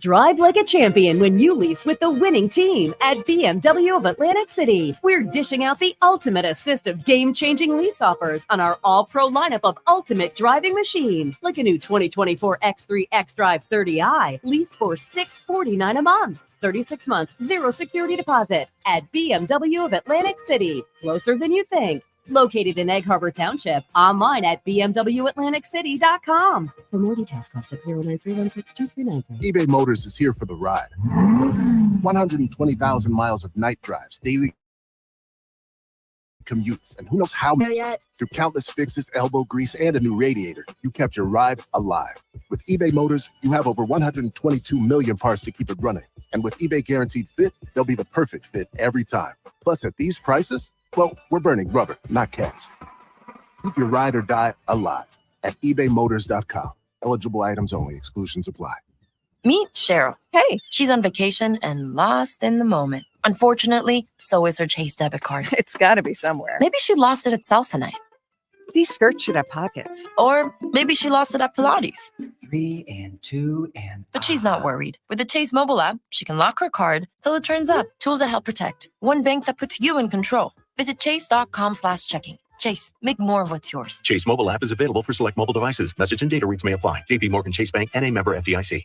Drive like a champion when you lease with the winning team at BMW of Atlantic City. We're dishing out the ultimate assist of game-changing lease offers on our all-pro lineup of ultimate driving machines, like a new 2024 X3 X-Drive 30i. Lease for $649 a month. 36 months, zero security deposit at BMW of Atlantic City. Closer than you think. Located in Egg Harbor Township. Online at bmwatlanticcity.com. For more details, call 609-316-2393. eBay Motors is here for the ride. 120,000 miles of night drives, daily commutes, and who knows how many. Through countless fixes, elbow grease, and a new radiator, you kept your ride alive. With eBay Motors, you have over 122 million parts to keep it running. And with eBay Guaranteed Fit, they'll be the perfect fit every time. Plus, at these prices, well, we're burning rubber, not cash. Keep your ride or die alive at ebaymotors.com. Eligible items only. Exclusions apply. Meet Cheryl. Hey. She's on vacation and lost in the moment. Unfortunately, so is her Chase debit card. It's got to be somewhere. Maybe she lost it at salsa night. These skirts should have pockets. Or maybe she lost it at Pilates. 3 and 2 and... But she's not worried. With the Chase mobile app, she can lock her card till it turns up. Tools that help protect. One bank that puts you in control. Visit chase.com/checking. Chase, make more of what's yours. Chase mobile app is available for select mobile devices. Message and data rates may apply. JP Morgan Chase Bank and a member FDIC.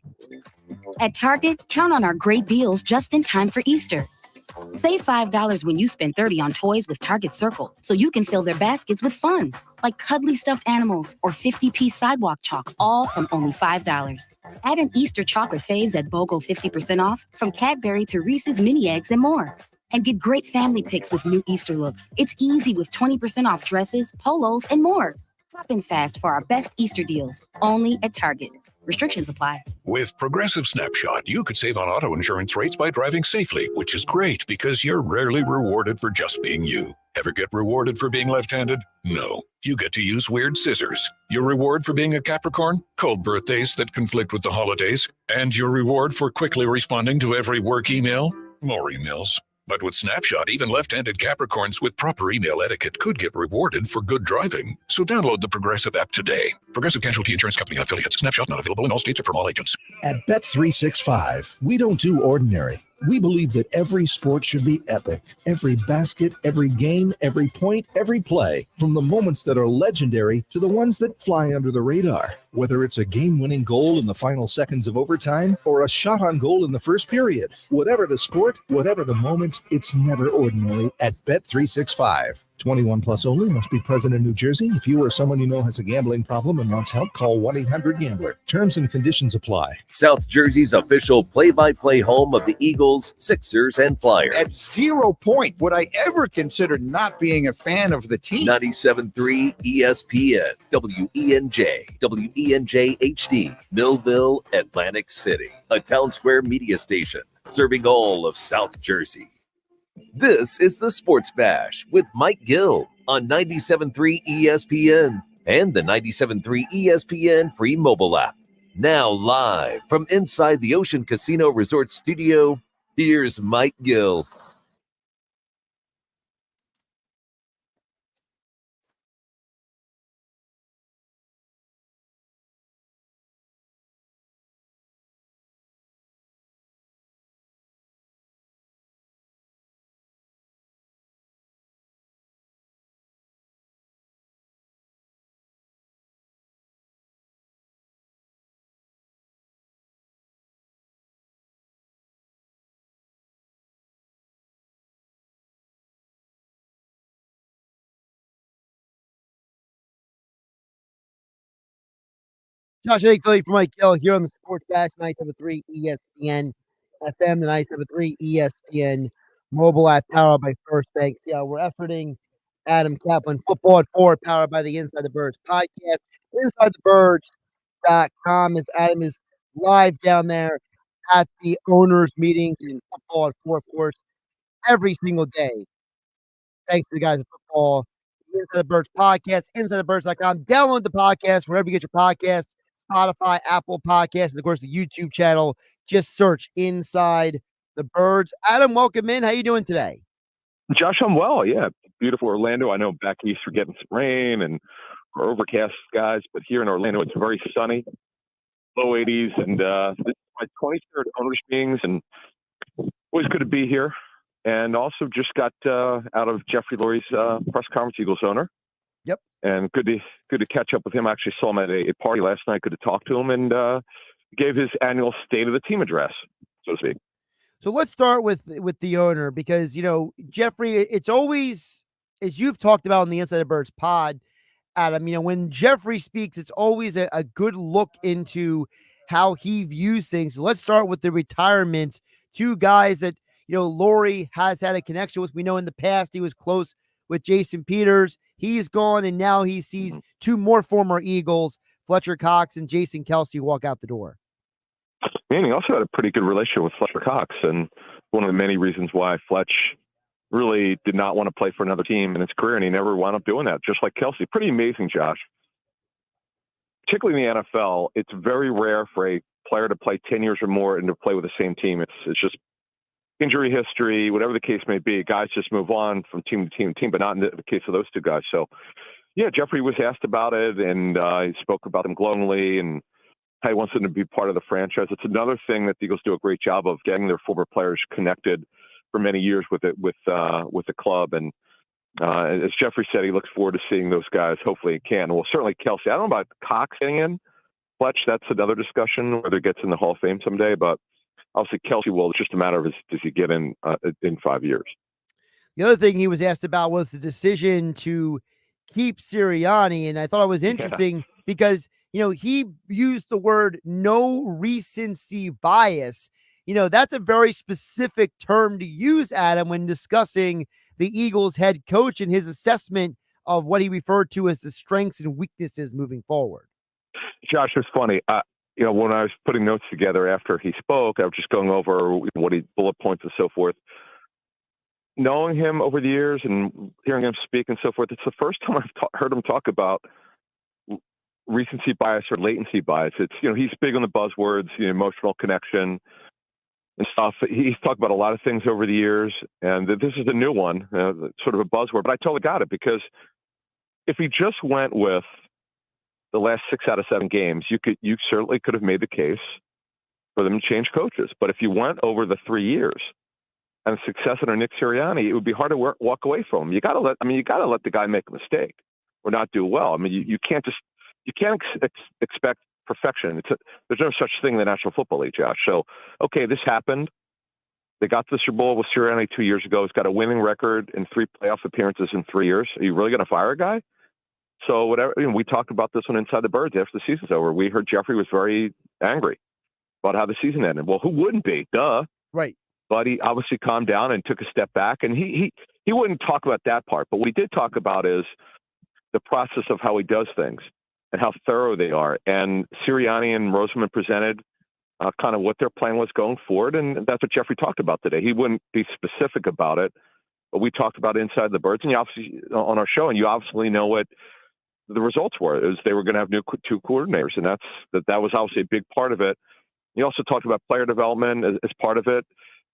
At Target, count on our great deals just in time for Easter. Save $5 when you spend $30 on toys with Target Circle, so you can fill their baskets with fun, like cuddly stuffed animals or 50-piece sidewalk chalk, all from only $5. Add an Easter chocolate faves at BOGO 50% off, from Cadbury to Reese's mini eggs and more. And get great family picks with new Easter looks. It's easy with 20% off dresses, polos, and more. Hop in fast for our best Easter deals, only at Target. Restrictions apply. With Progressive Snapshot, you could save on auto insurance rates by driving safely, which is great because you're rarely rewarded for just being you. Ever get rewarded for being left-handed? No. You get to use weird scissors. Your reward for being a Capricorn? Cold birthdays that conflict with the holidays. And your reward for quickly responding to every work email? More emails. But with Snapshot, even left-handed Capricorns with proper email etiquette could get rewarded for good driving. So download the Progressive app today. Progressive Casualty Insurance Company affiliates. Snapshot not available in all states or from all agents. At Bet365, we don't do ordinary. We believe that every sport should be epic. Every basket, every game, every point, every play. From the moments that are legendary to the ones that fly under the radar. Whether it's a game-winning goal in the final seconds of overtime or a shot on goal in the first period. Whatever the sport, whatever the moment, it's never ordinary at Bet365. 21 plus only, must be present in New Jersey. If you or someone you know has a gambling problem and wants help, call 1-800-GAMBLER. Terms and conditions apply. South Jersey's official play-by-play home of the Eagles, Sixers, and Flyers. At 0 point would I ever consider not being a fan of the team. 97.3 ESPN, WENJ, WENJ HD, Millville, Atlantic City. A Town Square media station serving all of South Jersey. This is the Sports Bash with Mike Gill on 97.3 ESPN and the 97.3 ESPN free mobile app. Now live from inside the Ocean Casino Resort studio, here's Mike Gill. Josh Philly for Mike Gill here on the Sports Bash, 973 ESPN FM, the 973 ESPN mobile app powered by First Bank. Yeah, we're efforting Adam Caplan, Football at 4, powered by the Inside the Birds podcast. InsideTheBirds.com, as Adam is live down there at the owners' meetings in Football at 4, of course, every single day. Thanks to the guys at Football, Inside the Birds podcast, InsideTheBirds.com. Download the podcast wherever you get your podcasts, Spotify, Apple Podcasts, and of course the YouTube channel. Just search Inside the Birds. Adam, welcome in. How you doing today? Josh, I'm well. Yeah, beautiful Orlando. I know back east we're getting some rain and we're overcast skies, but here in Orlando it's very sunny, low 80s, and this is my 23rd owners meetings, and always good to be here. And also just got out of Jeffrey Lurie's press conference, Eagles owner. Yep. And good to catch up with him. I actually saw him at a party last night. Good to talk to him, and gave his annual State of the Team address, so to speak. So let's start with the owner, because, you know, Jeffrey, it's always, as you've talked about on the Inside the Birds pod, Adam, you know, when Jeffrey speaks, it's always a good look into how he views things. So let's start with the retirements. Two guys that, you know, Lurie has had a connection with. We know in the past he was close with Jason Peters. He's gone, and now he sees two more former Eagles, Fletcher Cox and Jason Kelsey, walk out the door. And he also had a pretty good relationship with Fletcher Cox, and one of the many reasons why Fletch really did not want to play for another team in his career, and he never wound up doing that, just like Kelsey. Pretty amazing, Josh. Particularly in the NFL, it's very rare for a player to play 10 years or more and to play with the same team. It's just injury history, whatever the case may be. Guys just move on from team to team to team, but not in the case of those two guys. So, yeah, Jeffrey was asked about it, and he spoke about them glowingly and how he wants them to be part of the franchise. It's another thing that the Eagles do a great job of, getting their former players connected for many years with the club. And as Jeffrey said, he looks forward to seeing those guys. Hopefully he can. Well, certainly Kelsey. I don't know about Cox getting in. Fletch, that's another discussion, whether he gets in the Hall of Fame someday. But obviously Kelsey will. It's just a matter of does he get in 5 years. The other thing he was asked about was the decision to keep Sirianni. And I thought it was interesting because, you know, he used the word no recency bias. You know, that's a very specific term to use, Adam, when discussing the Eagles head coach and his assessment of what he referred to as the strengths and weaknesses moving forward. Josh, it's funny. You know, when I was putting notes together after he spoke, I was just going over what he bullet points and so forth. Knowing him over the years and hearing him speak and so forth, it's the first time I've heard him talk about recency bias or latency bias. It's, you know, he's big on the buzzwords, you know, emotional connection and stuff. He's talked about a lot of things over the years, and this is a new one, sort of a buzzword, but I totally got it, because if he just went with the last 6 out of 7 games, you certainly could have made the case for them to change coaches. But if you went over the 3 years and success under Nick Sirianni, it would be hard to walk away from him. You got to let the guy make a mistake or not do well. I mean, you can't expect perfection. There's no such thing in the National Football League, Josh. So, okay, this happened. They got to the Super Bowl with Sirianni 2 years ago. He's got a winning record in 3 playoff appearances in 3 years. Are you really going to fire a guy? So whatever, you know, we talked about this one Inside the Birds after the season's over. We heard Jeffrey was very angry about how the season ended. Well, who wouldn't be? Duh. Right. But he obviously calmed down and took a step back, and he wouldn't talk about that part. But what he did talk about is the process of how he does things and how thorough they are. And Sirianni and Roseman presented kind of what their plan was going forward, and that's what Jeffrey talked about today. He wouldn't be specific about it, but we talked about Inside the Birds, and you obviously on our show, and you obviously know what the results were. Is they were going to have two coordinators, and that was obviously a big part of it. He also talked about player development as part of it,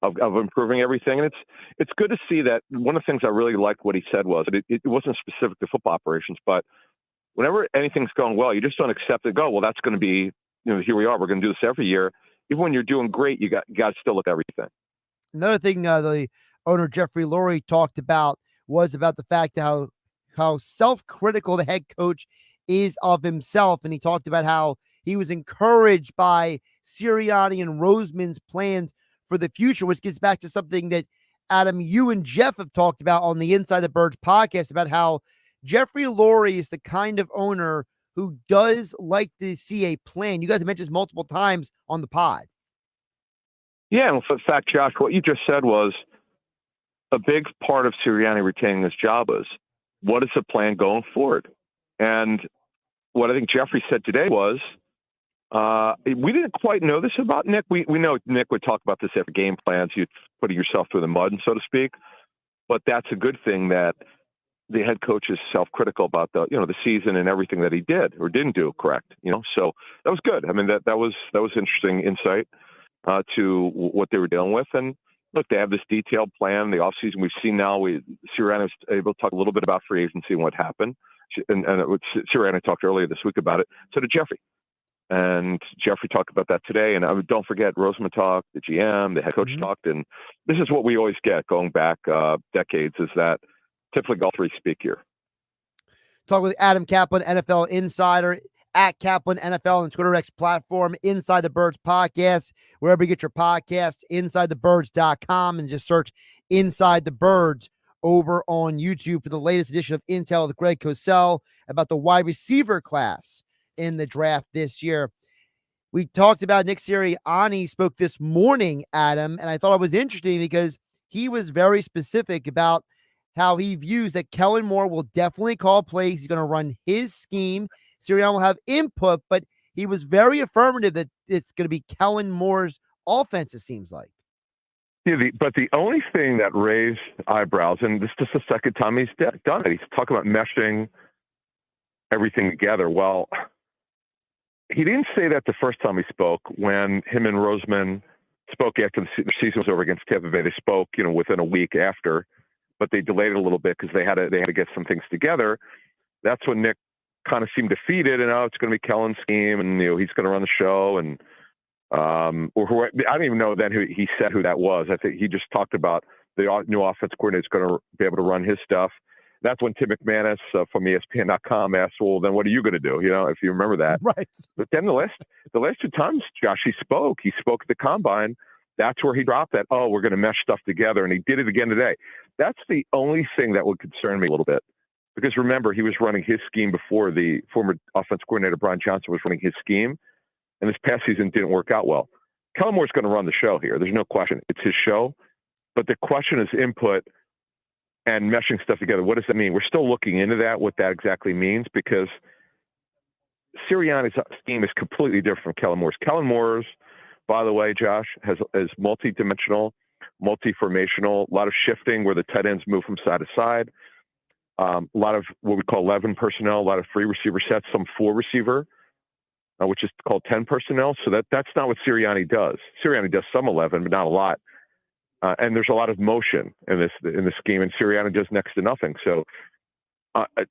of improving everything. And it's good to see that. One of the things I really liked what he said was that it wasn't specific to football operations, but whenever anything's going well, you just don't accept it. Go, well, that's going to be, you know, here we are. We're going to do this every year. Even when you're doing great, you got to still look at everything. Another thing the owner Jeffrey Lurie talked about was about the fact how self-critical the head coach is of himself. And he talked about how he was encouraged by Sirianni and Roseman's plans for the future, which gets back to something that, Adam, you and Jeff have talked about on the Inside the Birds podcast, about how Jeffrey Lurie is the kind of owner who does like to see a plan. You guys have mentioned this multiple times on the pod. Yeah, and in fact, Josh, what you just said was a big part of Sirianni retaining this job is what is the plan going forward? And what I think Jeffrey said today was, we didn't quite know this about Nick. We know Nick would talk about this after game plans. You're putting yourself through the mud, so to speak. But that's a good thing that the head coach is self-critical about the season and everything that he did or didn't do correct. So that was good. I mean, that was interesting insight to what they were dealing with. And look, they have this detailed plan. The offseason we've seen now. Sirianni was able to talk a little bit about free agency and what happened. And Sirianni talked earlier this week about it. So did Jeffrey. And Jeffrey talked about that today. And don't forget, Roseman talked, the GM, the head coach talked. And this is what we always get going back decades, is that typically all three speak here. Talk with Adam Caplan, NFL Insider, at Caplan NFL on Twitter X platform, Inside the Birds podcast, wherever you get your podcasts, InsideTheBirds.com, and just search Inside the Birds over on YouTube for the latest edition of Intel with Greg Cosell about the wide receiver class in the draft this year. We talked about Nick Sirianni spoke this morning, Adam, and I thought it was interesting because he was very specific about how he views that Kellen Moore will definitely call plays. He's going to run his scheme. Sirianni will have input, but he was very affirmative that it's going to be Kellen Moore's offense, it seems like. Yeah, but the only thing that raised eyebrows, and this is just the second time he's done it, he's talking about meshing everything together. Well, he didn't say that the first time he spoke when him and Roseman spoke after the season was over against Tampa Bay. They spoke, within a week after, but they delayed it a little bit because they had to get some things together. That's when Nick kind of seemed defeated, and it's going to be Kellen's scheme, and he's going to run the show, and I don't even know then who he said who that was. I think he just talked about the new offense coordinator is going to be able to run his stuff. That's when Tim McManus from ESPN.com asked, "Well, then what are you going to do?" If you remember that, right? But then the last two times, Josh, he spoke at the combine. That's where he dropped that. Oh, we're going to mesh stuff together, and he did it again today. That's the only thing that would concern me a little bit. Because remember, he was running his scheme before. The former offense coordinator, Brian Johnson, was running his scheme. And this past season didn't work out well. Kellen Moore's going to run the show here. There's no question. It's his show. But the question is input and meshing stuff together. What does that mean? We're still looking into that, what that exactly means, because Sirianni's scheme is completely different from Kellen Moore's. Kellen Moore's, by the way, Josh, is multi-dimensional, multi-formational, a lot of shifting where the tight ends move from side to side. A lot of what we call 11 personnel, a lot of free receiver sets, some 4 receiver, which is called 10 personnel. So that's not what Sirianni does. Sirianni does some 11, but not a lot. And there's a lot of motion in this scheme, and Sirianni does next to nothing. So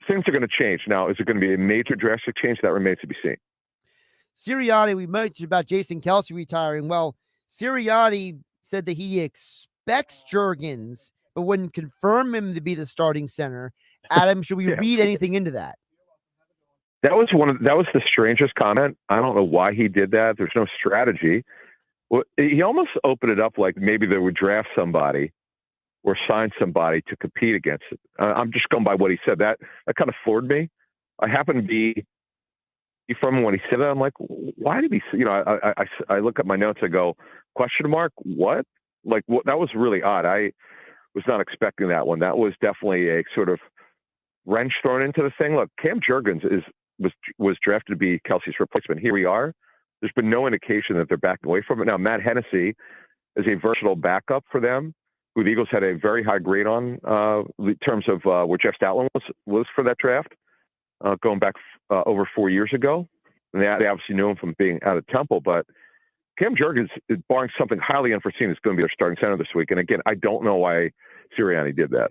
things are going to change. Now, is it going to be a major drastic change? That remains to be seen. Sirianni, we mentioned about Jason Kelce retiring. Well, Sirianni said that he expects Juergens, but wouldn't confirm him to be the starting center. Adam, should we read anything into that? That was the strangest comment. I don't know why he did that. There's no strategy. Well, he almost opened it up like maybe they would draft somebody or sign somebody to compete against it. I'm just going by what he said. That kind of floored me. I happen to be from when he said that. I'm like, why did he? I look at my notes. I go, question mark? What? Like, what? That was really odd. I was not expecting that one. That was definitely a sort of wrench thrown into the thing. Look, Cam Juergens was drafted to be Kelce's replacement. Here we are. There's been no indication that they're backing away from it. Now, Matt Hennessy is a versatile backup for them, who the Eagles had a very high grade on in terms of where Jeff Stoutland was for that draft, going back over 4 years ago. And they obviously knew him from being out of Temple, but Cam Juergens, barring something highly unforeseen, is going to be their starting center this week. And again, I don't know why Sirianni did that.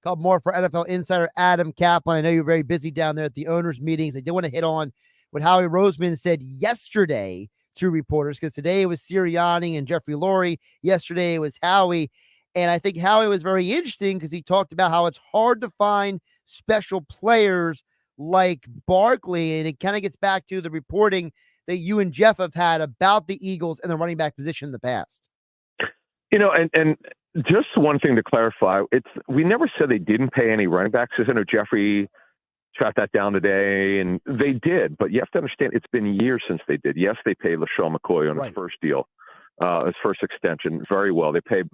Couple more for NFL Insider Adam Caplan. I know you're very busy down there at the owners' meetings. I did want to hit on what Howie Roseman said yesterday to reporters, because today it was Sirianni and Jeffrey Lurie. Yesterday it was Howie. And I think Howie was very interesting because he talked about how it's hard to find special players like Barkley. And it kind of gets back to the reporting that you and Jeff have had about the Eagles and the running back position in the past. And just one thing to clarify, we never said they didn't pay any running backs. Because I know Jeffrey shot that down today, and they did. But you have to understand, it's been years since they did. Yes, they paid LaShawn McCoy on his first deal, his first extension, very well. They paid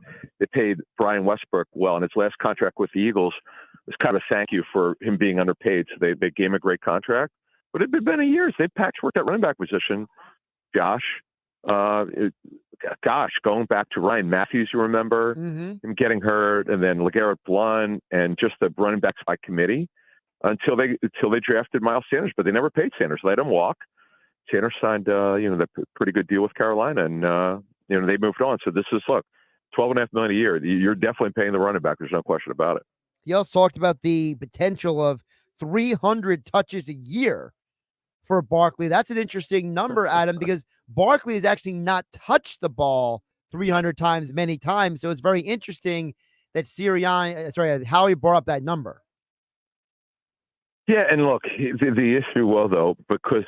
Brian Westbrook well, and his last contract with the Eagles was kind of a thank you for him being underpaid. So they gave him a great contract. But it's been years. They've patchworked that running back position, Josh. Going back to Ryan Matthews, you remember him getting hurt, and then LeGarrette Blount, and just the running backs by committee until they drafted Miles Sanders, but they never paid Sanders. Let him walk. Sanders signed the pretty good deal with Carolina, and they moved on. So this is $12.5 million a year. You're definitely paying the running back. There's no question about it. He also talked about the potential of 300 touches a year for Barkley. That's an interesting number, Adam, because Barkley has actually not touched the ball 300 times many times. So it's very interesting that Howie brought up that number. Yeah, and look, the issue, though, because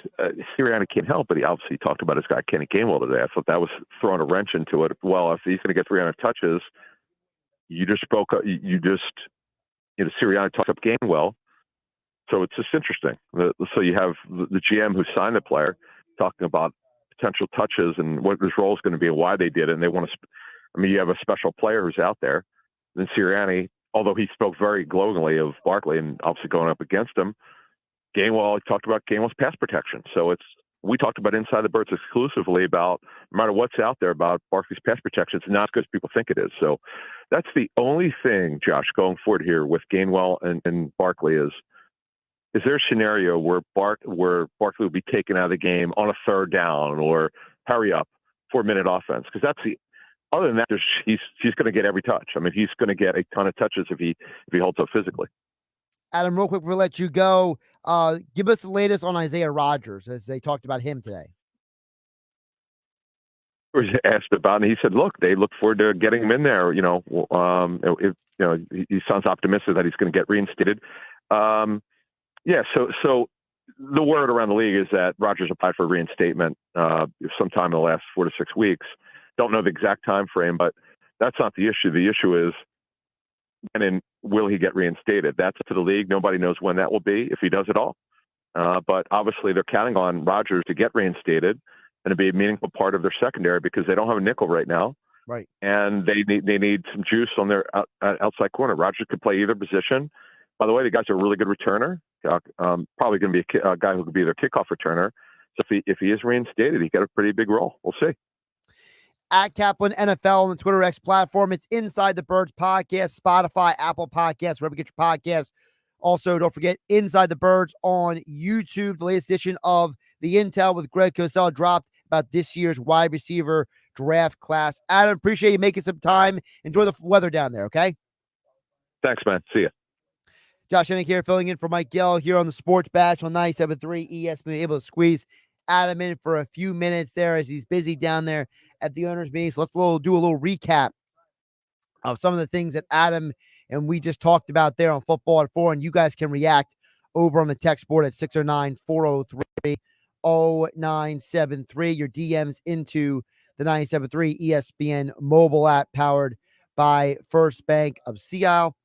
Sirianni can't help, but he obviously talked about his guy Kenny Gainwell today. I thought that was throwing a wrench into it. Well, if he's going to get 300 touches, Sirianni talks up Gainwell. So it's just interesting. So you have the GM who signed the player talking about potential touches and what his role is going to be and why they did it. And they want to, you have a special player who's out there. Then Sirianni, although he spoke very glowingly of Barkley and obviously going up against him, Gainwell talked about Gainwell's pass protection. So we talked about Inside the Birds exclusively about no matter what's out there about Barkley's pass protection. It's not as good as people think it is. So that's the only thing, Josh, going forward here with Gainwell and Barkley is there a scenario where Barkley will be taken out of the game on a third down or hurry up 4-minute offense? Because other than that, he's going to get every touch. He's going to get a ton of touches if he holds up physically. Adam, real quick, we'll let you go. Give us the latest on Isaiah Rodgers as they talked about him today. He was asked about, and he said, "Look, they look forward to getting him in there. He sounds optimistic that he's going to get reinstated." Yeah, so the word around the league is that Rodgers applied for reinstatement sometime in the last 4 to 6 weeks. Don't know the exact time frame, but that's not the issue. The issue is, will he get reinstated? That's up to the league. Nobody knows when that will be, if he does at all. But obviously, they're counting on Rodgers to get reinstated and to be a meaningful part of their secondary because they don't have a nickel right now. Right. And they need some juice on their outside corner. Rodgers could play either position. By the way, the guy's a really good returner. Probably going to be a guy who could be their kickoff returner. So if he is reinstated, he got a pretty big role. We'll see. At Caplan NFL on the Twitter X platform. It's Inside the Birds podcast, Spotify, Apple Podcasts, wherever you get your podcasts. Also, don't forget Inside the Birds on YouTube. The latest edition of the Intel with Greg Cosell dropped about this year's wide receiver draft class. Adam, appreciate you making some time. Enjoy the weather down there, okay? Thanks, man. See ya. Josh Hennick here, filling in for Mike Gill here on the Sports Bash on 97.3 ESPN. Able to squeeze Adam in for a few minutes there as he's busy down there at the owners' meeting. So let's do a little recap of some of the things that Adam and we just talked about there on Football at 4. And you guys can react over on the text board at 609-403-0973. Your DMs into the 97.3 ESPN mobile app powered by First Bank of Sea Isle.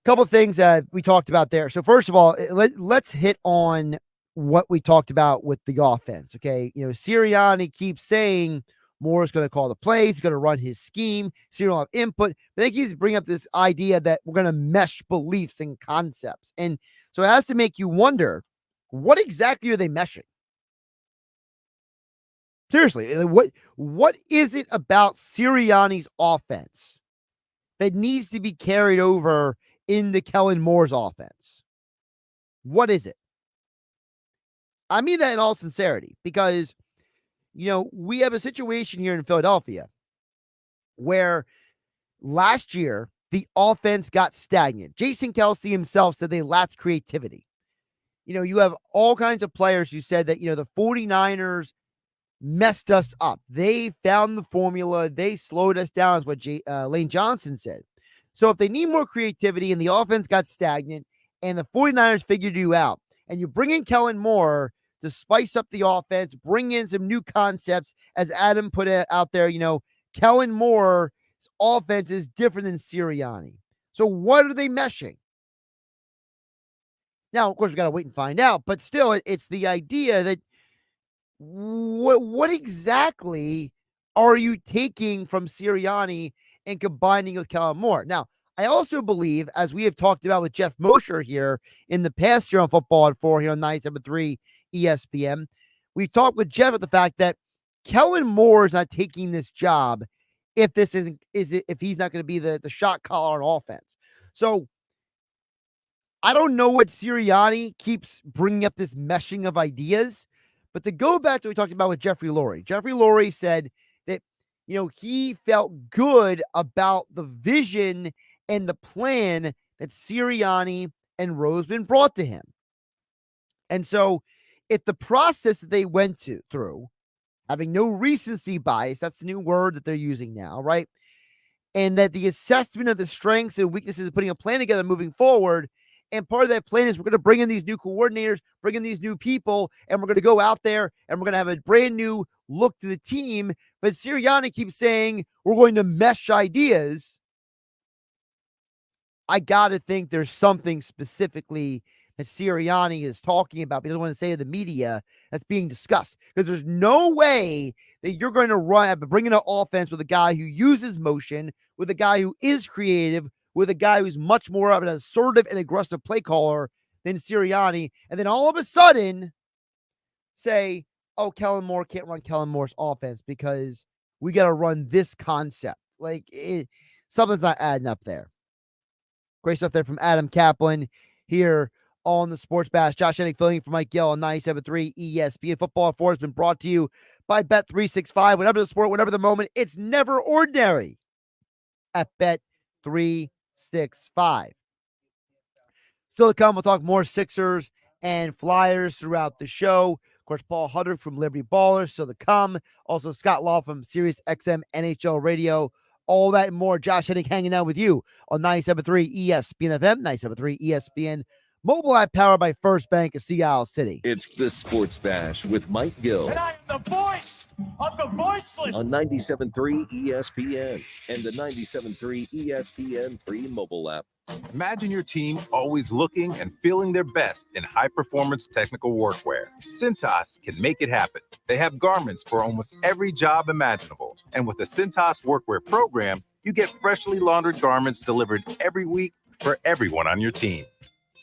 Couple of things that we talked about there. So first of all, let's hit on what we talked about with the offense. Okay. Sirianni keeps saying Moore's going to call the plays. He's going to run his scheme. Sirianni will have input. But I think he's bringing up this idea that we're going to mesh beliefs and concepts. And so it has to make you wonder, what exactly are they meshing? Seriously, what is it about Sirianni's offense that needs to be carried over into Kellen Moore's offense? What is it? I mean that in all sincerity, because, we have a situation here in Philadelphia where last year the offense got stagnant. Jason Kelce himself said they lacked creativity. You have all kinds of players who said that, the 49ers messed us up. They found the formula. They slowed us down, is what Lane Johnson said. So if they need more creativity and the offense got stagnant and the 49ers figured you out and you bring in Kellen Moore to spice up the offense, bring in some new concepts, as Adam put it out there, Kellen Moore's offense is different than Sirianni. So what are they meshing? Now, of course, we got to wait and find out, but still, it's the idea that what exactly are you taking from Sirianni and combining with Kellen Moore? Now, I also believe, as we have talked about with Jeff Mosher here in the past year on Football at 4 here on 97.3 ESPN, we've talked with Jeff about the fact that Kellen Moore is not taking this job if this if he's not going to be the shot caller on offense. So I don't know what Sirianni keeps bringing up this meshing of ideas, but to go back to what we talked about with Jeffrey Lurie said that, he felt good about the vision and the plan that Sirianni and Roseman brought to him. And so if the process that they went through, having no recency bias, that's the new word that they're using now, right? And that the assessment of the strengths and weaknesses of putting a plan together moving forward, and part of that plan is we're going to bring in these new coordinators, bring in these new people, and we're going to go out there and we're going to have a brand new look to the team. But Sirianni keeps saying we're going to mesh ideas. I got to think there's something specifically that Sirianni is talking about, but he doesn't want to say to the media that's being discussed. Because there's no way that you're going to bring in an offense with a guy who uses motion, with a guy who is creative, with a guy who's much more of an assertive and aggressive play caller than Sirianni, and then all of a sudden say, oh, Kellen Moore can't run Kellen Moore's offense because we got to run this concept. Something's not adding up there. Great stuff there from Adam Caplan here on the Sports Bash. Josh Hennick filling in for Mike Gill on 97.3 ESPN. Football at 4 has been brought to you by Bet365. Whenever the sport, whenever the moment, it's never ordinary at Bet365. Still to come, we'll talk more Sixers and Flyers throughout the show. Of course, Paul Hudrick from Liberty Ballers still to come. Also, Scott Laughlin from SiriusXM NHL Radio. All that and more. Josh Hennick hanging out with you on 97.3 ESPN FM, 97.3 ESPN mobile app powered by First Bank of Sea Isle City. It's the Sports Bash with Mike Gill. And I am the voice of the voiceless. On 97.3 ESPN and the 97.3 ESPN free mobile app. Imagine your team always looking and feeling their best in high-performance technical workwear. Cintas can make it happen. They have garments for almost every job imaginable. And with the Cintas Workwear program, you get freshly laundered garments delivered every week for everyone on your team.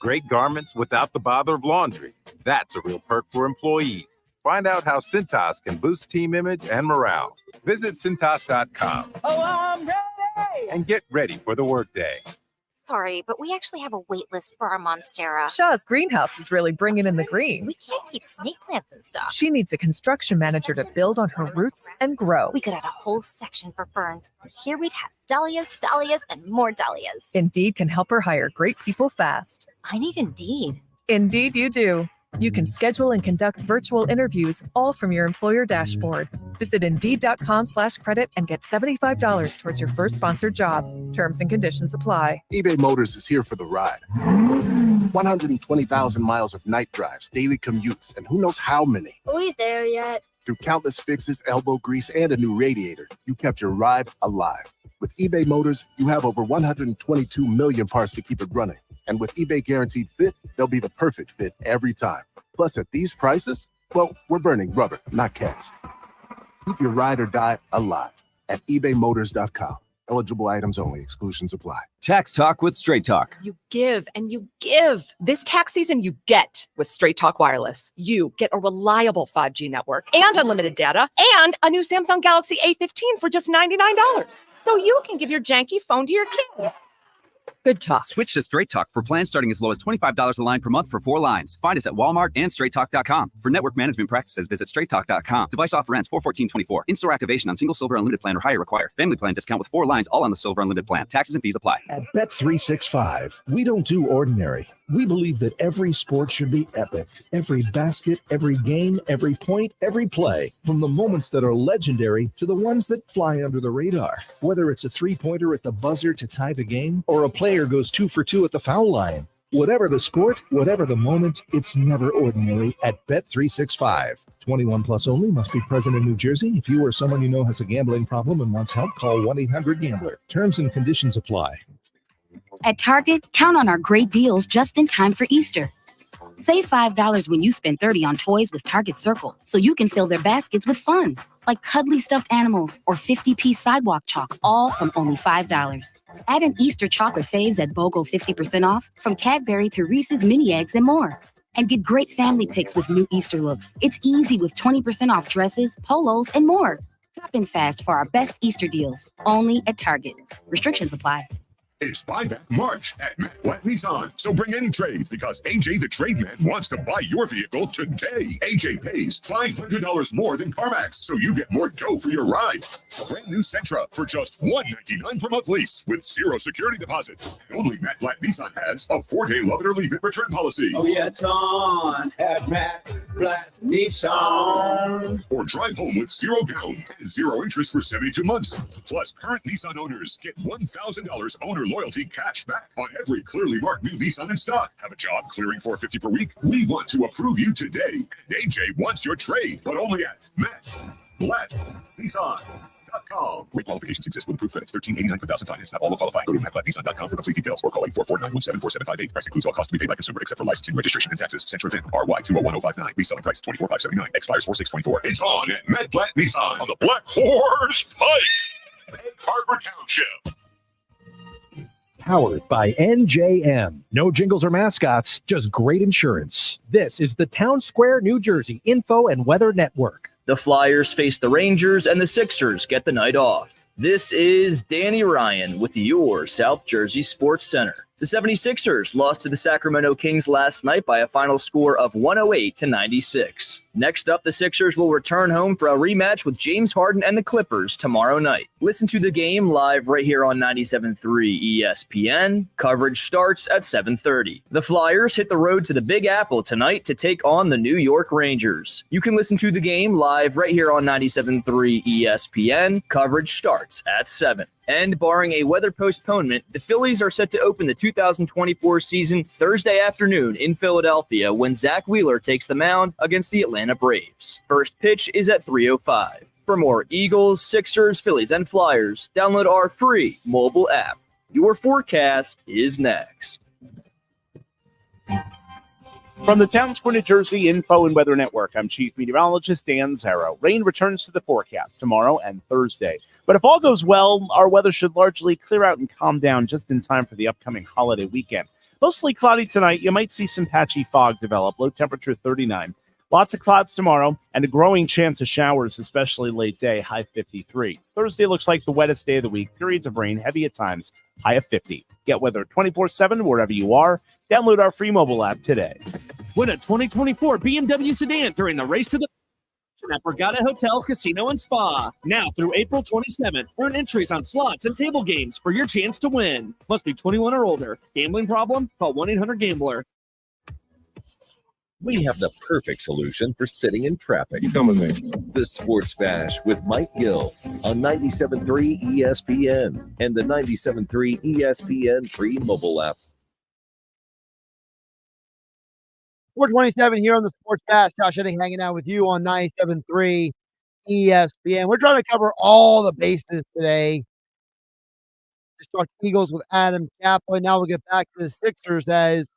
Great garments without the bother of laundry. That's a real perk for employees. Find out how Cintas can boost team image and morale. Visit Cintas.com. Oh, I'm ready! And get ready for the workday. Sorry, but we actually have a wait list for our Monstera. Shaw's greenhouse is really bringing in the green. We can't keep snake plants in stock. She needs a construction manager to build on her roots and grow. We could add a whole section for ferns. Here we'd have dahlias, dahlias, and more dahlias. Indeed can help her hire great people fast. I need Indeed. Indeed you do. You can schedule and conduct virtual interviews all from your employer dashboard. Visit Indeed.com/credit and get $75 towards your first sponsored job. Terms and conditions apply. eBay Motors is here for the ride. 120,000 miles of night drives, daily commutes, and who knows how many. Are we there yet? Through countless fixes, elbow grease, and a new radiator, you kept your ride alive. With eBay Motors, you have over 122 million parts to keep it running. And with eBay Guaranteed Fit, they'll be the perfect fit every time. Plus, at these prices, well, we're burning rubber, not cash. Keep your ride or die alive at ebaymotors.com. Eligible items only. Exclusions apply. Tax Talk with Straight Talk. You give and you give. This tax season, you get with Straight Talk Wireless. You get a reliable 5G network and unlimited data and a new Samsung Galaxy A15 for just $99. So you can give your janky phone to your kid. Good talk. Switch to Straight Talk for plans starting as low as $25 a line per month for 4 lines. Find us at Walmart and straighttalk.com. For network management practices, visit straighttalk.com. Device offer ends 4/14/24. In-store activation on single silver unlimited plan or higher required. Family plan discount with 4 lines all on the silver unlimited plan. Taxes and fees apply. At Bet365, we don't do ordinary. We believe that every sport should be epic. Every basket, every game, every point, every play. From the moments that are legendary to the ones that fly under the radar. Whether it's a three-pointer at the buzzer to tie the game or a player goes 2 for 2 at the foul line. Whatever the sport, whatever the moment, it's never ordinary at Bet365. 21 plus only, must be present in New Jersey. If you or someone you know has a gambling problem and wants help, call 1-800-GAMBLER. Terms and conditions apply. At Target, count on our great deals just in time for Easter. Save $5 when you spend $30 on toys with Target Circle, so you can fill their baskets with fun, like cuddly stuffed animals or 50-piece sidewalk chalk, all from only $5. Add an Easter chocolate faves at BOGO 50% off, from Cadbury to Reese's mini eggs and more. And get great family picks with new Easter looks. It's easy with 20% off dresses, polos, and more. Shop in fast for our best Easter deals, only at Target. Restrictions apply. It's buyback March at Matt Blatt Nissan. So bring any trade because AJ the Trade Man wants to buy your vehicle today. AJ pays $500 more than CarMax, so you get more dough for your ride. Brand new Sentra for just $199 per month lease with 0 security deposit. Only Matt Blatt Nissan has a 4-day love it or leave it return policy. Oh yeah, it's on at Matt Blatt Nissan. Or drive home with 0 down and 0 interest for 72 months. Plus, current Nissan owners get $1,000 owner loyalty cash back on every clearly marked new Nissan in stock. Have a job clearing $450 per week? We want to approve you today. And AJ wants your trade, but only at Matt Blatt Nissan.com. Rate qualifications exist with approved credits. $1,389 per thousand finance. Not all will qualify. Go to mattblattnissan.com for complete details or call 844-917-4758. Price includes all costs to be paid by consumer except for licensing, registration, and taxes. Sentra VIN RY 201059. Lease selling price $24,579. Expires 4/6/24. It's on at Matt Blatt Nissan on the Black Horse Pike. Egg Harbor Township. Powered by NJM. No jingles or mascots, just great insurance. This is the Town Square, New Jersey Info and Weather Network. The Flyers face the Rangers and the Sixers get the night off. This is Danny Ryan with your South Jersey Sports Center. The 76ers lost to the Sacramento Kings last night by a final score of 108-96. Next up, the Sixers will return home for a rematch with James Harden and the Clippers tomorrow night. Listen to the game live right here on 97.3 ESPN. Coverage starts at 7:30. The Flyers hit the road to the Big Apple tonight to take on the New York Rangers. You can listen to the game live right here on 97.3 ESPN. Coverage starts at 7. And barring a weather postponement, the Phillies are set to open the 2024 season Thursday afternoon in Philadelphia when Zach Wheeler takes the mound against the Atlanta Braves. First pitch is at 3:05. For more Eagles, Sixers, Phillies, and Flyers, download our free mobile app. Your forecast is next. From the Town Square, New Jersey Info and Weather Network, I'm Chief Meteorologist Dan Zarrow. Rain returns to the forecast tomorrow and Thursday. But if all goes well, our weather should largely clear out and calm down just in time for the upcoming holiday weekend. Mostly cloudy tonight. You might see some patchy fog develop. Low temperature 39. Lots of clouds tomorrow and a growing chance of showers, especially late day, high 53. Thursday looks like the wettest day of the week. Periods of rain, heavy at times, high of 50. Get weather 24/7 wherever you are. Download our free mobile app today. Win a 2024 BMW sedan during the race to the at Borgata Hotel, Casino, and Spa. Now through April 27th, earn entries on slots and table games for your chance to win. Must be 21 or older. Gambling problem? Call 1-800-GAMBLER. We have the perfect solution for sitting in traffic. You come with me. The Sports Bash with Mike Gill on 97.3 ESPN and the 97.3 ESPN free mobile app. 427 here on the Sports Bash. Josh Henning hanging out with you on 97.3 ESPN. We're trying to cover all the bases today. Just talked Eagles with Adam Caplan. Now we'll get back to the Sixers, as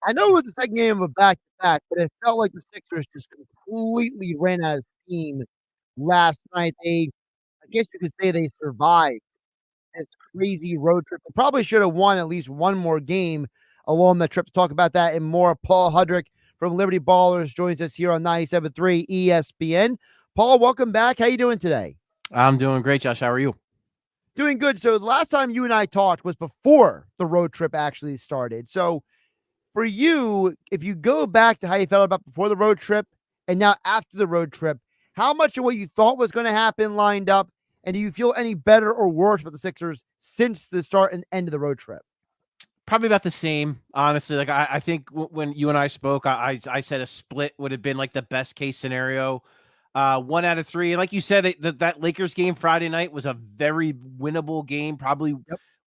I know it was the second game of a back-to-back, but it felt like the Sixers just completely ran out of steam last night. I guess you could say they survived this crazy road trip. They probably should have won at least one more game along that trip. To talk about that and more, Paul Hudrick from Liberty Ballers joins us here on 97.3 ESPN. Paul, welcome back. How you doing today? I'm doing great, Josh. How are you? Doing good. So the last time you and I talked was before the road trip actually started. So for you, if you go back to how you felt about before the road trip and now after the road trip, how much of what you thought was going to happen lined up? And do you feel any better or worse about the Sixers since the start and end of the road trip? Probably about the same, honestly. Like I think when you and I spoke, I said a split would have been like the best case scenario. 1 out of 3. And like you said, that Lakers game Friday night was a very winnable game. Probably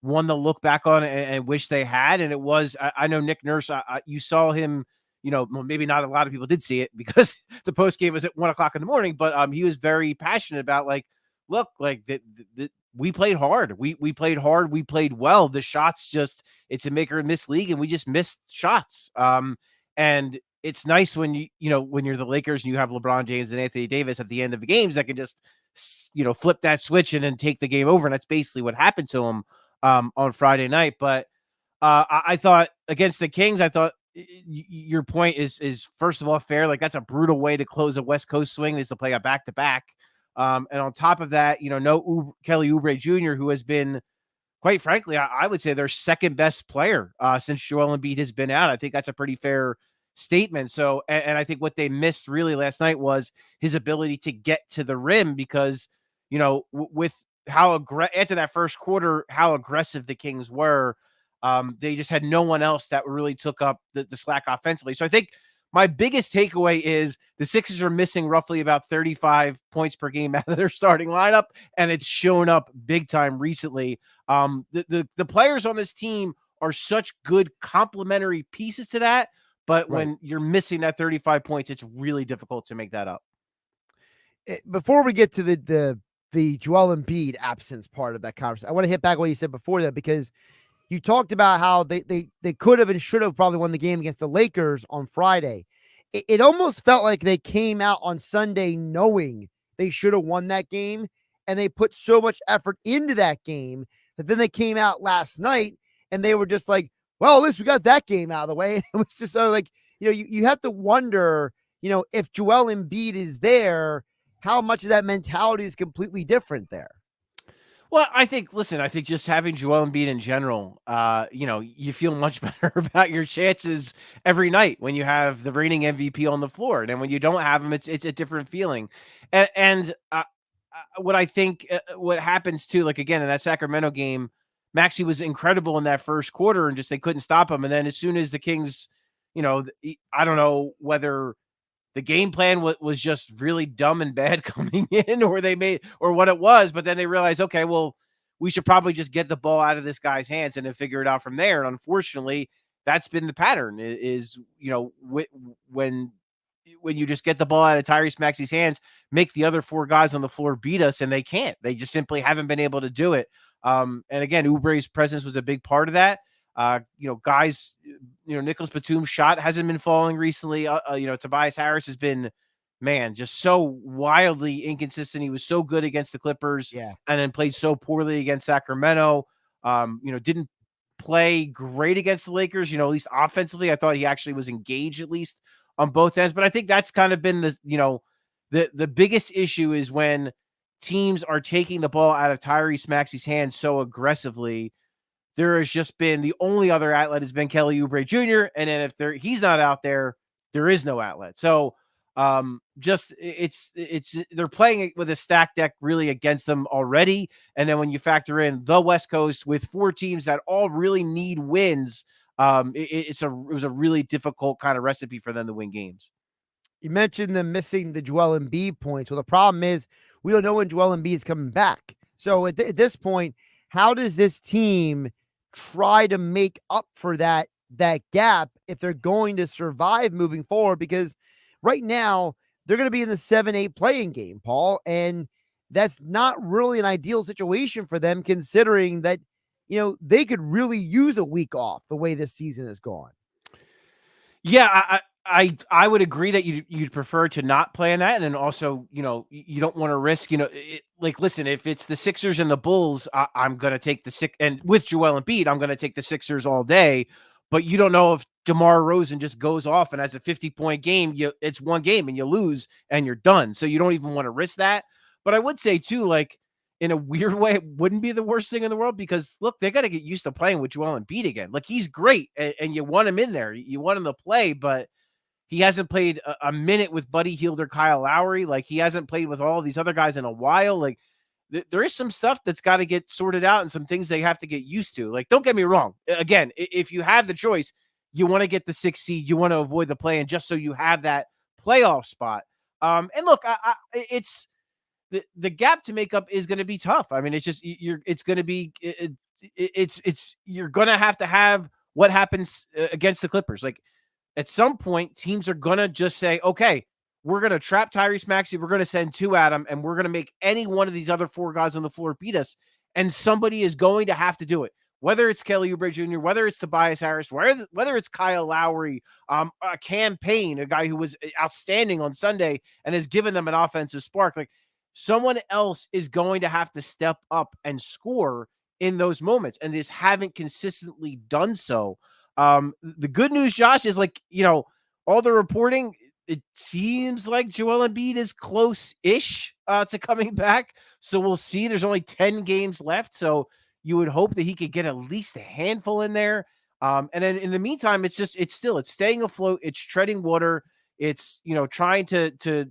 one to look back on and wish they had. And it was, I know Nick Nurse, you saw him, maybe not a lot of people did see it because the post game was at 1:00 in the morning, but he was very passionate about look, we played hard. We played hard. We played well. The shots it's a make or miss league, and we just missed shots. And it's nice when when you're the Lakers and you have LeBron James and Anthony Davis at the end of the games that can just, flip that switch and then take the game over. And that's basically what happened to him on Friday night. But I thought against the Kings, I thought your point is first of all fair. Like, that's a brutal way to close a West Coast swing, is to play a back-to-back. And on top of that, no Kelly Oubre Jr., who has been, quite frankly, I would say their second best player since Joel Embiid has been out. I think that's a pretty fair statement. So, and I think what they missed really last night was his ability to get to the rim, because, with how after that first quarter, how aggressive the Kings were, they just had no one else that really took up the slack offensively. So I think my biggest takeaway is the Sixers are missing roughly about 35 points per game out of their starting lineup, and it's shown up big time recently. The players on this team are such good complementary pieces to that, but when you're missing that 35 points, it's really difficult to make that up. Before we get to the Joel Embiid absence part of that conversation, I want to hit back what you said before that, because you talked about how they could have and should have probably won the game against the Lakers on Friday. It almost felt like they came out on Sunday knowing they should have won that game, and they put so much effort into that game that then they came out last night and they were just like, well, at least we got that game out of the way. And it was just so like, you have to wonder, if Joel Embiid is there, how much of that mentality is completely different there. Well, I think just having Joel Embiid in general, you feel much better about your chances every night when you have the reigning MVP on the floor. And then when you don't have him, it's a different feeling. And what I think, what happens too, like again, in that Sacramento game, Maxey was incredible in that first quarter, and just they couldn't stop him. And then as soon as the Kings, I don't know whether the game plan was just really dumb and bad coming in, or what it was, but then they realized, okay, well, we should probably just get the ball out of this guy's hands and then figure it out from there. And unfortunately, that's been the pattern is when you just get the ball out of Tyrese Maxey's hands, make the other four guys on the floor beat us, and they can't. They just simply haven't been able to do it. And again, Oubre's presence was a big part of that. Guys, Nicholas Batum's shot hasn't been falling recently. Tobias Harris has been, just so wildly inconsistent. He was so good against the Clippers, and then played so poorly against Sacramento. Didn't play great against the Lakers. At least offensively, I thought he actually was engaged at least on both ends. But I think that's kind of been the biggest issue is when teams are taking the ball out of Tyrese Maxey's hands so aggressively. There has just been the only other outlet has been Kelly Oubre Jr. And then if he's not out there, there is no outlet. So they're playing it with a stacked deck really against them already. And then when you factor in the West Coast with four teams that all really need wins, it was a really difficult kind of recipe for them to win games. You mentioned them missing the Joel Embiid points. Well, the problem is we don't know when Joel Embiid is coming back. So at this point, how does this team try to make up for that gap if they're going to survive moving forward? Because right now they're going to be in the 7-8 playing game, Paul, and that's not really an ideal situation for them, considering that, they could really use a week off the way this season has gone. Yeah, I would agree that you'd prefer to not play in that. And then also, you don't want to risk, listen, if it's the Sixers and the Bulls, I'm going to take and with Joel Embiid, I'm going to take the Sixers all day. But you don't know if DeMar DeRozan just goes off and has a 50-point game, it's one game and you lose and you're done. So you don't even want to risk that. But I would say too, in a weird way, it wouldn't be the worst thing in the world, because look, they got to get used to playing with Joel Embiid again. Like, he's great and you want him in there. You want him to play, but he hasn't played a minute with Buddy Hield or Kyle Lowry. Like, he hasn't played with all these other guys in a while. Like, there is some stuff that's got to get sorted out and some things they have to get used to. Like, don't get me wrong. Again, if you have the choice, you want to get the 6th seed, you want to avoid the play, and just so you have that playoff spot. And look, it's the gap to make up is going to be tough. I mean, it's just you're going to have what happens against the Clippers. Like, at some point, teams are going to just say, okay, we're going to trap Tyrese Maxey. We're going to send 2 at him, and we're going to make any one of these other 4 guys on the floor beat us. And somebody is going to have to do it. whether it's Kelly Oubre Jr., whether it's Tobias Harris, whether it's Kyle Lowry, a campaign, a guy who was outstanding on Sunday and has given them an offensive spark, like someone else is going to have to step up and score in those moments. And they just haven't consistently done so. The good news, Josh, is like, all the reporting, it seems like Joel Embiid is close-ish to coming back. So we'll see. There's only 10 games left. So you would hope that he could get at least a handful in there. And then in the meantime, it's staying afloat. It's treading water. It's, trying to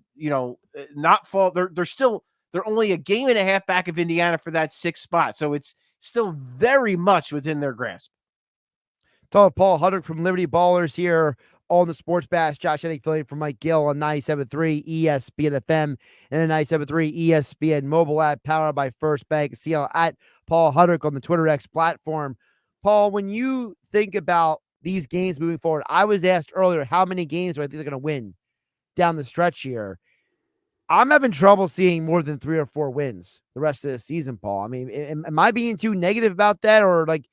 not fall. They're only a game and a half back of Indiana for that 6th spot. So it's still very much within their grasp. Talk Paul Hudrick from Liberty Ballers here on the Sports Bash. Josh Hennig filling for Mike Gill on 97.3 ESPN FM and a 97.3 ESPN mobile app powered by First Bank. See at Paul Hudrick on the Twitter X platform. Paul, when you think about these games moving forward, I was asked earlier how many games do I think they're going to win down the stretch here. I'm having trouble seeing more than 3 or 4 wins the rest of the season, Paul. I mean, am I being too negative about that, or like,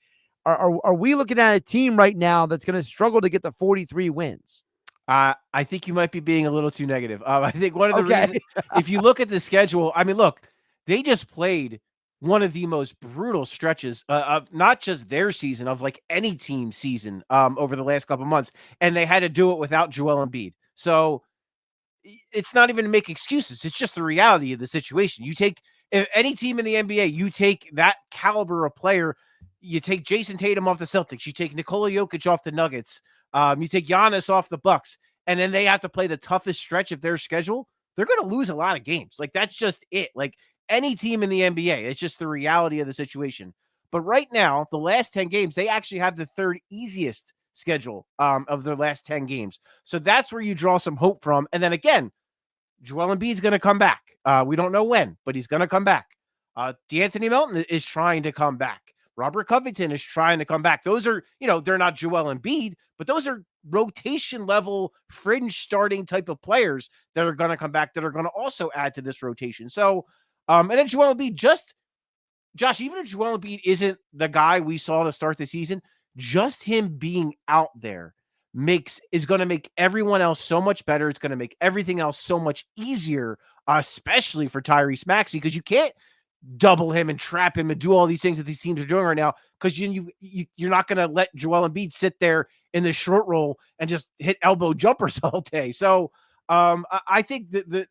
are we looking at a team right now that's going to struggle to get the 43 wins? I think you might be being a little too negative. I think one of the reasons, if you look at the schedule, I mean, look, they just played one of the most brutal stretches of not just their season, of like any team season over the last couple months, and they had to do it without Joel Embiid. So it's not even to make excuses. It's just the reality of the situation. You take any team in the NBA, you take that caliber of player. You take Jason Tatum off the Celtics. You take Nikola Jokic off the Nuggets. You take Giannis off the Bucks, and then they have to play the toughest stretch of their schedule. They're going to lose a lot of games. Like, that's just it. Like, any team in the NBA, it's just the reality of the situation. But right now, the last 10 games, they actually have the 3rd easiest schedule of their last 10 games. So that's where you draw some hope from. And then again, Joel Embiid's going to come back. We don't know when, but he's going to come back. DeAnthony Melton is trying to come back. Robert Covington is trying to come back. Those are, they're not Joel Embiid, but those are rotation level, fringe starting type of players that are going to come back, that are going to also add to this rotation. So, and then Joel Embiid, Josh, even if Joel Embiid isn't the guy we saw to start the season, just him being out there is going to make everyone else so much better. It's going to make everything else so much easier, especially for Tyrese Maxey, because you can't double him and trap him and do all these things that these teams are doing right now, because you're not going to let Joel Embiid sit there in the short roll and just hit elbow jumpers all day. So I think that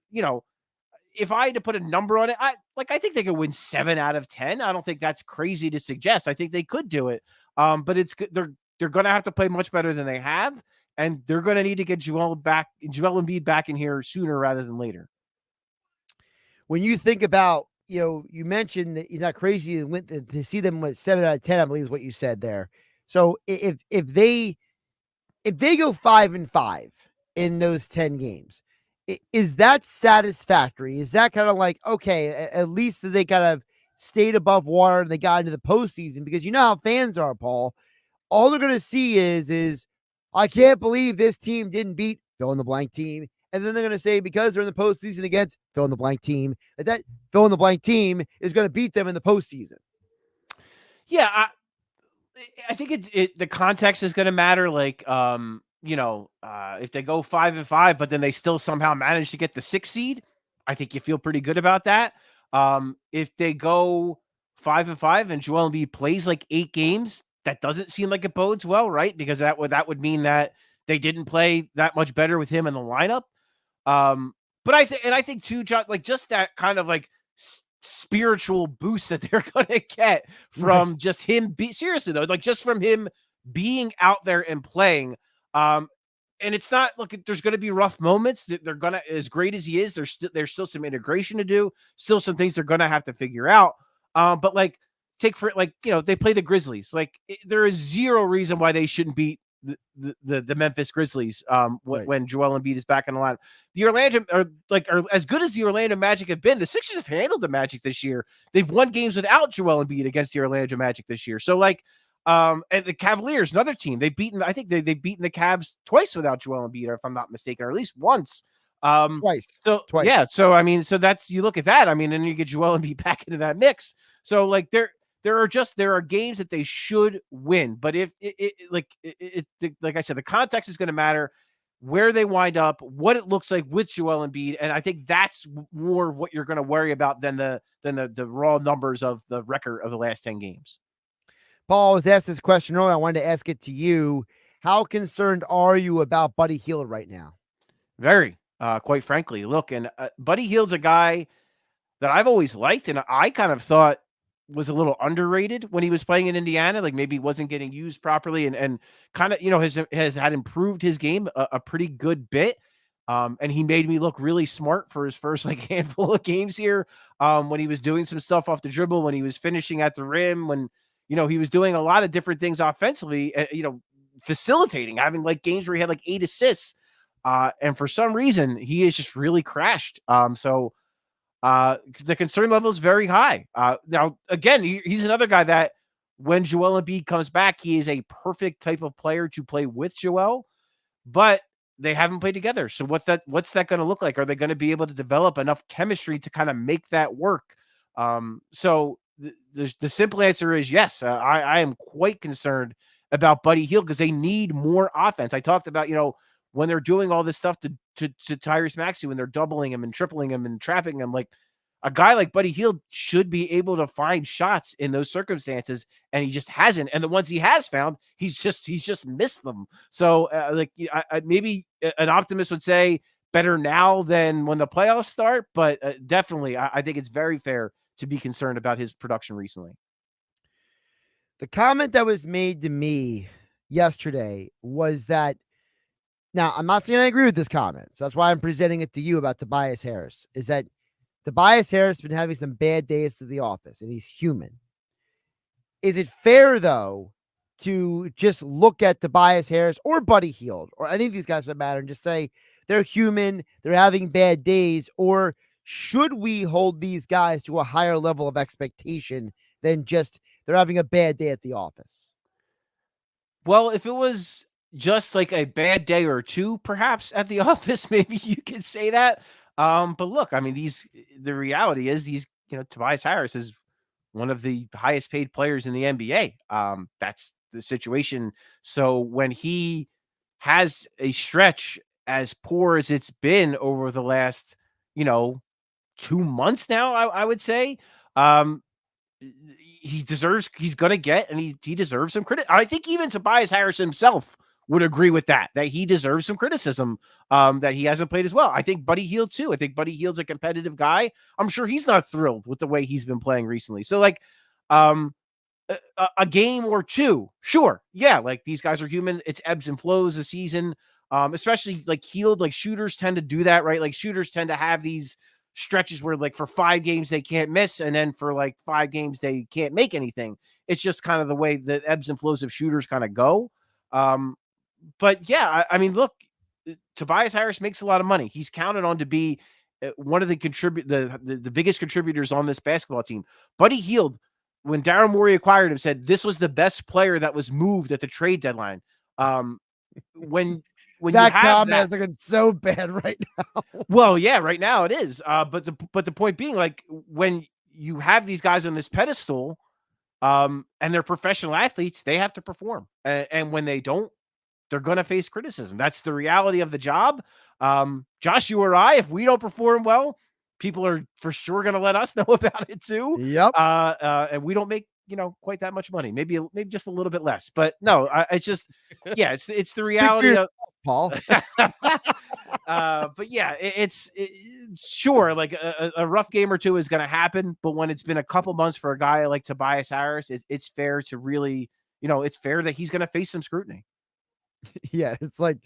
if I had to put a number on it, I think they could win 7 out of 10. I don't think that's crazy to suggest. I think they could do it. But they're going to have to play much better than they have, and they're going to need to get Joel Embiid back in here sooner rather than later. When you think about, you mentioned that he's not crazy to see them with 7 out of 10, I believe is what you said there. So if they go 5-5 in those 10 games, is that satisfactory? Is that kind of like, okay, at least they kind of stayed above water and they got into the postseason? Because you know how fans are, Paul. All they're going to see is, I can't believe this team didn't beat fill in the blank team. And then they're going to say, because they're in the postseason against fill in the blank team, that fill in the blank team is going to beat them in the postseason. Yeah, I think the context is going to matter. Like, if they go 5-5, but then they still somehow manage to get the 6th seed, I think you feel pretty good about that. If they go 5-5 and Joel Embiid plays like 8 games, that doesn't seem like it bodes well, right? Because that would mean that they didn't play that much better with him in the lineup. But I think too, John, like just that kind of like spiritual boost that they're going to get from just him seriously though, like just from him being out there and playing. And it's not, look, there's going to be rough moments. They're going to, as great as he is, there's still some integration to do, still some things they're going to have to figure out. But like, they play the Grizzlies. Like there is zero reason why they shouldn't beat the Memphis Grizzlies when Joel Embiid is back in the line. The Orlando are as good as the Orlando Magic have been. The Sixers have handled the Magic this year. They've won games without Joel Embiid against the Orlando Magic this year. So and the Cavaliers, another team, they've beaten the Cavs twice without Joel Embiid, if I'm not mistaken, or at least once. Twice. Yeah. So, I mean, so that's, you look at that, I mean, and you get Joel Embiid back into that mix. So like there are games that they should win. But if like I said, the context is going to matter, where they wind up, what it looks like with Joel Embiid, and I think that's more of what you're going to worry about than the raw numbers of the record of the last 10 games. Paul was asked this question earlier. I wanted to ask it to you. How concerned are you about Buddy Hield right now? Very, quite frankly. Look, and Buddy Hield's a guy that I've always liked, and I kind of thought was a little underrated when he was playing in Indiana. Like maybe wasn't getting used properly, and kind of has had improved his game a pretty good bit. And he made me look really smart for his first handful of games here. When he was doing some stuff off the dribble, when he was finishing at the rim, when he was doing a lot of different things offensively. Facilitating, having games where he had 8 assists. And for some reason, he has just really crashed. So the concern level is very high. Now, again, he's another guy that when Joel Embiid comes back, he is a perfect type of player to play with Joel, but they haven't played together. So what's that going to look like? Are they going to be able to develop enough chemistry to kind of make that work? So the simple answer is yes. I am quite concerned about Buddy Hield because they need more offense. I talked about, when they're doing all this stuff to Tyrese Maxey, when they're doubling him and tripling him and trapping him, a guy like Buddy Hield should be able to find shots in those circumstances, and he just hasn't. And the ones he has found, he's just missed them. So maybe an optimist would say better now than when the playoffs start, but definitely I think it's very fair to be concerned about his production recently. The comment that was made to me yesterday was that, now I'm not saying I agree with this comment, so that's why I'm presenting it to you about Tobias Harris, is that Tobias Harris has been having some bad days to the office, and he's human. Is it fair, though, to just look at Tobias Harris or Buddy Hield or any of these guys that matter and just say they're human, they're having bad days, or should we hold these guys to a higher level of expectation than just they're having a bad day at the office? Well, if it was just a bad day or two, perhaps at the office, maybe you could say that. But look, I mean, the reality is Tobias Harris is one of the highest paid players in the NBA. That's the situation. So when he has a stretch as poor as it's been over the last, 2 months now, I would say, he's going to get, and he deserves some credit. I think even Tobias Harris himself would agree with that he deserves some criticism, that he hasn't played as well. I think Buddy Hield too. I think Buddy Hield's a competitive guy. I'm sure he's not thrilled with the way he's been playing recently. So a game or two, sure. Yeah. These guys are human. It's ebbs and flows a season. Especially Hield, shooters tend to do that, right? Shooters tend to have these stretches where for 5 games they can't miss, and then for 5 games they can't make anything. It's just kind of the way the ebbs and flows of shooters kind of go. But yeah, I mean, look, Tobias Harris makes a lot of money. He's counted on to be one of the biggest contributors on this basketball team. Buddy Hield, when Daryl Morey acquired him, said this was the best player that was moved at the trade deadline. When that comment is looking so bad right now. Well, yeah, right now it is. But the point being, when you have these guys on this pedestal, and they're professional athletes, they have to perform. And when they don't, they're going to face criticism. That's the reality of the job. Josh, you or I, if we don't perform well, people are for sure going to let us know about it too. Yep. And we don't make, quite that much money, maybe just a little bit less, but no, it's just, yeah, it's the reality of Paul. But yeah, it's sure, a rough game or two is going to happen, but when it's been a couple months for a guy like Tobias Harris, it's fair to really, it's fair that he's going to face some scrutiny. Yeah, it's I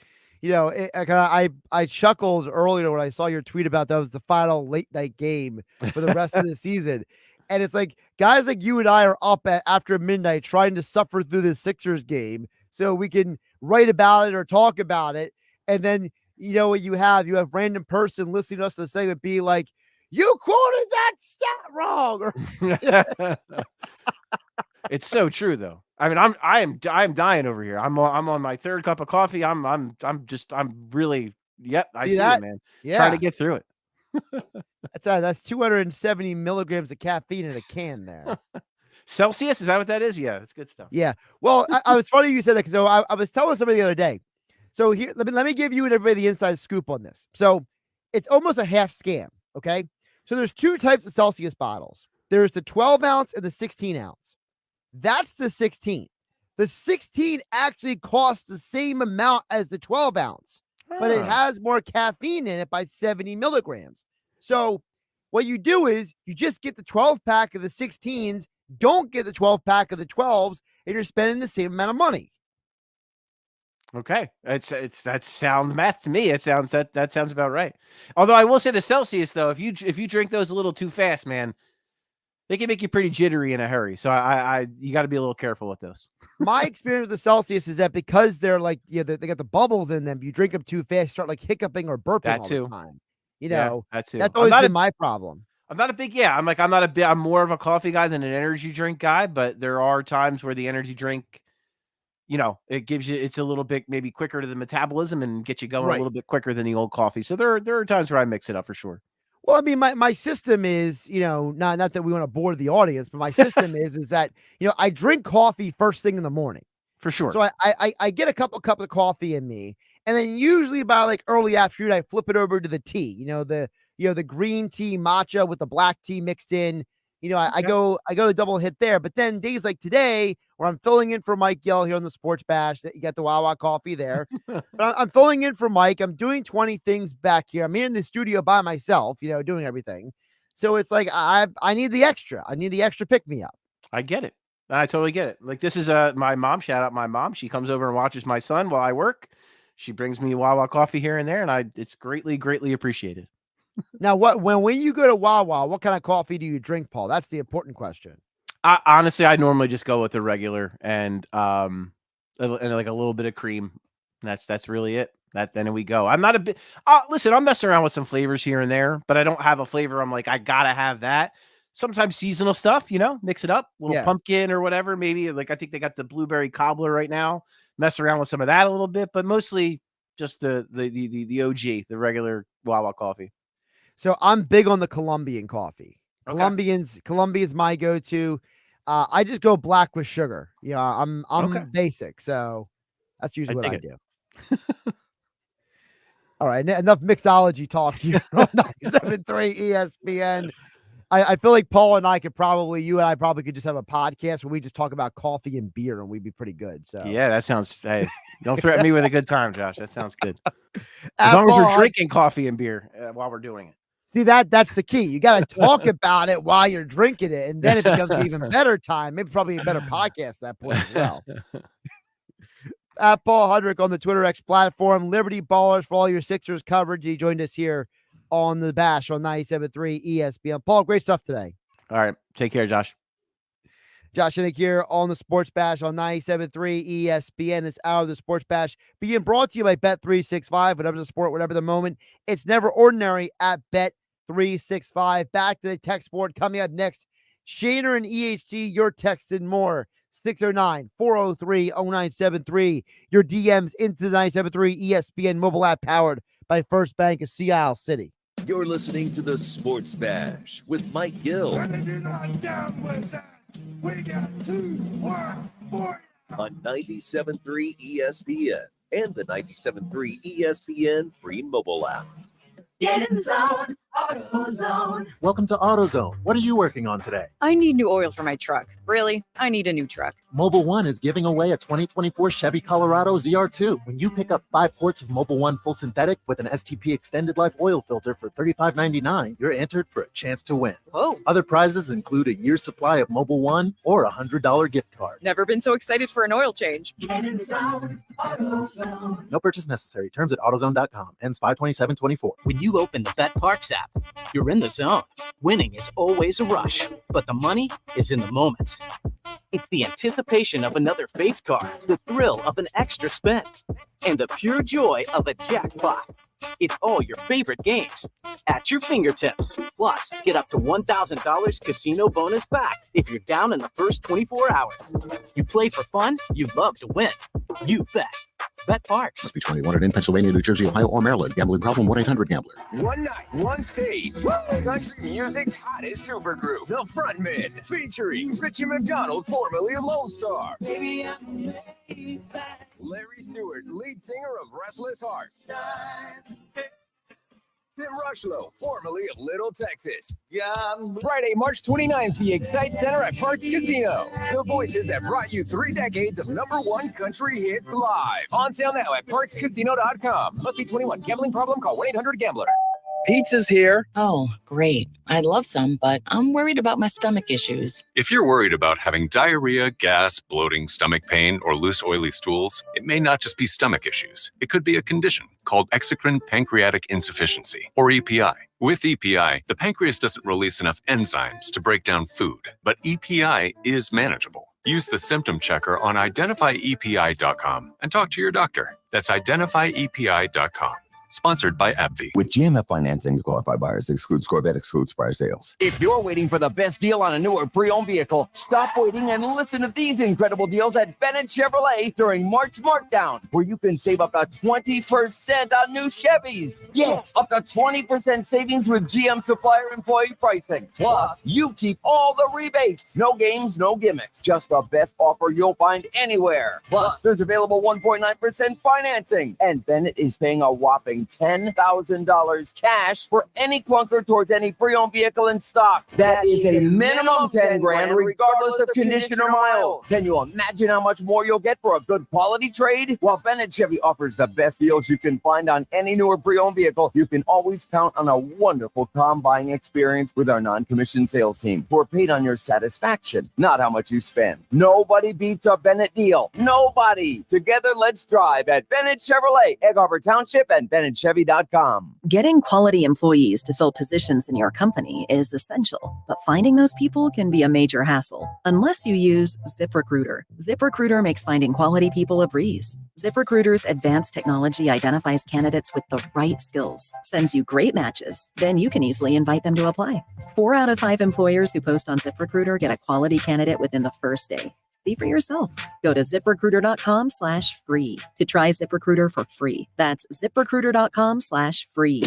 chuckled earlier when I saw your tweet about that was the final late night game for the rest of the season. And it's guys like you and I are up after midnight trying to suffer through this Sixers game so we can write about it or talk about it. And then, what you have random person listening to us to the segment be like, you quoted that stat wrong. It's so true though. I mean, I'm dying over here. I'm on my 3rd cup of coffee. I'm really, yep. I see that? It, man. Yeah. Trying to get through it. That's 270 milligrams of caffeine in a can there. Celsius, is that what that is? Yeah, it's good stuff. Yeah. Well, I was funny you said that because I was telling somebody the other day. So here, let me give you and everybody the inside scoop on this. So it's almost a half scam. Okay. So there's two types of Celsius bottles. There's the 12 ounce and the 16 ounce. That's the 16. The 16 actually costs the same amount as the 12 ounce, but it has more caffeine in it by 70 milligrams. So what you do is you just get the 12 pack of the 16s, don't get the 12 pack of the 12s, and you're spending the same amount of money. Okay, that's sound math to me. It sounds that sounds about right. Although I will say the Celsius though, if you drink those a little too fast, man, they can make you pretty jittery in a hurry. So you got to be a little careful with those. My experience with the Celsius is that because they're like, they got the bubbles in them, you drink them too fast, start like hiccuping or burping all the time. That too. That's always been my problem. I'm not a big, I'm more of a coffee guy than an energy drink guy, but there are times where the energy drink, it's a little bit maybe quicker to the metabolism and get you going a little bit quicker than the old coffee. So there are times where I mix it up for sure. Well, I mean, my system is, not that we want to bore the audience, but my system is that, I drink coffee first thing in the morning. For sure. So I get a cup of coffee in me, and then usually by like early afternoon, I flip it over to the tea, the green tea matcha with the black tea mixed in. I go the double hit there. But then days like today, where I'm filling in for Mike Gill here on the Sports Bash, that you got the Wawa coffee there. But I'm filling in for Mike. I'm doing 20 things back here. I'm here in the studio by myself, doing everything. So it's like I need the extra. I need the extra pick me up. I get it. I totally get it. Like this is my mom. Shout out my mom. She comes over and watches my son while I work. She brings me Wawa coffee here and there, and it's greatly, greatly appreciated. Now, when you go to Wawa, what kind of coffee do you drink, Paul? That's the important question. Honestly, I normally just go with the regular and like a little bit of cream. That's really it. Then we go. I'm not a bit. Listen, I'm messing around with some flavors here and there, but I don't have a flavor. I'm like, I gotta have that. Sometimes seasonal stuff, mix it up, little pumpkin or whatever. Maybe like I think they got the blueberry cobbler right now. Mess around with some of that a little bit, but mostly just the OG, the regular Wawa coffee. So I'm big on the Colombian coffee. Okay. Colombian's my go-to. I just go black with sugar. I'm basic, so that's usually what I do. All right, enough mixology talk here on 97.3 ESPN. I feel like Paul and I could you and I probably could just have a podcast where we just talk about coffee and beer, and we'd be pretty good. So yeah, that sounds. Hey, don't threaten me with a good time, Josh. That sounds good. As long as we're drinking coffee and beer while we're doing it. See, that's the key. You got to talk about it while you're drinking it, and then it becomes an even better time. Maybe probably a better podcast at that point as well. At Paul Hudrick on the Twitter X platform, Liberty Ballers for all your Sixers coverage. He joined us here on the Bash on 97.3 ESPN. Paul, great stuff today. All right. Take care, Josh. Josh Innick here on the Sports Bash on 97.3 ESPN. This hour of the Sports Bash being brought to you by Bet365. Whatever the sport, whatever the moment, it's never ordinary at Bet365. Back to the text board coming up next. Shaner and EHT, your text and more. 609-403-0973. Your DMs into the 97.3 ESPN mobile app powered by First Bank of Sea Isle City. You're listening to the Sports Bash with Mike Gill. When you're not down with that, we got 2 1 4 on 97.3 ESPN and the 97.3 ESPN free mobile app. Get in the zone, AutoZone. Welcome to AutoZone. What are you working on today? I need new oil for my truck. Really, I need a new truck. Mobile One is giving away a 2024 Chevy Colorado ZR2. When you pick up 5 quarts of Mobile One full synthetic with an STP extended life oil filter for $35.99, you're entered for a chance to win. Whoa. Other prizes include a year's supply of Mobile One or a $100 gift card. Never been so excited for an oil change. Get in the zone, AutoZone. No purchase necessary. Terms at AutoZone.com. Ends 5/27/24. When you open the BetParks app, you're in the zone. Winning is always a rush, but the money is in the moments. It's the anticipation of another face card, the thrill of an extra spin, and the pure joy of a jackpot. It's all your favorite games at your fingertips. Plus, get up to $1,000 casino bonus back if you're down in the first 24 hours. You play for fun, you love to win. You bet. Bet Parks. Must be 21 and in Pennsylvania, New Jersey, Ohio, or Maryland. Gambling problem? 1-800-GAMBLER. One night, one stage. Country music's hottest supergroup, The Frontmen, featuring Richie McDonald, formerly of Lone Star. Baby, I'm back. Larry Stewart, lead singer of Restless Heart. Tim Rushlow, formerly of Little Texas. Friday, March 29th, the Excite Center at Parks Casino. The voices that brought you 3 decades of #1 country hits live. On sale now at parkscasino.com. Must be 21. Gambling problem? Call 1-800-GAMBLER. Pizza's here. Oh, great. I'd love some, but I'm worried about my stomach issues. If you're worried about having diarrhea, gas, bloating, stomach pain, or loose, oily stools, it may not just be stomach issues. It could be a condition called exocrine pancreatic insufficiency, or EPI. With EPI, the pancreas doesn't release enough enzymes to break down food, but EPI is manageable. Use the symptom checker on identifyepi.com and talk to your doctor. That's identifyepi.com. Sponsored by AbbVie. With GMF financing to qualified buyers, excludes Corvette, excludes prior sales. If you're waiting for the best deal on a new or pre-owned vehicle, stop waiting and listen to these incredible deals at Bennett Chevrolet during March Markdown, where you can save up to 20% on new Chevys. Yes, up to 20% savings with GM supplier employee pricing. Plus, you keep all the rebates. No games, no gimmicks. Just the best offer you'll find anywhere. Plus, there's available 1.9% financing. And Bennett is paying a whopping $10,000 cash for any clunker towards any pre-owned vehicle in stock. That is a minimum 10 grand regardless of condition or miles. Can you imagine how much more you'll get for a good quality trade? While Bennett Chevy offers the best deals you can find on any new or pre-owned vehicle, you can always count on a wonderful car buying experience with our non-commissioned sales team, who are paid on your satisfaction, not how much you spend. Nobody beats a Bennett deal. Nobody. Together, let's drive at Bennett Chevrolet, Egg Harbor Township, and BennettChevy.com. Getting quality employees to fill positions in your company is essential, but finding those people can be a major hassle unless you use ZipRecruiter. ZipRecruiter makes finding quality people a breeze. ZipRecruiter's advanced technology identifies candidates with the right skills, sends you great matches, then you can easily invite them to apply. 4 out of 5 employers who post on ZipRecruiter get a quality candidate within the first day. See for yourself. Go to ziprecruiter.com/free to try ZipRecruiter for free. That's ziprecruiter.com/free.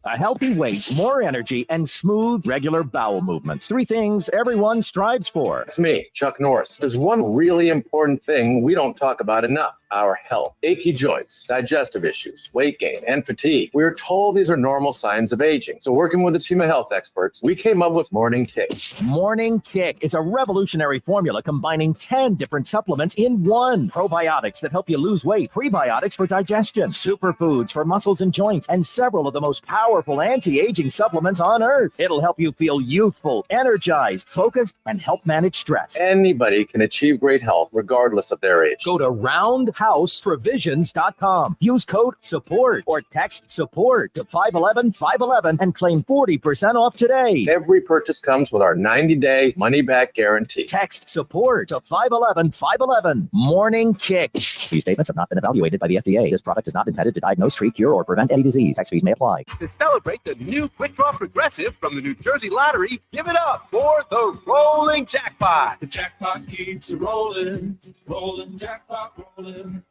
A healthy weight, more energy, and smooth, regular bowel movements. 3 things everyone strives for. It's me, Chuck Norris. There's one really important thing we don't talk about enough: our health. Achy joints, digestive issues, weight gain, and fatigue. We're told these are normal signs of aging. So working with a team of health experts, we came up with Morning Kick. Morning Kick is a revolutionary formula combining 10 different supplements in one. Probiotics that help you lose weight, prebiotics for digestion, superfoods for muscles and joints, and several of the most powerful anti-aging supplements on earth. It'll help you feel youthful, energized, focused, and help manage stress. Anybody can achieve great health regardless of their age. Go to roundhouseprovisions.com. Use code SUPPORT or text SUPPORT to 511-511 and claim 40% off today. Every purchase comes with our 90-day money-back guarantee. Text SUPPORT to 511-511. Morning Kick. These statements have not been evaluated by the FDA. This product is not intended to diagnose, treat, cure, or prevent any disease. Tax fees may apply. To celebrate the new Quick Draw Progressive from the New Jersey Lottery, give it up for the rolling jackpot. The jackpot keeps rolling, rolling, jackpot rolling.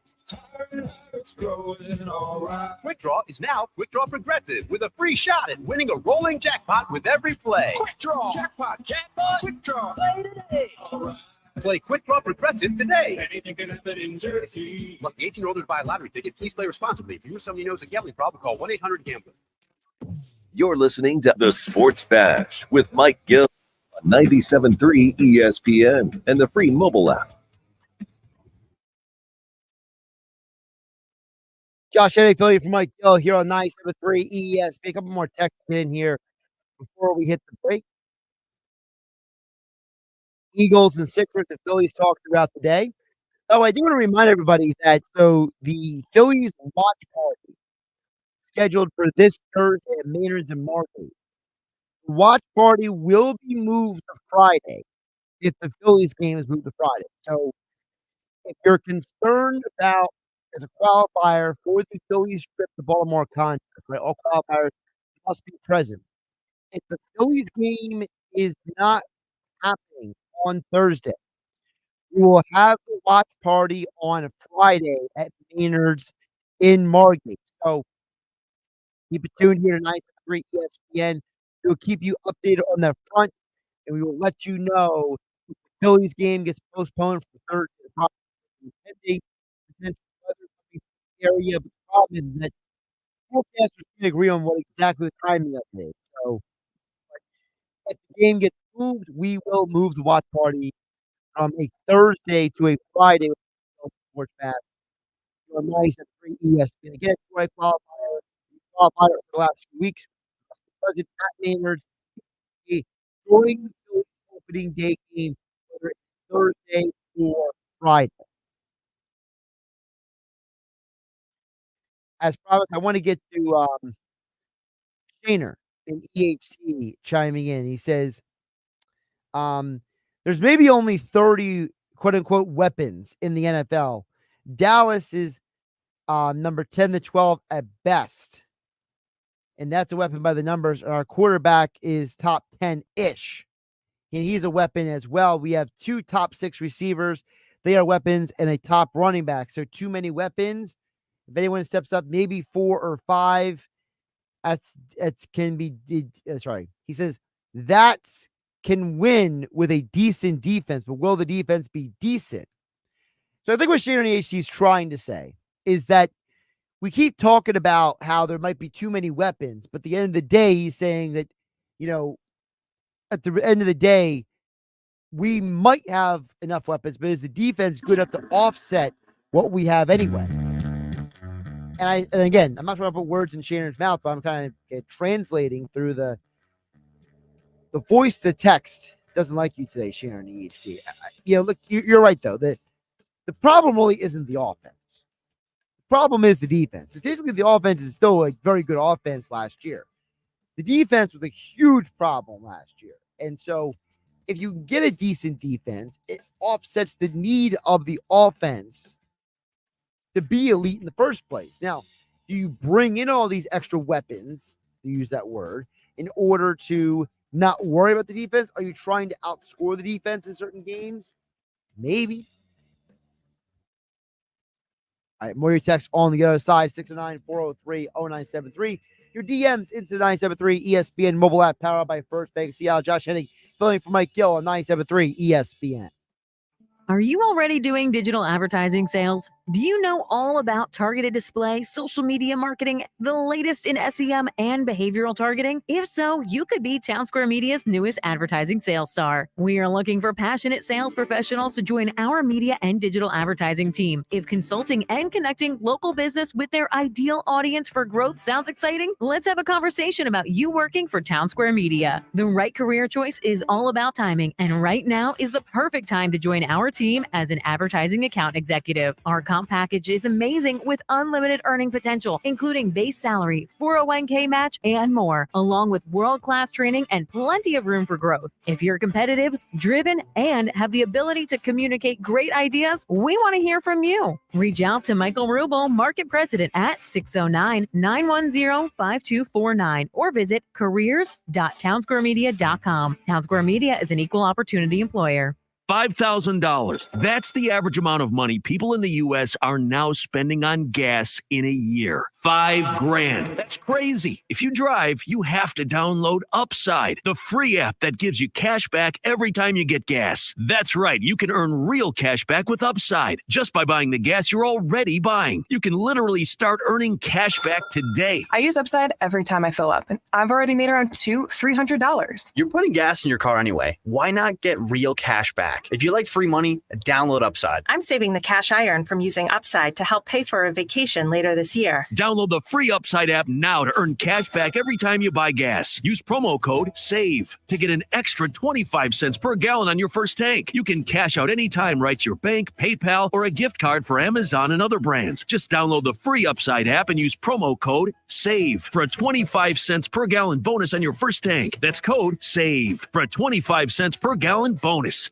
It's growing, all right. Quick Draw is now Quick Draw Progressive with a free shot at winning a rolling jackpot with every play. Quick Draw, jackpot, jackpot, Quick Draw, play today. All right. Play Quick Draw Progressive today. Anything can happen in Jersey. Must be 18 or older to buy a lottery ticket. Please play responsibly. If you or somebody knows a gambling problem, call 1-800-GAMBLER. You're listening to The Sports Bash with Mike Gill on 97.3 ESPN and the free mobile app. Josh Henry, Philly from Mike Gill here on 97.3 ESPN. A couple more texts in here before we hit the break. Eagles and Sixers and Phillies talk throughout the day. Oh, I do want to remind everybody that the Phillies watch party scheduled for this Thursday at Maynard's and Market. The watch party will be moved to Friday if the Phillies game is moved to Friday. So if you're concerned about, as a qualifier for the Phillies trip to Baltimore contract, right, all qualifiers must be present. If the Phillies game is not happening on Thursday, We will have the watch party on Friday at Maynard's in Margate. So keep it tuned here tonight at 3 ESPN. We'll keep you updated on the front, and we will let you know if the Phillies game gets postponed for Thursday. Pending potential weather coming to the area, but the problem is that forecasters can't agree on what exactly the timing of it is. So if the game gets moved, we will move the watch party from a Thursday to a Friday with the sports back. You're nice at 3 ESPN. Again, for a qualifier, we qualified for the last few weeks. President at Maynard's during the Phillies opening day game, whether it's Thursday or Friday. As promised, I want to get to Shaner in EHC chiming in. He says, there's maybe only 30 quote unquote weapons in the NFL. Dallas is number 10 to 12 at best. And that's a weapon by the numbers. And our quarterback is top 10-ish. And he's a weapon as well. We have 2 top 6 receivers. They are weapons, and a top running back. So too many weapons. If anyone steps up, maybe 4 or 5. That can be. Sorry, he says that can win with a decent defense, but will the defense be decent? So I think what Shane HC is trying to say is that we keep talking about how there might be too many weapons, but at the end of the day, he's saying that, at the end of the day, we might have enough weapons, but is the defense good enough to offset what we have anyway? And again, I'm not trying to put words in Shannon's mouth, but I'm kind of translating through the voice to text. Doesn't like you today, Shannon EHT. Look, you're right though. The problem really isn't the offense. The problem is the defense. Statistically, the offense is still a very good offense last year. The defense was a huge problem last year. And so if you get a decent defense, it offsets the need of the offense to be elite in the first place. Now, do you bring in all these extra weapons, to use that word, in order to not worry about the defense? Are you trying to outscore the defense in certain games? Maybe. All right, more your text on the other side, 609-403-0973. Your DMs into 973 ESPN mobile app powered by First Bank. See how Josh Hennig filling for Mike Gill on 973 ESPN. Are you already doing digital advertising sales? Do you know all about targeted display, social media marketing, the latest in SEM and behavioral targeting? If so, you could be Town Square Media's newest advertising sales star. We are looking for passionate sales professionals to join our media and digital advertising team. If consulting and connecting local business with their ideal audience for growth sounds exciting, let's have a conversation about you working for Town Square Media. The right career choice is all about timing, and right now is the perfect time to join our team as an advertising account executive. Our comp package is amazing with unlimited earning potential, including base salary, 401k match, and more, along with world-class training and plenty of room for growth. If you're competitive, driven, and have the ability to communicate great ideas, we want to hear from you. Reach out to Michael Rubel, Market President, at 609-910-5249 or visit careers.townsquaremedia.com. Town Square Media is an equal opportunity employer. $5,000. That's the average amount of money people in the U.S. are now spending on gas in a year. $5,000. That's crazy. If you drive, you have to download Upside, the free app that gives you cash back every time you get gas. That's right. You can earn real cash back with Upside just by buying the gas you're already buying. You can literally start earning cash back today. I use Upside every time I fill up, and I've already made around $200-$300. You're putting gas in your car anyway. Why not get real cash back? If you like free money, download Upside. I'm saving the cash I earn from using Upside to help pay for a vacation later this year. Download the free Upside app now to earn cash back every time you buy gas. Use promo code SAVE to get an extra 25 cents per gallon on your first tank. You can cash out anytime right to your bank, PayPal, or a gift card for Amazon and other brands. Just download the free Upside app and use promo code SAVE for a 25 cents per gallon bonus on your first tank. That's code SAVE for a 25 cents per gallon bonus.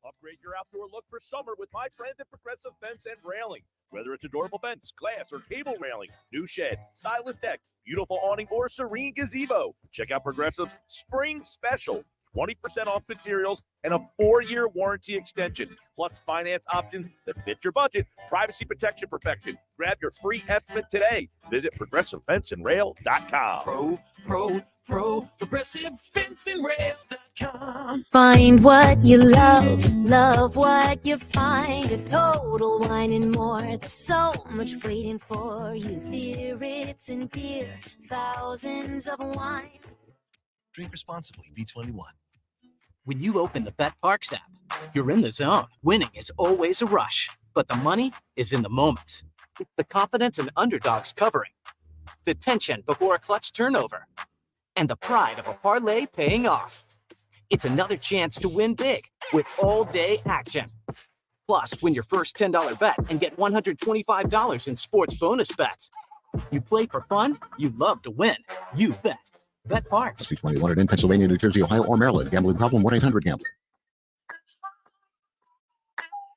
Upgrade your outdoor look for summer with my friends at Progressive Fence and Railing. Whether it's a durable fence, glass, or cable railing, new shed, stylish deck, beautiful awning, or serene gazebo, check out Progressive's Spring Special. 20% off materials, and a 4-year warranty extension, plus finance options that fit your budget. Privacy protection perfection. Grab your free estimate today. Visit ProgressiveFenceandRail.com. ProgressiveFenceandRail.com. Find what you love what you find. A Total Wine and More. There's so much waiting for you. Spirits and beer, thousands of wines. Drink responsibly. B21. When you open the Bet Parks app, you're in the zone. Winning is always a rush, but the money is in the moments. It's the confidence and underdogs covering, the tension before a clutch turnover, and the pride of a parlay paying off. It's another chance to win big with all-day action. Plus, win your first $10 bet and get $125 in sports bonus bets. You play for fun, you love to win. You bet. Bet Parks. 21 in Pennsylvania, New Jersey, Ohio, or Maryland. Gambling problem? 1-800-GAMBLER.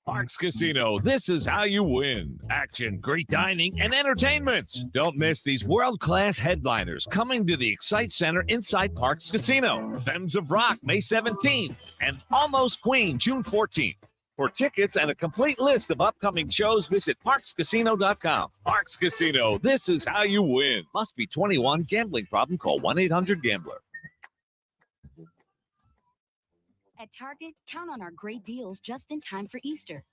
Parks Casino, this is how you win. Action, great dining, and entertainment. Don't miss these world-class headliners coming to the Excite Center inside Parks Casino. Femmes of Rock, May 17th, and Almost Queen, June 14th. For tickets and a complete list of upcoming shows, visit ParksCasino.com. Parks Casino, this is how you win. Must be 21. Gambling problem? Call 1-800-GAMBLER. At Target, count on our great deals just in time for Easter.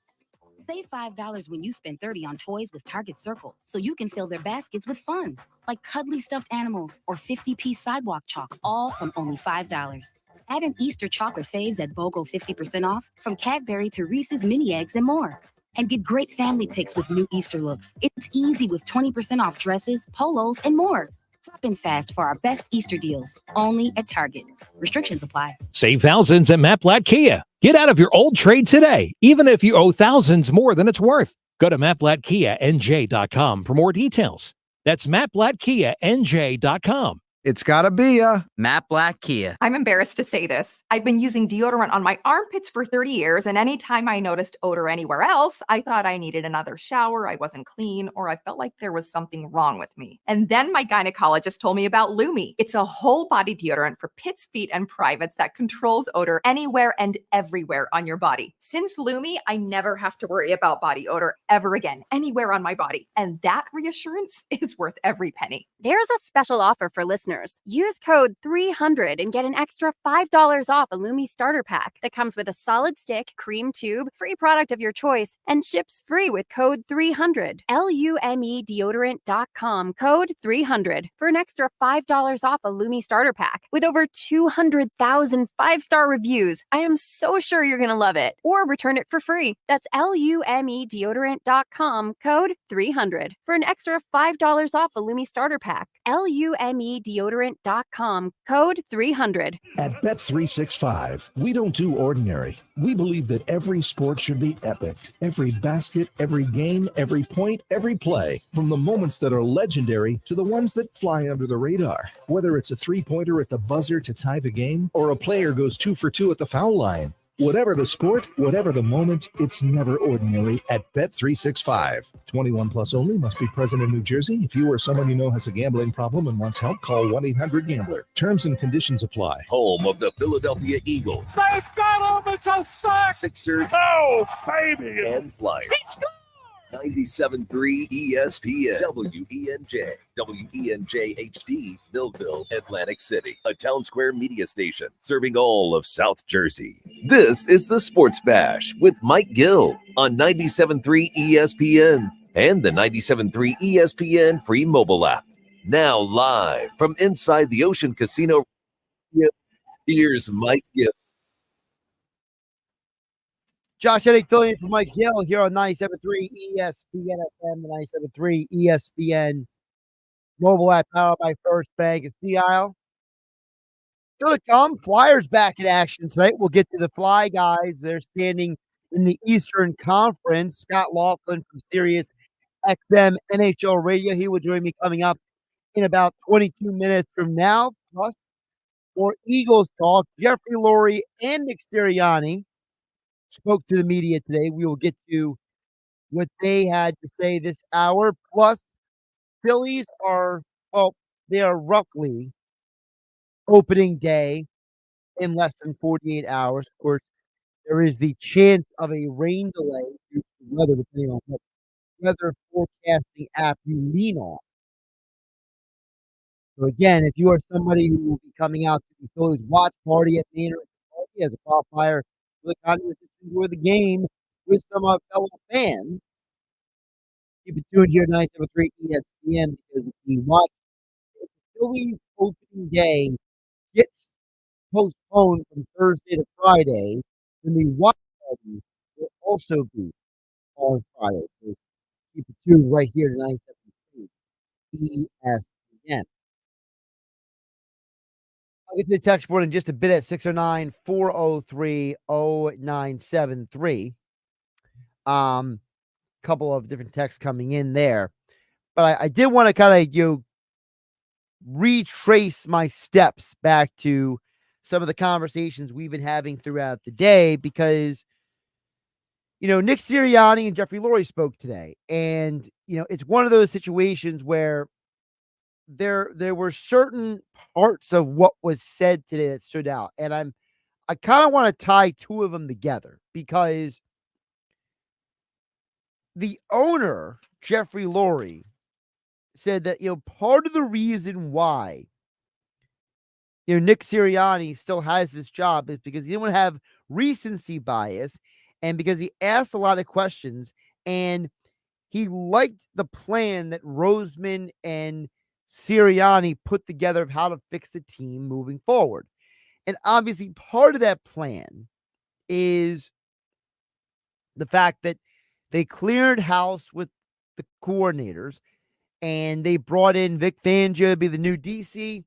Save $5 when you spend $30 on toys with Target Circle, so you can fill their baskets with fun, like cuddly stuffed animals or 50-piece sidewalk chalk, all from only $5. Add an Easter chocolate faves at BOGO 50% off, from Cadbury to Reese's mini eggs and more. And get great family picks with new Easter looks. It's easy with 20% off dresses, polos, and more. Shop in fast for our best Easter deals, only at Target. Restrictions apply. Save thousands at Matt Blatt Kia. Get out of your old trade today, even if you owe thousands more than it's worth. Go to mattblattkianj.com for more details. That's mattblattkianj.com. It's gotta be a Matt Blatt Kia. I'm embarrassed to say this. I've been using deodorant on my armpits for 30 years, and anytime I noticed odor anywhere else, I thought I needed another shower, I wasn't clean, or I felt like there was something wrong with me. And then my gynecologist told me about Lumi. It's a whole body deodorant for pits, feet, and privates that controls odor anywhere and everywhere on your body. Since Lumi, I never have to worry about body odor ever again, anywhere on my body. And that reassurance is worth every penny. There's a special offer for listeners. Use code 300 and get an extra $5 off a Lumi starter pack that comes with a solid stick, cream tube, free product of your choice, and ships free with code 300. LUME deodorant.com, code 300 for an extra $5 off a Lumi starter pack. With over 200,000 5-star reviews, I am so sure you're going to love it. Or return it for free. That's LUME deodorant.com, code 300 for an extra $5 off a Lumi starter pack. LUME deodorant.com, code 300. At Bet365, we don't do ordinary. We believe that every sport should be epic. Every basket, every game, every point, every play. From the moments that are legendary to the ones that fly under the radar. Whether it's a three-pointer at the buzzer to tie the game, or a player goes 2 for 2 at the foul line. Whatever the sport, whatever the moment, it's never ordinary at Bet365. 21 plus only, must be present in New Jersey. If you or someone you know has a gambling problem and wants help, call 1-800-GAMBLER. Terms and conditions apply. Home of the Philadelphia Eagles, They've got him! It's a sack! Sixers, Oh, baby! and Flyers. 97.3 ESPN, WENJ, WENJ HD, Millville, Atlantic City, a Town Square media station serving all of South Jersey. This is the Sports Bash with Mike Gill on 97.3 ESPN and the 97.3 ESPN free mobile app. Now live from inside the Ocean Casino. Here's Mike Gill. Josh Hennick filling in for Mike Gill here on 97.3 ESPN FM, the 97.3 ESPN mobile app powered by First Bank. It's the aisle. Still to come, Flyers back in action tonight. We'll get to the Fly guys. They're standing in the Eastern Conference. Scott Laughlin from SiriusXM NHL Radio. He will join me coming up in about 22 minutes from now. Plus, for Eagles talk, Jeffrey Lurie and Nick Sirianni spoke to the media today. We will get to what they had to say this hour. Plus, Phillies are, well, they are roughly opening day in less than 48 hours. Of course, there is the chance of a rain delay due to the weather, depending on what weather forecasting app you lean on. So again, if you are somebody who will be coming out to the Phillies watch party at Maynard Party as a qualifier for the contest to enjoy the game with some fellow fans, keep it tuned here, 973 ESPN, because if the watch if the Phillies opening day gets postponed from Thursday to Friday, then the watch party will also be on Friday. So keep it tuned right here to 973 ESPN. I'll get to the text board in just a bit at 609-403-0973. Couple of different texts coming in there. But I did want to kind of retrace my steps back to some of the conversations we've been having throughout the day because Nick Sirianni and Jeffrey Lurie spoke today. And it's one of those situations where there were certain parts of what was said today that stood out. And I kind of want to tie two of them together because the owner, Jeffrey Lurie, said that, part of the reason why, Nick Sirianni still has this job is because he didn't want to have recency bias and because he asked a lot of questions and he liked the plan that Roseman and Sirianni put together of how to fix the team moving forward. And obviously part of that plan is the fact that they cleared house with the coordinators and they brought in Vic Fangio to be the new DC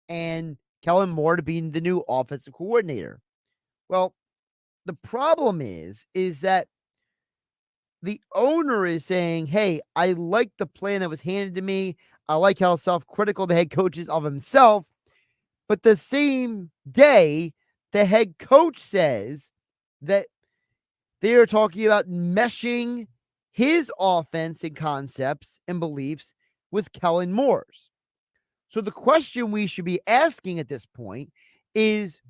and Kellen Moore to be the new offensive coordinator. Well, the problem is that the owner is saying, hey, I like the plan that was handed to me. I like how self-critical the head coach is of himself. But the same day, the head coach says that they are talking about meshing his offense and concepts and beliefs with Kellen Moore's. So the question we should be asking at this point is,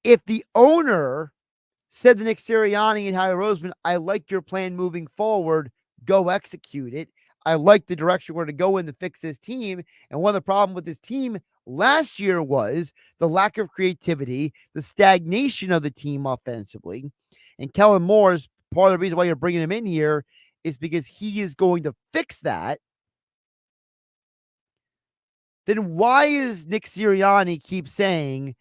if the owner said to Nick Sirianni and Howie Roseman, I like your plan moving forward, go execute it. I like the direction we're to go in to fix this team. And one of the problems with this team last year was the lack of creativity, the stagnation of the team offensively. And Kellen Moore's part of the reason why you're bringing him in here is because he is going to fix that. Then why is Nick Sirianni keep saying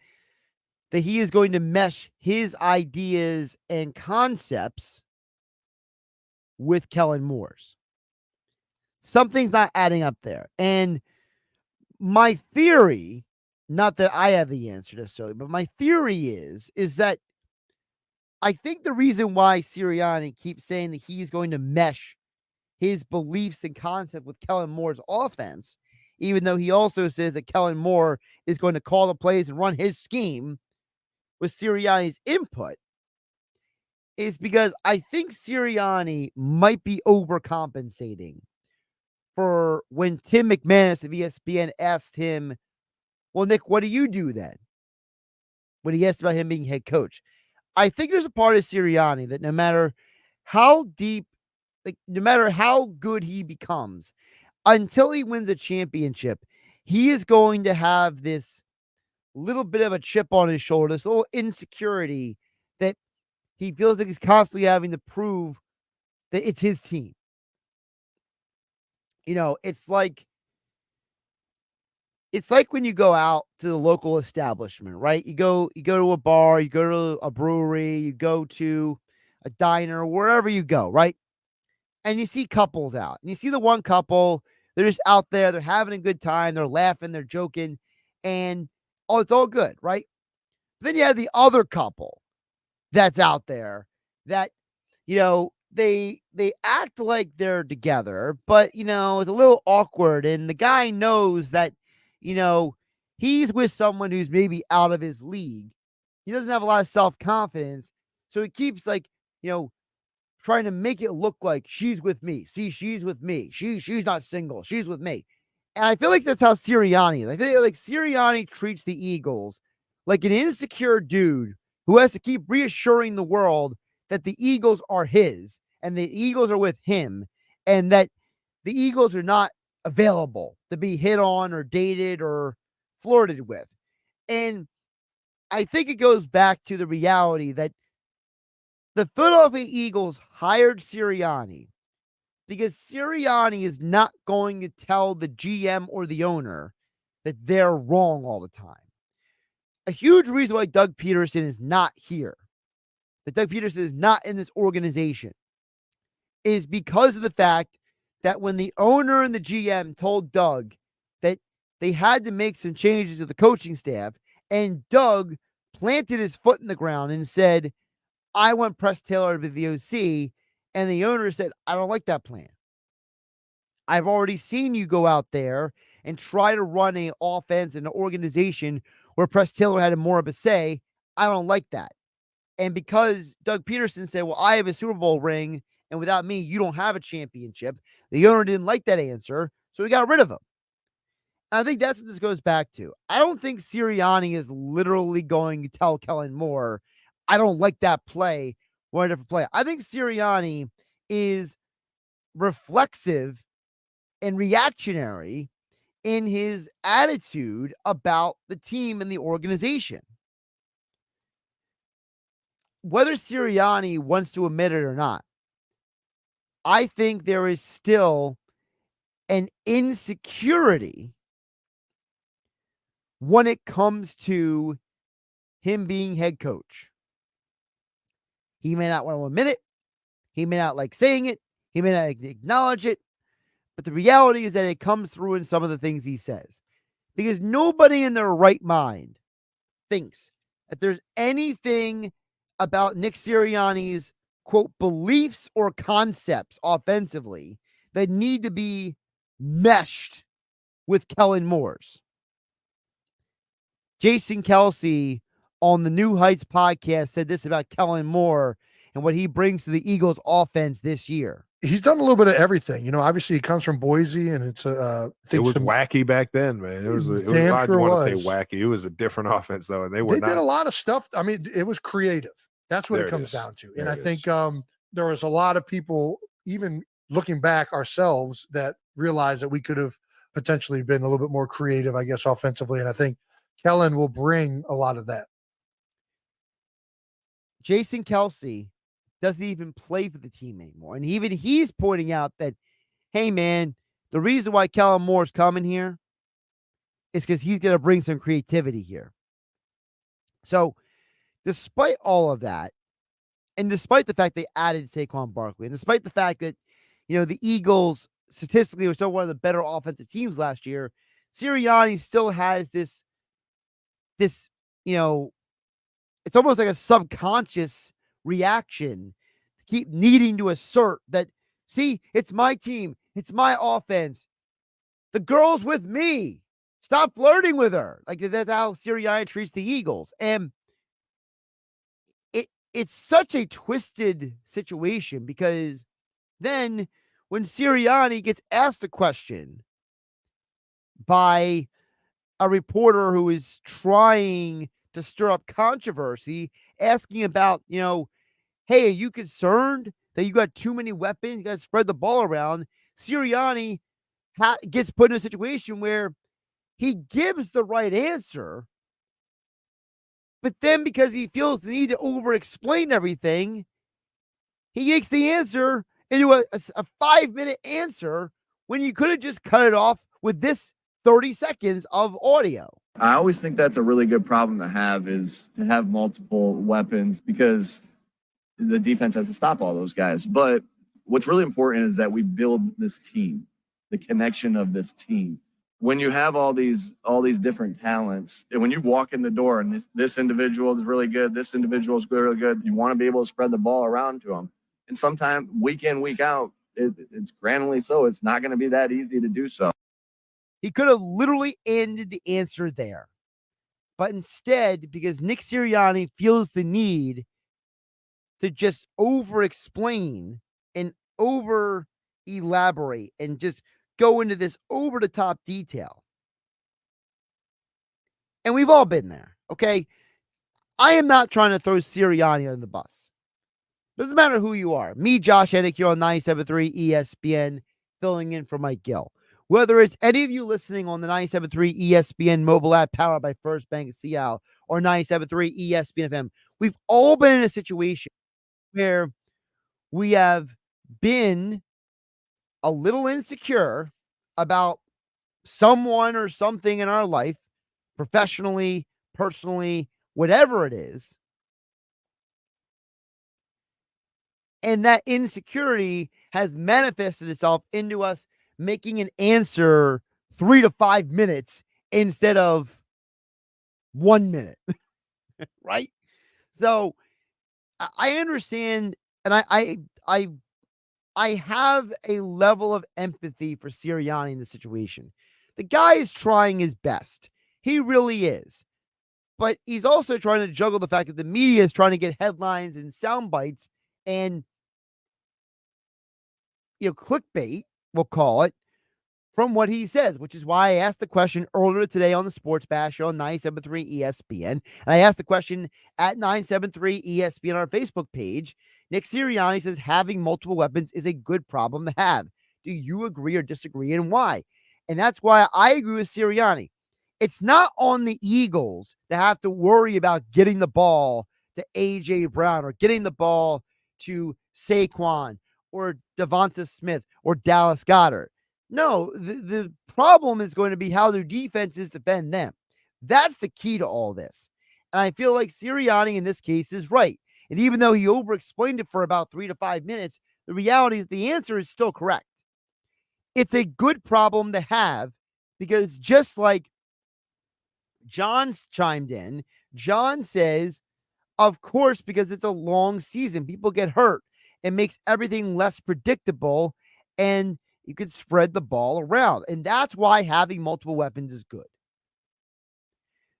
that he is going to mesh his ideas and concepts with Kellen Moore's? Something's not adding up there. And my theory, not that I have the answer necessarily, but my theory is that I think the reason why Sirianni keeps saying that he's going to mesh his beliefs and concept with Kellen Moore's offense, even though he also says that Kellen Moore is going to call the plays and run his scheme with Sirianni's input, is because I think Sirianni might be overcompensating for when Tim McManus of ESPN asked him, well, Nick, what do you do then? When he asked about him being head coach. I think there's a part of Sirianni that no matter how deep, no matter how good he becomes, until he wins a championship, he is going to have this little bit of a chip on his shoulder, this little insecurity that he feels like he's constantly having to prove that it's his team. It's like when you go out to the local establishment, right? You go to a bar, you go to a brewery, you go to a diner, wherever you go, right? And you see couples out. And you see the one couple, they're just out there, they're having a good time, they're laughing, they're joking, and it's all good, right? But then you have the other couple that's out there that, they act like they're together, but, it's a little awkward. And the guy knows that, he's with someone who's maybe out of his league. He doesn't have a lot of self-confidence. So he keeps trying to make it look like she's with me. See, she's with me. She's not single. She's with me. And I feel like that's how Sirianni is. I feel like Sirianni treats the Eagles like an insecure dude who has to keep reassuring the world that the Eagles are his and the Eagles are with him and that the Eagles are not available to be hit on or dated or flirted with. And I think it goes back to the reality that the Philadelphia Eagles hired Sirianni because Sirianni is not going to tell the GM or the owner that they're wrong all the time. A huge reason why Doug Peterson is not here, that Doug Peterson is not in this organization, is because of the fact that when the owner and the GM told Doug that they had to make some changes to the coaching staff, and Doug planted his foot in the ground and said, I want Press Taylor to be the OC, and the owner said, I don't like that plan. I've already seen you go out there and try to run an offense and an organization where Press Taylor had more of a say. I don't like that. And because Doug Peterson said, well, I have a Super Bowl ring, and without me, you don't have a championship, the owner didn't like that answer, so he got rid of him. And I think that's what this goes back to. I don't think Sirianni is literally going to tell Kellen Moore, I don't like that play, want a different play. I think Sirianni is reflexive and reactionary in his attitude about the team and the organization. Whether Sirianni wants to admit it or not, I think there is still an insecurity when it comes to him being head coach. He may not want to admit it. He may not like saying it. He may not acknowledge it. But the reality is that it comes through in some of the things he says. Because nobody in their right mind thinks that there's anything about Nick Sirianni's, quote, beliefs or concepts offensively that need to be meshed with Kellen Moore's. Jason Kelsey on the New Heights podcast said this about Kellen Moore and what he brings to the Eagles offense this year. He's done a little bit of everything. You know, obviously he comes from Boise, and it's it was wacky back then, man. It was I sure want to say wacky. It was a different offense though, and they did a lot of stuff. I mean, it was creative. That's what it comes down to. And I think there was a lot of people, even looking back ourselves, that realized that we could have potentially been a little bit more creative, I guess, offensively. And I think Kellen will bring a lot of that. Jason Kelsey doesn't even play for the team anymore. And even he's pointing out that, hey, man, the reason why Kellen Moore's coming here is because he's going to bring some creativity here. So despite all of that, and despite the fact they added Saquon Barkley, and despite the fact that, you know, the Eagles statistically were still one of the better offensive teams last year, Sirianni still has this, you know, it's almost like a subconscious reaction to keep needing to assert that, see, it's my team. It's my offense. The girl's with me. Stop flirting with her. Like, that's how Sirianni treats the Eagles. And it's such a twisted situation because then when Sirianni gets asked a question by a reporter who is trying to stir up controversy, asking about, you know, hey, are you concerned that you got too many weapons? You got to spread the ball around. Sirianni gets put in a situation where he gives the right answer, but then because he feels the need to over-explain everything, he makes the answer into a 5-minute answer when you could have just cut it off with this 30 seconds of audio. I always think that's a really good problem to have, is to have multiple weapons, because the defense has to stop all those guys. But what's really important is that we build this team, the connection of this team. When you have all these different talents, and when you walk in the door and this individual is really good, this individual is really good, you want to be able to spread the ball around to them. And sometimes week in, week out, it's grandly so. It's not going to be that easy to do so. He could have literally ended the answer there. But instead, because Nick Sirianni feels the need to just over-explain and over-elaborate and just go into this over the top detail. And we've all been there, okay? I am not trying to throw Sirianni on the bus. Doesn't matter who you are. Me, Josh Hennick, here on 97.3 ESPN, filling in for Mike Gill. Whether it's any of you listening on the 97.3 ESPN mobile app powered by First Bank of Seattle or 97.3 ESPN FM, we've all been in a situation where we have been a little insecure about someone or something in our life, professionally, personally, whatever it is. And that insecurity has manifested itself into us making an answer 3 to 5 minutes instead of 1 minute. Right? So I understand, and I have a level of empathy for Sirianni in the situation. The guy is trying his best. He really is. But he's also trying to juggle the fact that the media is trying to get headlines and sound bites and, clickbait, we'll call it, from what he says, which is why I asked the question earlier today on the Sports Bash on 973 ESPN. And I asked the question at 973 ESPN on our Facebook page. Nick Sirianni says having multiple weapons is a good problem to have. Do you agree or disagree, and why? And that's why I agree with Sirianni. It's not on the Eagles to have to worry about getting the ball to A.J. Brown or getting the ball to Saquon or Devonta Smith or Dallas Goedert. No, the problem is going to be how their defenses defend them. That's the key to all this. And I feel like Sirianni in this case is right. And even though he over-explained it for about 3 to 5 minutes, the reality is the answer is still correct. It's a good problem to have because just like John's chimed in, John says, of course, because it's a long season, people get hurt. It makes everything less predictable and you could spread the ball around. And that's why having multiple weapons is good.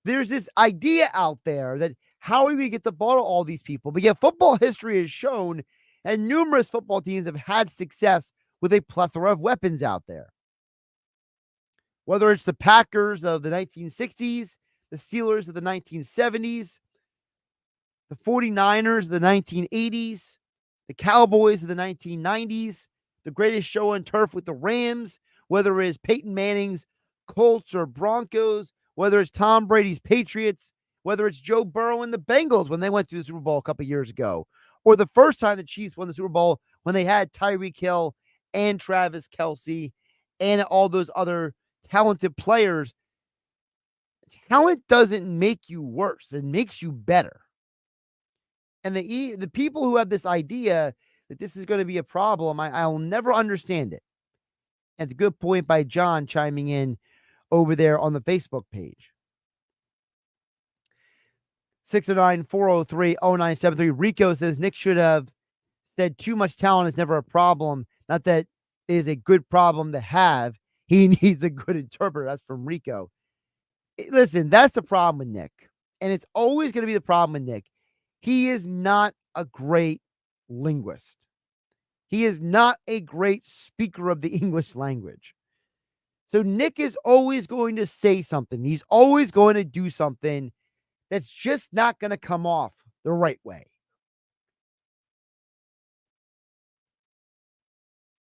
There's this idea out there that how are we get the ball to all these people? But yet football history has shown and numerous football teams have had success with a plethora of weapons out there. Whether it's the Packers of the 1960s, the Steelers of the 1970s, the 49ers of the 1980s, the Cowboys of the 1990s, the greatest show on turf with the Rams, whether it's Peyton Manning's Colts or Broncos, whether it's Tom Brady's Patriots, whether it's Joe Burrow and the Bengals when they went to the Super Bowl a couple years ago, or the first time the Chiefs won the Super Bowl when they had Tyreek Hill and Travis Kelce and all those other talented players. Talent doesn't make you worse. It makes you better. And the people who have this idea that this is going to be a problem, I'll never understand it. And a good point by John chiming in over there on the Facebook page. 609-403-0973. Rico says Nick should have said too much talent is never a problem. Not that it is a good problem to have. He needs a good interpreter. That's from Rico. Listen, that's the problem with Nick. And it's always going to be the problem with Nick. He is not a great linguist. He is not a great speaker of the English language. So Nick is always going to say something. He's always going to do something that's just not going to come off the right way.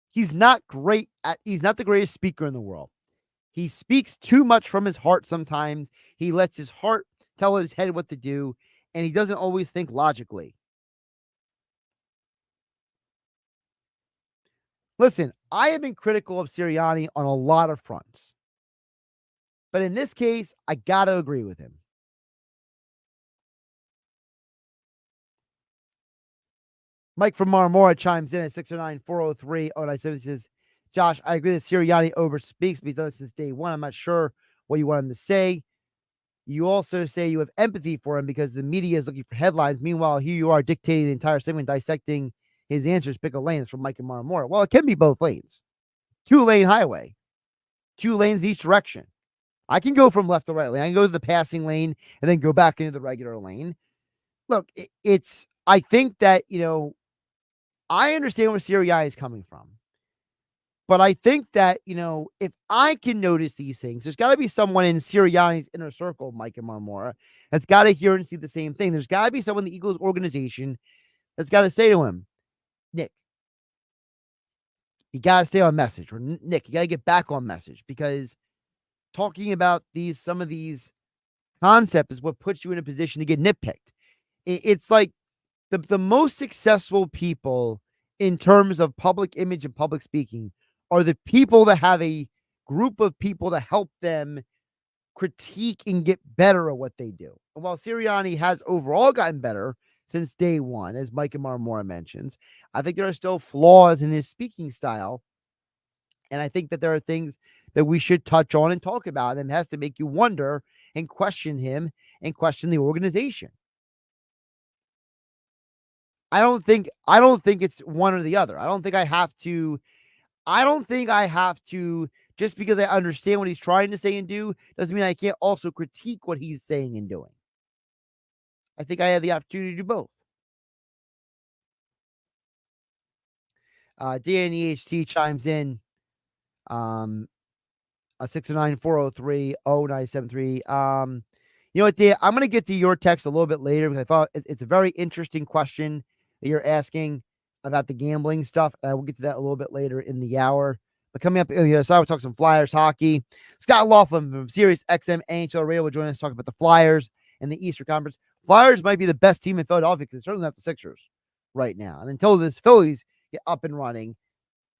He's not the greatest speaker in the world. He speaks too much from his heart sometimes. He lets his heart tell his head what to do, and he doesn't always think logically. Listen, I have been critical of Sirianni on a lot of fronts. But in this case, I got to agree with him. Mike from Marmora chimes in at 609-403-0970. Says, Josh, I agree that Sirianni overspeaks, but he's done it since day one. I'm not sure what you want him to say. You also say you have empathy for him because the media is looking for headlines. Meanwhile, here you are dictating the entire segment, dissecting his answers. Pick a lane. That's from Mike and Marmora. Well, it can be both lanes. 2-lane highway. 2 lanes each direction. I can go from left to right lane. I can go to the passing lane and then go back into the regular lane. Look, I think that, I understand where Sirianni is coming from. But I think that, if I can notice these things, there's got to be someone in Sirianni's inner circle, Mike and Marmora, that's got to hear and see the same thing. There's got to be someone in the Eagles organization that's got to say to him, Nick, you got to stay on message. Or Nick, you got to get back on message, because talking about some of these concepts is what puts you in a position to get nitpicked. It's like the most successful people in terms of public image and public speaking are the people that have a group of people to help them critique and get better at what they do. And while Sirianni has overall gotten better since day one, as Mike and Marmora mentions, I think there are still flaws in his speaking style. And I think that there are things that we should touch on and talk about, and it has to make you wonder and question him and question the organization. I don't think it's one or the other. I don't think I have to, just because I understand what he's trying to say and do, doesn't mean I can't also critique what he's saying and doing. I think I have the opportunity to do both. Dan EHT chimes in. 609-403-0973. You know what, Dan? I'm going to get to your text a little bit later, because I thought it's a very interesting question that you're asking about the gambling stuff. I will get to that a little bit later in the hour. But coming up on the other side, we'll talk some Flyers hockey. Scott Laughlin from SiriusXM NHL Radio will join us to talk about the Flyers and the Eastern Conference. Flyers might be the best team in Philadelphia, because it's certainly not the Sixers right now. And until this Phillies get up and running,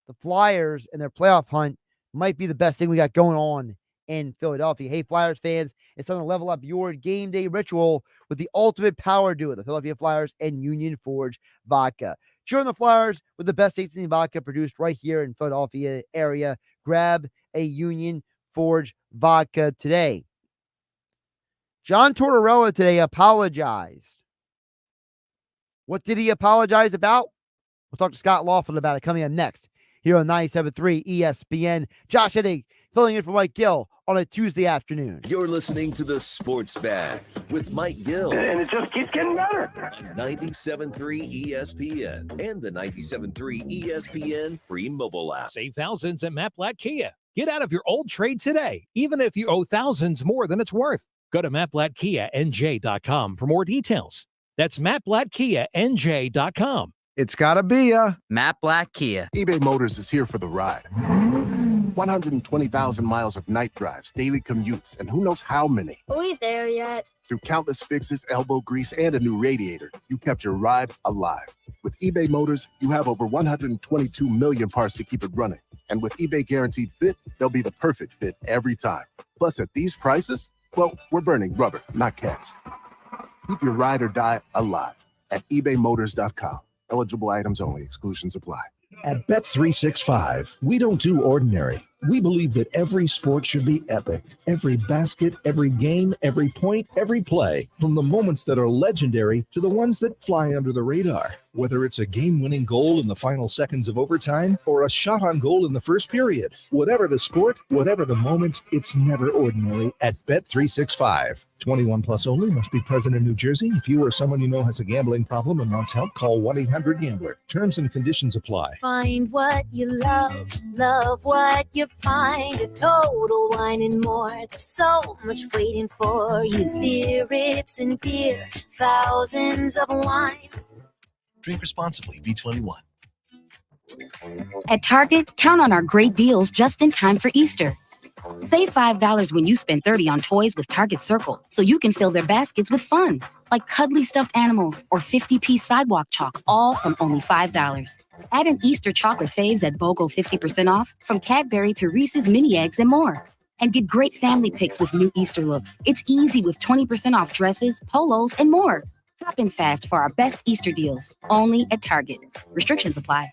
the Flyers and their playoff hunt might be the best thing we got going on in Philadelphia. Hey, Flyers fans, it's time to level up your game day ritual with the ultimate power duo, the Philadelphia Flyers and Union Forge Vodka. Cheer on the Flyers with the best tasting vodka produced right here in Philadelphia area. Grab a Union Forge Vodka today. John Tortorella today apologized. What did he apologize about? We'll talk to Scott Laughlin about it coming up next here on 97.3 ESPN. Josh Hudrick filling in for Mike Gill on a Tuesday afternoon. You're listening to the Sports Bash with Mike Gill. And it just keeps getting better. 97.3 ESPN and the 97.3 ESPN free mobile app. Save thousands at Matt Blatt Kia. Get out of your old trade today, even if you owe thousands more than it's worth. Go to mattblattkianj.com for more details. That's mattblattkianj.com. It's gotta be Matt Blatt Kia. eBay Motors is here for the ride. 120,000 miles of night drives, daily commutes, and who knows how many. Are we there yet? Through countless fixes, elbow grease, and a new radiator, you kept your ride alive. With eBay Motors, you have over 122 million parts to keep it running. And with eBay Guaranteed Fit, they'll be the perfect fit every time. Plus, at these prices, well, we're burning rubber, not cash. Keep your ride or die alive at ebaymotors.com. Eligible items only. Exclusions apply. At Bet365, we don't do ordinary. We believe that every sport should be epic. Every basket, every game, every point, every play. From the moments that are legendary to the ones that fly under the radar. Whether it's a game-winning goal in the final seconds of overtime or a shot on goal in the first period. Whatever the sport, whatever the moment, it's never ordinary at Bet365. 21 plus only. Must be present in New Jersey. If you or someone you know has a gambling problem and wants help, call 1-800-GAMBLER. Terms and conditions apply. Find what you love what you find. A Total Wine and More. There's so much waiting for you. Spirits and beer, thousands of wine. Drink responsibly. B21. At Target, count on our great deals just in time for Easter. Save $5 when you spend $30 on toys with Target Circle, so you can fill their baskets with fun, like cuddly stuffed animals or 50-piece sidewalk chalk, all from only $5. Add an Easter chocolate faves at BOGO 50% off, from Cadbury to Reese's Mini Eggs and more. And get great family picks with new Easter looks. It's easy with 20% off dresses, polos, and more. Hop in fast for our best Easter deals, only at Target. Restrictions apply.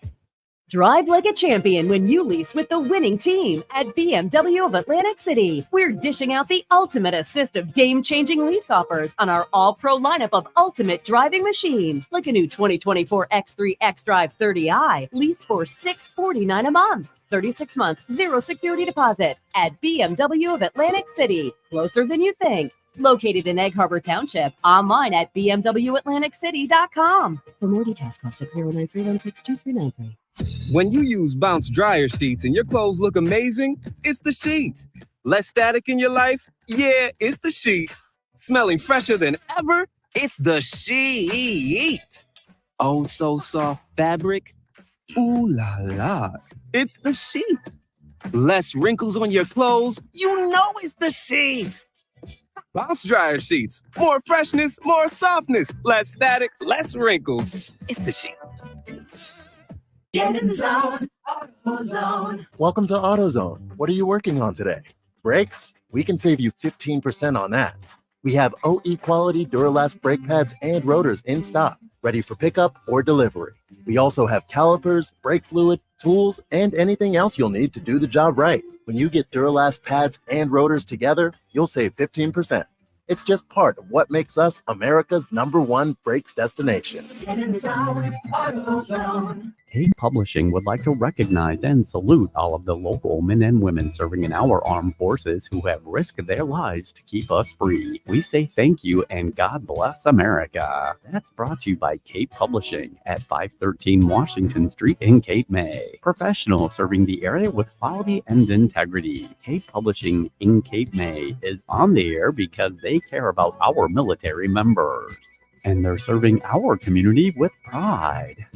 Drive like a champion when you lease with the winning team at BMW of Atlantic City. We're dishing out the ultimate assist of game-changing lease offers on our all-pro lineup of ultimate driving machines, like a new 2024 X3 xDrive 30i. Lease for $649 a month. 36 months, zero security deposit at BMW of Atlantic City. Closer than you think. Located in Egg Harbor Township. Online at bmwatlanticcity.com. For more details, call 609-316-2393. When you use Bounce dryer sheets and your clothes look amazing, it's the sheet. Less static in your life? Yeah, it's the sheet. Smelling fresher than ever? It's the sheet. Oh, so soft fabric? Ooh la la. It's the sheet. Less wrinkles on your clothes? You know it's the sheet. Bounce dryer sheets. More freshness, more softness. Less static, less wrinkles. It's the sheet. Get in the zone, AutoZone. Welcome to AutoZone. What are you working on today? Brakes? We can save you 15% on that. We have OE quality Duralast brake pads and rotors in stock, ready for pickup or delivery. We also have calipers, brake fluid, tools, and anything else you'll need to do the job right. When you get Duralast pads and rotors together, you'll save 15%. It's just part of what makes us America's #1 brakes destination. Get in the zone, AutoZone. Cade Publishing would like to recognize and salute all of the local men and women serving in our armed forces who have risked their lives to keep us free. We say thank you and God bless America. That's brought to you by Cade Publishing at 513 Washington Street in Cape May. Professional serving the area with quality and integrity. Cade Publishing in Cape May is on the air because they care about our military members. And they're serving our community with pride.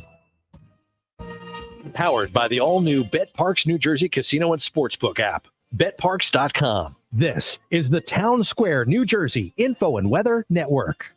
Powered by the all-new BetParks New Jersey Casino and Sportsbook app. BetParks.com. This is the Town Square, New Jersey Info and Weather Network.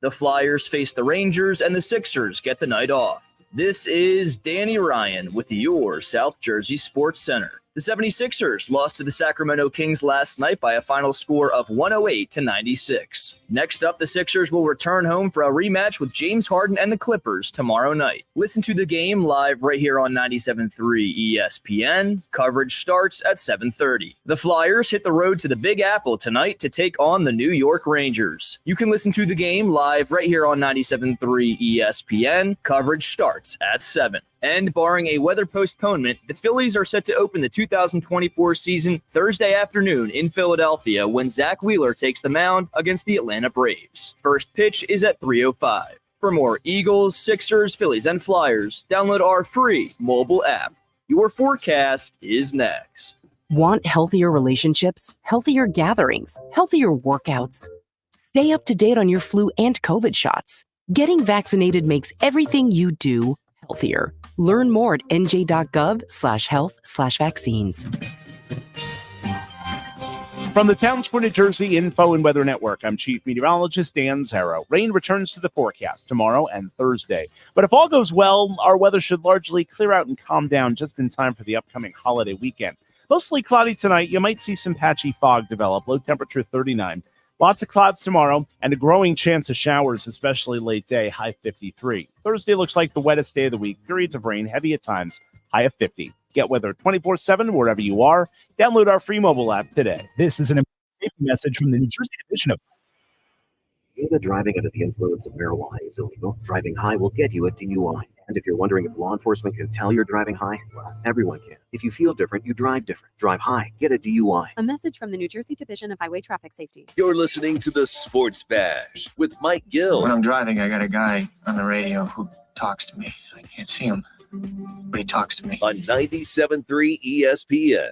The Flyers face the Rangers and the Sixers get the night off. This is Danny Ryan with your South Jersey Sports Center. The 76ers lost to the Sacramento Kings last night by a final score of 108-96. Next up, the Sixers will return home for a rematch with James Harden and the Clippers tomorrow night. Listen to the game live right here on 97.3 ESPN. Coverage starts at 7:30. The Flyers hit the road to the Big Apple tonight to take on the New York Rangers. You can listen to the game live right here on 97.3 ESPN. Coverage starts at 7. And barring a weather postponement, the Phillies are set to open the 2024 season Thursday afternoon in Philadelphia when Zach Wheeler takes the mound against the Atlanta Braves. First pitch is at 3:05. For more Eagles, Sixers, Phillies, and Flyers, download our free mobile app. Your forecast is next. Want healthier relationships, healthier gatherings, healthier workouts? Stay up to date on your flu and COVID shots. Getting vaccinated makes everything you do healthier. Learn more at nj.gov/health/vaccines. From the Town Square, New Jersey Info and Weather Network, I'm Chief Meteorologist Dan Zarrow. Rain returns to the forecast tomorrow and Thursday. But if all goes well, our weather should largely clear out and calm down just in time for the upcoming holiday weekend. Mostly cloudy tonight. You might see some patchy fog develop. Low temperature 39. Lots of clouds tomorrow and a growing chance of showers, especially late day, high 53. Thursday looks like the wettest day of the week. Periods of rain, heavy at times, high of 50. Get weather 24/7 wherever you are. Download our free mobile app today. This is an safety message from the New Jersey Division of... Know that driving under the influence of marijuana is illegal. Driving high will get you a DUI. And if you're wondering if law enforcement can tell you're driving high, well, everyone can. If you feel different, you drive different. Drive high, get a DUI. A message from the New Jersey Division of Highway Traffic Safety. You're listening to the Sports Bash with Mike Gill. When I'm driving, I got a guy on the radio who talks to me. I can't see him, but he talks to me. On 97.3 ESPN.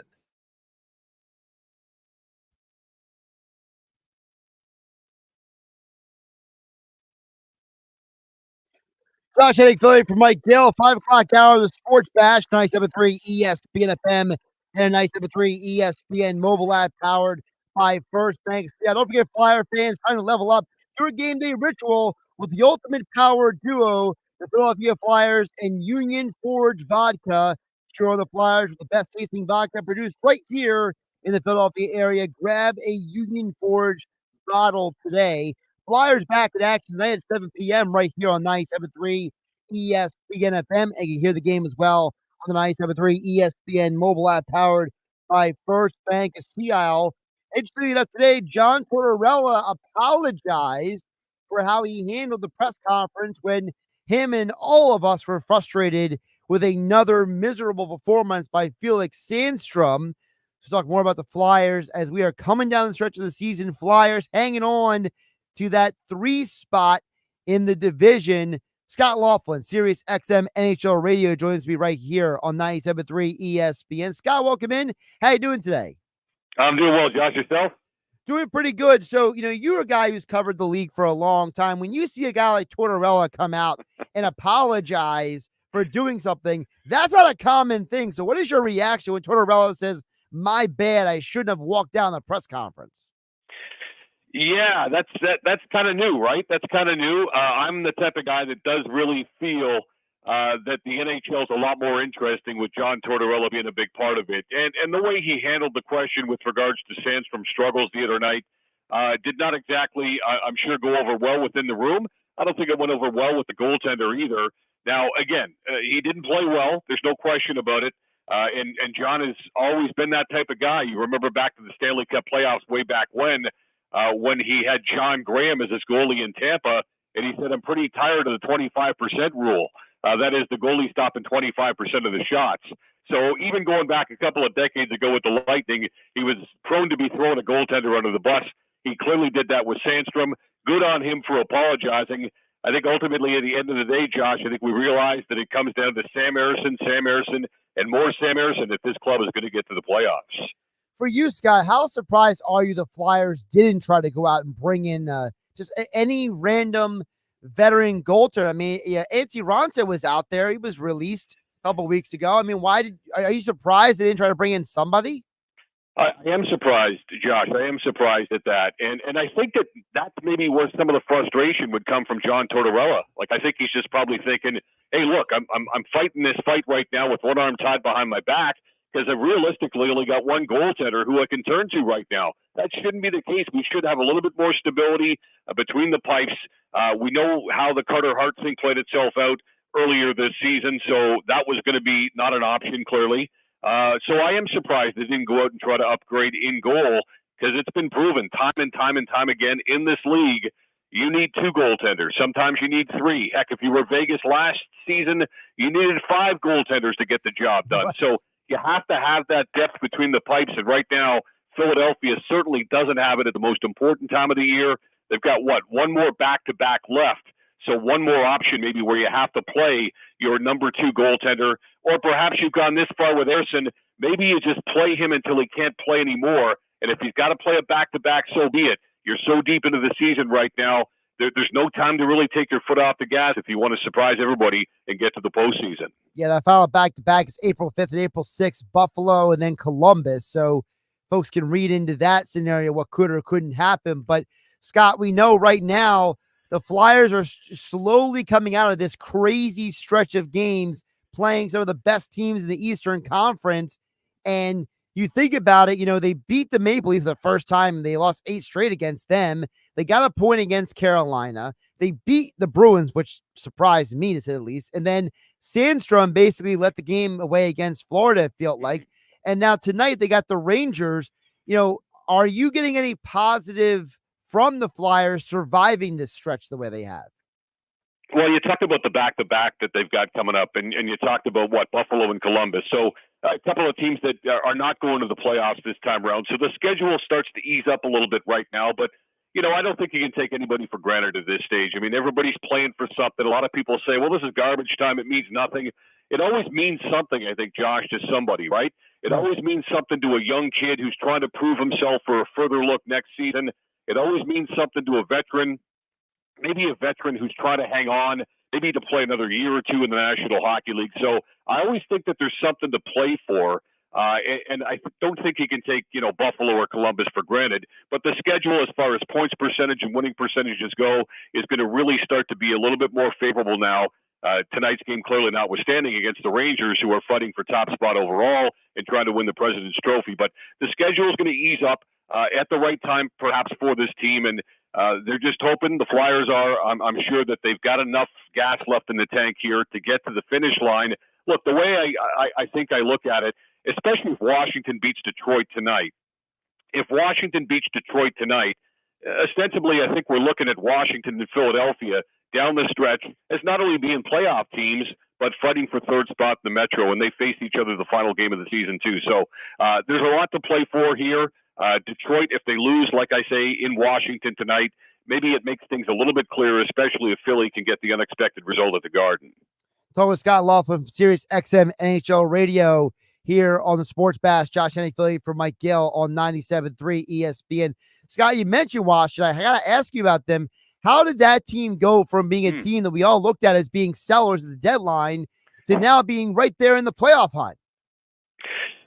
Josh Hennig filling for Mike Gill, 5 o'clock hour of the Sports Bash, 97.3 ESPN FM and 97.3 ESPN mobile app powered by First Bank. Yeah, don't forget, Flyer fans, time to level up your game day ritual with the ultimate power duo, the Philadelphia Flyers and Union Forge Vodka. Sure, the Flyers with the best tasting vodka produced right here in the Philadelphia area. Grab a Union Forge bottle today. Flyers back in action tonight at 7 p.m. right here on 97.3 ESPN FM. And you can hear the game as well on the 97.3 ESPN mobile app powered by First Bank of Sea Isle. Interestingly enough, today, John Tortorella apologized for how he handled the press conference when him and all of us were frustrated with another miserable performance by Felix Sandstrom. So talk more about the Flyers as we are coming down the stretch of the season. Flyers hanging on to that 3 spot in the division. Scott Laughlin, SiriusXM NHL Radio, joins me right here on 97.3 ESPN. Scott, welcome in. How you doing today? I'm doing well, Josh. Yourself? Doing pretty good. So, you're a guy who's covered the league for a long time. When you see a guy like Tortorella come out and apologize for doing something, that's not a common thing. So what is your reaction when Tortorella says, my bad, I shouldn't have walked down the press conference? Yeah, that's kind of new, right? That's kind of new. I'm the type of guy that does really feel that the NHL is a lot more interesting with John Tortorella being a big part of it. And the way he handled the question with regards to Sandstrom's struggles the other night did not exactly, I'm sure, go over well within the room. I don't think it went over well with the goaltender either. Now, again, he didn't play well. There's no question about it. And John has always been that type of guy. You remember back to the Stanley Cup playoffs way back when he had John Graham as his goalie in Tampa, and he said, I'm pretty tired of the 25% rule. That is the goalie stopping 25% of the shots. So even going back a couple of decades ago with the Lightning, he was prone to be throwing a goaltender under the bus. He clearly did that with Sandstrom. Good on him for apologizing. I think ultimately at the end of the day, Josh, I think we realized that it comes down to Sam Ersson, and more Sam Ersson if this club is going to get to the playoffs. For you, Scott, how surprised are you the Flyers didn't try to go out and bring in just any random veteran goaltender? I mean, Antti Raanta was out there. He was released a couple weeks ago. I mean, are you surprised they didn't try to bring in somebody? I am surprised, Josh. I am surprised at that. And I think that's maybe where some of the frustration would come from John Tortorella. Like, I think he's just probably thinking, hey, look, I'm fighting this fight right now with one arm tied behind my back because I realistically only got one goaltender who I can turn to right now. That shouldn't be the case. We should have a little bit more stability between the pipes. We know how the Carter Hart thing played itself out earlier this season, so that was going to be not an option, clearly. So I am surprised they didn't go out and try to upgrade in goal because it's been proven time and time again in this league, you need two goaltenders. Sometimes you need three. Heck, if you were Vegas last season, you needed 5 goaltenders to get the job done. So you have to have that depth between the pipes. And right now, Philadelphia certainly doesn't have it at the most important time of the year. They've got, one more back-to-back left. So one more option maybe where you have to play your number 2 goaltender. Or perhaps you've gone this far with Ersson. Maybe you just play him until he can't play anymore. And if he's got to play a back-to-back, so be it. You're so deep into the season right now, there's no time to really take your foot off the gas if you want to surprise everybody and get to the postseason. Yeah, that final back-to-back is April 5th and April 6th, Buffalo and then Columbus. So folks can read into that scenario what could or couldn't happen. But, Scott, we know right now the Flyers are slowly coming out of this crazy stretch of games playing some of the best teams in the Eastern Conference. And you think about it, they beat the Maple Leafs the first time. They lost 8 straight against them. They got a point against Carolina. They beat the Bruins, which surprised me to say the least. And then Sandstrom basically let the game away against Florida, it felt like. And now tonight they got the Rangers. Are you getting any positive from the Flyers surviving this stretch the way they have? Well, you talked about the back-to-back that they've got coming up, and you talked about, Buffalo and Columbus. So a couple of teams that are not going to the playoffs this time around. So the schedule starts to ease up a little bit right now, but I don't think you can take anybody for granted at this stage. I mean, everybody's playing for something. A lot of people say, well, this is garbage time. It means nothing. It always means something, I think, Josh, to somebody, right? It always means something to a young kid who's trying to prove himself for a further look next season. It always means something to a veteran, maybe a veteran who's trying to hang on, maybe to play another year or two in the National Hockey League. So I always think that there's something to play for. And I don't think you can take, Buffalo or Columbus for granted. But the schedule, as far as points percentage and winning percentages go, is going to really start to be a little bit more favorable now. Tonight's game clearly notwithstanding against the Rangers, who are fighting for top spot overall and trying to win the President's Trophy. But the schedule is going to ease up at the right time, perhaps, for this team. And they're just hoping, the Flyers are, I'm sure that they've got enough gas left in the tank here to get to the finish line. Look, the way I think I look at it, especially if Washington beats Detroit tonight, ostensibly I think we're looking at Washington and Philadelphia down the stretch as not only being playoff teams, but fighting for third spot in the Metro, and they face each other the final game of the season too. So there's a lot to play for here. Detroit, if they lose, like I say, in Washington tonight, maybe it makes things a little bit clearer, especially if Philly can get the unexpected result at the Garden. Talking with Scott Laughlin from SiriusXM NHL Radio here on the Sports Bash. Josh Hennig filling in for Mike Gill on 97.3 ESPN. Scott, you mentioned Washington. I got to ask you about them. How did that team go from being a team that we all looked at as being sellers at the deadline to now being right there in the playoff hunt?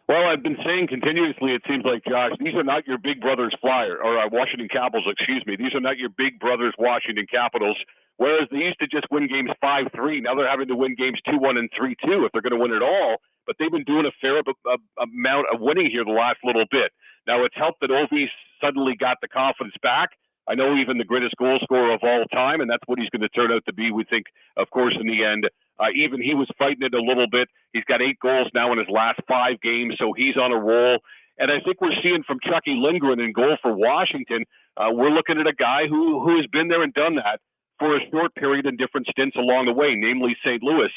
Well, I've been saying continuously, it seems like, Josh, these are not your big brothers Washington Capitals, excuse me. These are not your big brothers Washington Capitals, whereas they used to just win games 5-3. Now they're having to win games 2-1 and 3-2 if they're going to win it all. But they've been doing a fair amount of winning here the last little bit. Now, it's helped that Ovi suddenly got the confidence back. I know even the greatest goal scorer of all time, and that's what he's going to turn out to be, we think, of course, in the end. Even he was fighting it a little bit. He's got 8 goals now in his last 5 games, so he's on a roll. And I think we're seeing from Chucky Lindgren in goal for Washington, we're looking at a guy who has been there and done that for a short period in different stints along the way, namely St. Louis,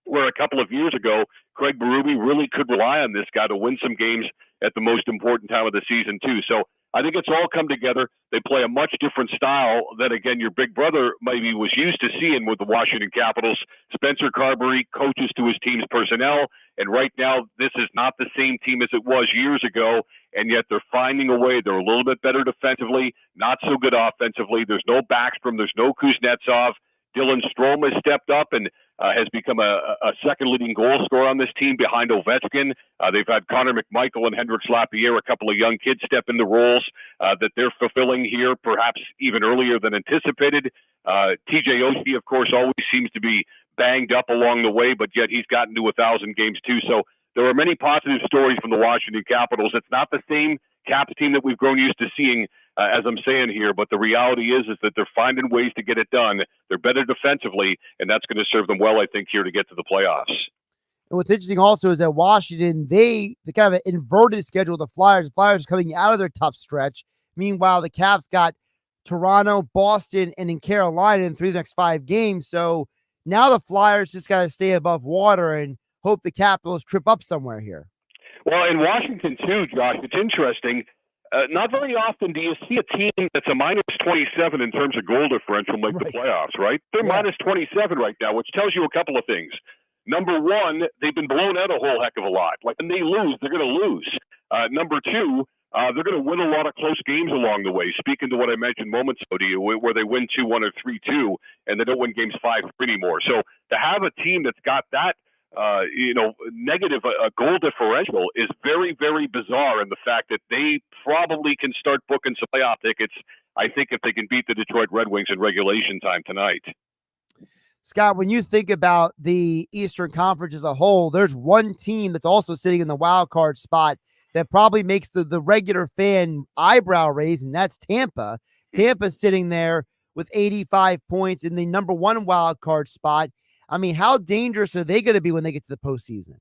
where a couple of years ago, Craig Berube really could rely on this guy to win some games at the most important time of the season, too. So I think it's all come together. They play a much different style that, again, your big brother maybe was used to seeing with the Washington Capitals. Spencer Carberry coaches to his team's personnel, and right now this is not the same team as it was years ago, and yet they're finding a way. They're a little bit better defensively, not so good offensively. There's no Backstrom. There's no Kuznetsov. Dylan Strome has stepped up and has become a second leading goal scorer on this team behind Ovechkin. They've had Connor McMichael and Hendrix Lapierre, a couple of young kids, step into roles that they're fulfilling here, perhaps even earlier than anticipated. TJ Oshie, of course, always seems to be banged up along the way, but yet he's gotten to 1,000 games too. So there are many positive stories from the Washington Capitals. It's not the same Caps team that we've grown used to seeing, as I'm saying here, but the reality is that they're finding ways to get it done. They're better defensively, and that's going to serve them well, I think, here to get to the playoffs. And what's interesting also is that Washington, they kind of an inverted schedule. The Flyers are coming out of their tough stretch. Meanwhile, the Caps got Toronto, Boston, and in Carolina in 3 of the next 5 games. So now the Flyers just got to stay above water and hope the Capitals trip up somewhere here. Well, in Washington, too, Josh, it's interesting. Not very often do you see a team that's a minus 27 in terms of goal differential make the playoffs, right? They're minus 27 right now, which tells you a couple of things. Number one, they've been blown out a whole heck of a lot. Like, when they lose, they're going to lose. Number two, they're going to win a lot of close games along the way. Speaking to what I mentioned moments ago to you, where they win 2-1 or 3-2, and they don't win games 5-3 anymore. So to have a team that's got that, negative goal differential is very, very bizarre. And the fact that they probably can start booking some playoff tickets, I think, if they can beat the Detroit Red Wings in regulation time tonight. Scott, when you think about the Eastern Conference as a whole, there's one team that's also sitting in the wild card spot that probably makes the regular fan eyebrow raise, and that's Tampa. Tampa's sitting there with 85 points in the number 1 wild card spot. I mean, how dangerous are they going to be when they get to the postseason?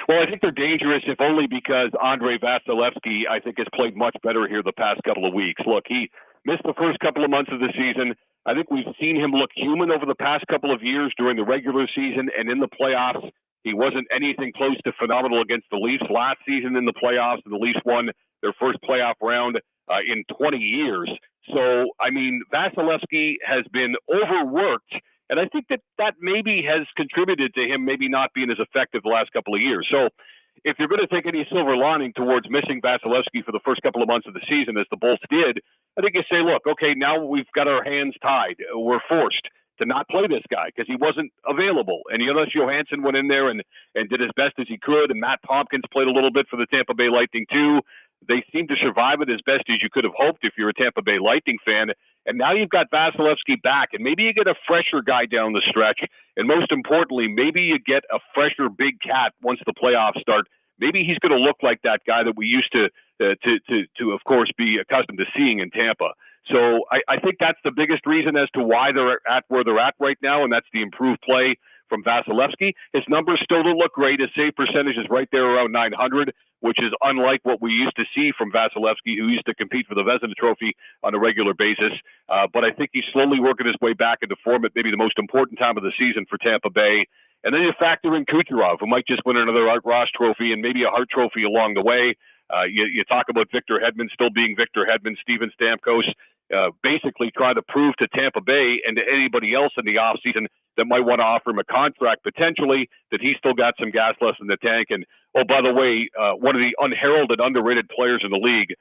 Well, I think they're dangerous, if only because Andrei Vasilevsky, I think, has played much better here the past couple of weeks. Look, he missed the first couple of months of the season. I think we've seen him look human over the past couple of years during the regular season and in the playoffs. He wasn't anything close to phenomenal against the Leafs last season in the playoffs, and the Leafs won their first playoff round in 20 years. So, I mean, Vasilevsky has been overworked. And I think that maybe has contributed to him maybe not being as effective the last couple of years. So if you're going to take any silver lining towards missing Vasilevsky for the first couple of months of the season, as the Bolts did, I think you say, look, okay, now we've got our hands tied. We're forced to not play this guy because he wasn't available. And Jonas Johansson went in there and did as best as he could. And Matt Tompkins played a little bit for the Tampa Bay Lightning too. They seemed to survive it as best as you could have hoped if you're a Tampa Bay Lightning fan. And now you've got Vasilevsky back, and maybe you get a fresher guy down the stretch. And most importantly, maybe you get a fresher big cat once the playoffs start. Maybe he's going to look like that guy that we used to of course, be accustomed to seeing in Tampa. So I think that's the biggest reason as to why they're at where they're at right now, and that's the improved play from Vasilevsky. His numbers still don't look great. His save percentage is right there around 900, which is unlike what we used to see from Vasilevsky, who used to compete for the Vezina Trophy on a regular basis. But I think he's slowly working his way back into form at maybe the most important time of the season for Tampa Bay. And then you factor in Kucherov, who might just win another Art Ross Trophy and maybe a Hart Trophy along the way. You talk about Victor Hedman still being Victor Hedman, Steven Stamkos. basically try to prove to Tampa Bay and to anybody else in the offseason that might want to offer him a contract potentially that he's still got some gas left in the tank. And, oh, by the way, one of the unheralded, underrated players in the league,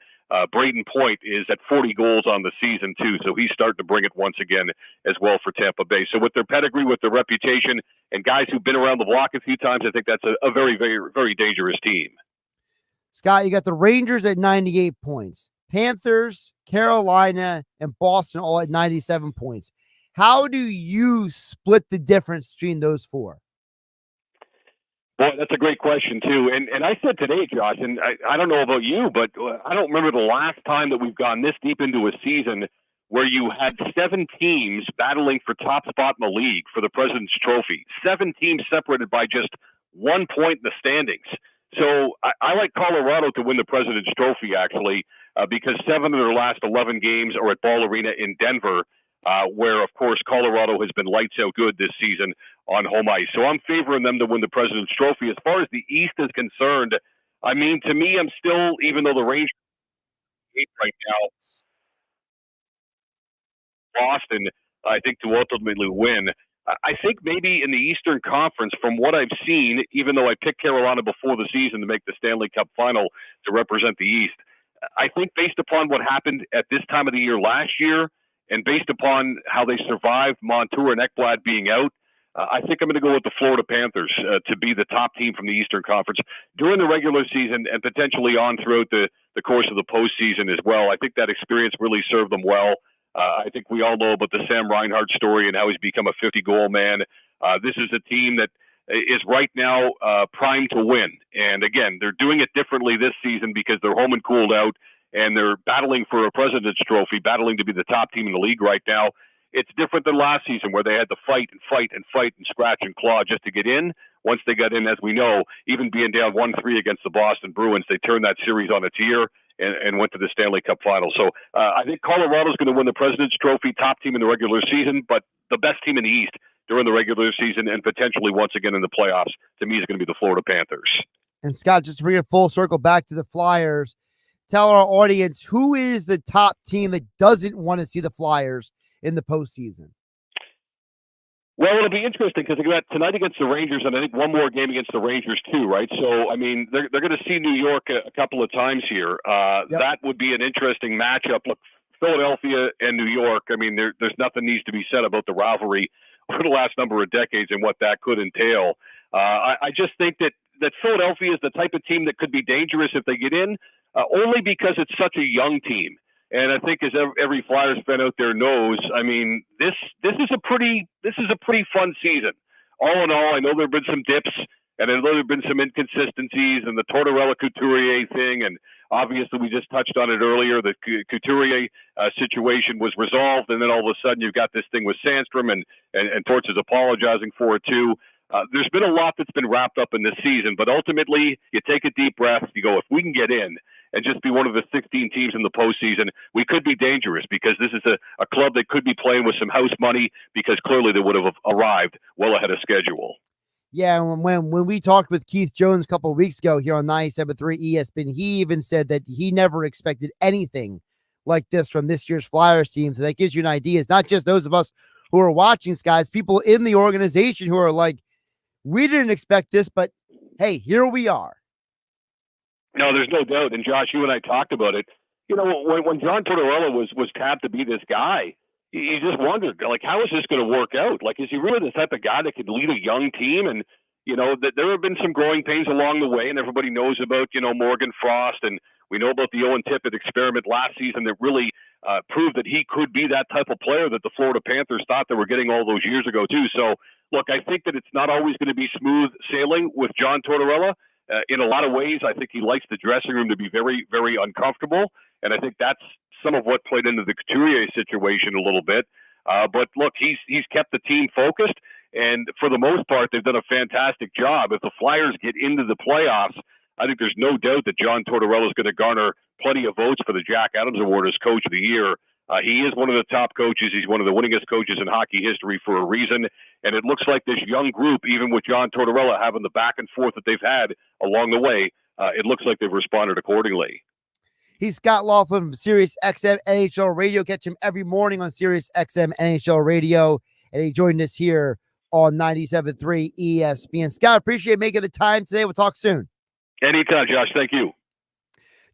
Braden Point, is at 40 goals on the season too. So he's starting to bring it once again as well for Tampa Bay. So with their pedigree, with their reputation, and guys who've been around the block a few times, I think that's a very, very, very dangerous team. Scott, you got the Rangers at 98 points, Panthers, Carolina, and Boston all at 97 points. How do you split the difference between those four? Boy, that's a great question, too. And I said today, Josh, and I don't know about you, but I don't remember the last time that we've gone this deep into a season where you had 7 teams battling for top spot in the league for the President's Trophy. 7 teams separated by just 1 point in the standings. So I like Colorado to win the President's Trophy, actually, because 7 of their last 11 games are at Ball Arena in Denver, where, of course, Colorado has been lights out good this season on home ice. So I'm favoring them to win the President's Trophy. As far as the East is concerned, I mean, to me, I'm still, even though the Rangers are right now, Boston, I think, to ultimately win. I think maybe in the Eastern Conference, from what I've seen, even though I picked Carolina before the season to make the Stanley Cup final to represent the East, I think based upon what happened at this time of the year last year and based upon how they survived Montour and Ekblad being out, I think I'm going to go with the Florida Panthers to be the top team from the Eastern Conference during the regular season and potentially on throughout the course of the postseason as well. I think that experience really served them well. I think we all know about the Sam Reinhart story and how he's become a 50-goal man. This is a team that is right now primed to win. And again, they're doing it differently this season because they're home and cooled out, and they're battling for a President's Trophy, battling to be the top team in the league right now. It's different than last season where they had to fight and scratch and claw just to get in. Once they got in, as we know, even being down 1-3 against the Boston Bruins, they turned that series on its ear and went to the Stanley Cup final. So I think Colorado's going to win the President's Trophy, top team in the regular season, but the best team in the East during the regular season and potentially once again in the playoffs, to me, is going to be the Florida Panthers. And Scott, just to bring it full circle back to the Flyers, tell our audience, who is the top team that doesn't want to see the Flyers in the postseason? Well, it'll be interesting because they got tonight against the Rangers, and I think one more game against the Rangers too, right? So, I mean, they're going to see New York a couple of times here. That would be an interesting matchup. Look, Philadelphia and New York, I mean, there's nothing needs to be said about the rivalry over the last number of decades and what that could entail. I just think that Philadelphia is the type of team that could be dangerous if they get in, only because it's such a young team. And I think, as every Flyers fan out there knows, I mean, this is a pretty fun season. All in all, I know there have been some dips, and I know there have been some inconsistencies, and the Tortorella-Couturier thing, and obviously we just touched on it earlier. The Couturier situation was resolved, and then all of a sudden you've got this thing with Sandstrom, and Torts is apologizing for it too. There's been a lot that's been wrapped up in this season, but ultimately you take a deep breath, you go, if we can get in and just be one of the 16 teams in the postseason, we could be dangerous because this is a club that could be playing with some house money because clearly they would have arrived well ahead of schedule. Yeah, when we talked with Keith Jones a couple of weeks ago here on 97.3 ESPN, he even said that he never expected anything like this from this year's Flyers team. So that gives you an idea. It's not just those of us who are watching, guys, people in the organization who are like, we didn't expect this, but hey, here we are. No, there's no doubt. And Josh, you and I talked about it. You know, when John Tortorella was tapped to be this guy, you just wondered, like, how is this going to work out? Like, is he really the type of guy that could lead a young team? And, you know, there have been some growing pains along the way, and everybody knows about, you know, Morgan Frost, and we know about the Owen Tippett experiment last season that really proved that he could be that type of player that the Florida Panthers thought they were getting all those years ago, too. So, look, I think that it's not always going to be smooth sailing with John Tortorella. In a lot of ways, I think he likes the dressing room to be very, very uncomfortable. And I think that's some of what played into the Couturier situation a little bit. But look, he's kept the team focused. And for the most part, they've done a fantastic job. If the Flyers get into the playoffs, I think there's no doubt that John Tortorella is going to garner plenty of votes for the Jack Adams Award as Coach of the Year. He is one of the top coaches. He's one of the winningest coaches in hockey history for a reason. And it looks like this young group, even with John Tortorella having the back and forth that they've had along the way, it looks like they've responded accordingly. He's Scott Laughlin from SiriusXM NHL Radio. Catch him every morning on SiriusXM NHL Radio. And he joined us here on 97.3 ESPN. Scott, appreciate making the time today. We'll talk soon. Anytime, Josh. Thank you.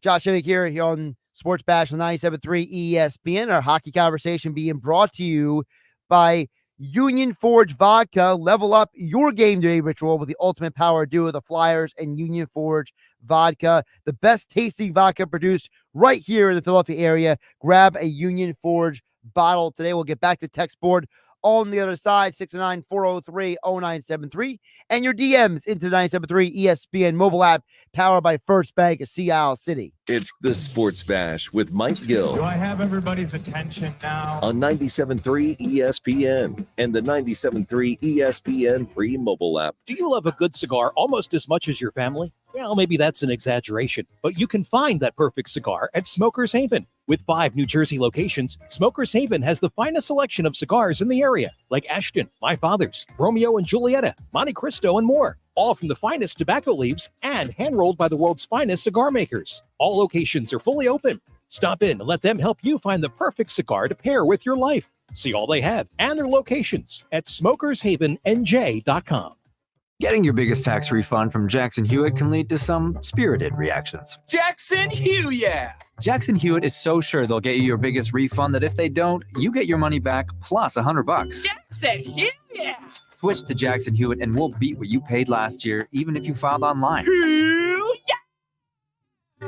Josh Hudrick here on Sports Bash on 97.3 ESPN. Our hockey conversation being brought to you by Union Forge Vodka. Level up your game day ritual with the ultimate power duo, the Flyers and Union Forge Vodka. The best tasting vodka produced right here in the Philadelphia area. Grab a Union Forge bottle today. We'll get back to text board on the other side, 609-403-0973, and your DMs into 97.3 ESPN mobile app powered by First Bank of Sea Isle City. It's the Sports Bash with Mike Gill. Do I have everybody's attention now? On 97.3 ESPN and the 97.3 ESPN free mobile app. Do you love a good cigar almost as much as your family? Well, maybe that's an exaggeration, but you can find that perfect cigar at Smokers Haven. With 5 New Jersey locations, Smokers Haven has the finest selection of cigars in the area, like Ashton, My Father's, Romeo and Julieta, Monte Cristo, and more. All from the finest tobacco leaves and hand-rolled by the world's finest cigar makers. All locations are fully open. Stop in and let them help you find the perfect cigar to pair with your life. See all they have and their locations at smokershavennj.com. Getting your biggest tax refund from Jackson Hewitt can lead to some spirited reactions. Jackson Hewitt, yeah! Jackson Hewitt is so sure they'll get you your biggest refund that if they don't, you get your money back plus $100. Jackson Hewitt, yeah! Switch to Jackson Hewitt and we'll beat what you paid last year, even if you filed online.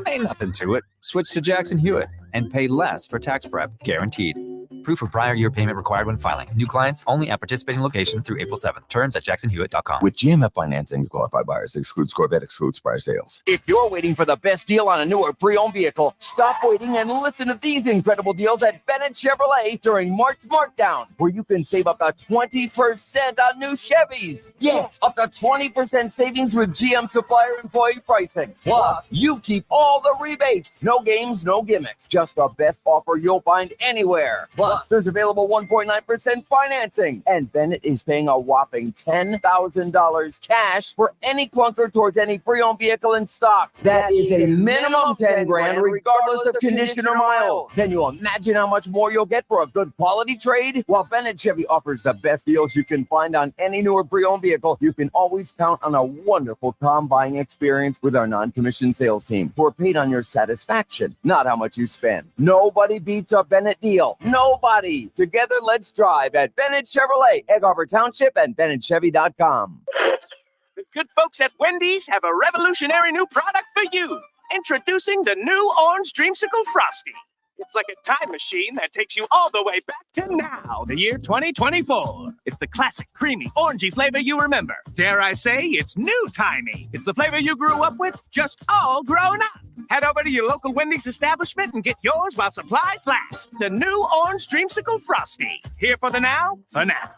Ain't nothing to it. Switch to Jackson Hewitt and pay less for tax prep, guaranteed. Proof of prior year payment required when filing. New clients only at participating locations through April 7th. Terms at jacksonhewitt.com. With GMF financing, qualified buyers excludes Corvette, excludes prior sales. If you're waiting for the best deal on a newer pre-owned vehicle, stop waiting and listen to these incredible deals at Bennett Chevrolet during March Markdown, where you can save up to 20% on new Chevys. Yes, up to 20% savings with GM supplier employee pricing. Plus, you keep all the rebates. No games, no gimmicks. Just the best offer you'll find anywhere. Plus, there's available 1.9% financing. And Bennett is paying a whopping $10,000 cash for any clunker towards any pre-owned vehicle in stock. That is a minimum 10 grand regardless of condition or miles. Can you imagine how much more you'll get for a good quality trade? While Bennett Chevy offers the best deals you can find on any newer pre-owned vehicle, you can always count on a wonderful car buying experience with our non-commissioned sales team, who are paid on your satisfaction, not how much you spend. Nobody beats a Bennett deal. Nobody. Together, let's drive at Bennett Chevrolet, Egg Harbor Township, and BennettChevy.com. The good folks at Wendy's have a revolutionary new product for you. Introducing the new Orange Dreamsicle Frosty. It's like a time machine that takes you all the way back to now, the year 2024. It's the classic, creamy, orangey flavor you remember. Dare I say, it's new-timey. It's the flavor you grew up with, just all grown up. Head over to your local Wendy's establishment and get yours while supplies last. The new Orange Dreamsicle Frosty. Here for the now, for now.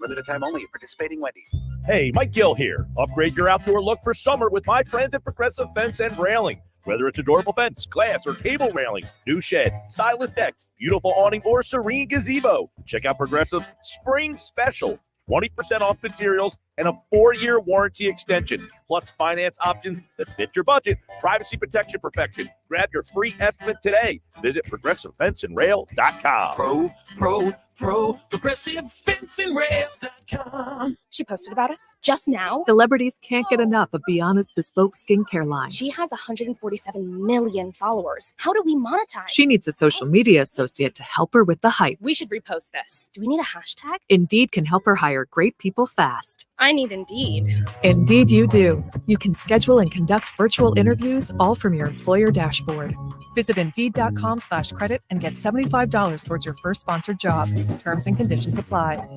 Limited time only at participating Wendy's. Hey, Mike Gill here. Upgrade your outdoor look for summer with my friends at Progressive Fence and Railing. Whether it's a durable fence, glass, or cable railing, new shed, stylish deck, beautiful awning, or serene gazebo, check out Progressive's Spring Special. 20% off materials and a 4-year warranty extension, plus finance options that fit your budget. Privacy protection perfection. Grab your free estimate today. Visit ProgressiveFenceandRail.com. ProgressiveFenceandRail.com. She posted about us just now. Celebrities can't get enough of Bianna's bespoke skincare line. She has 147 million followers. How do we monetize? She needs a social media associate to help her with the hype. We should repost this. Do we need a hashtag? Indeed can help her hire great people fast. I need Indeed. Indeed you do. You can schedule and conduct virtual interviews all from your employer dashboard. Visit Indeed.com/credit and get $75 towards your first sponsored job. Terms and conditions apply.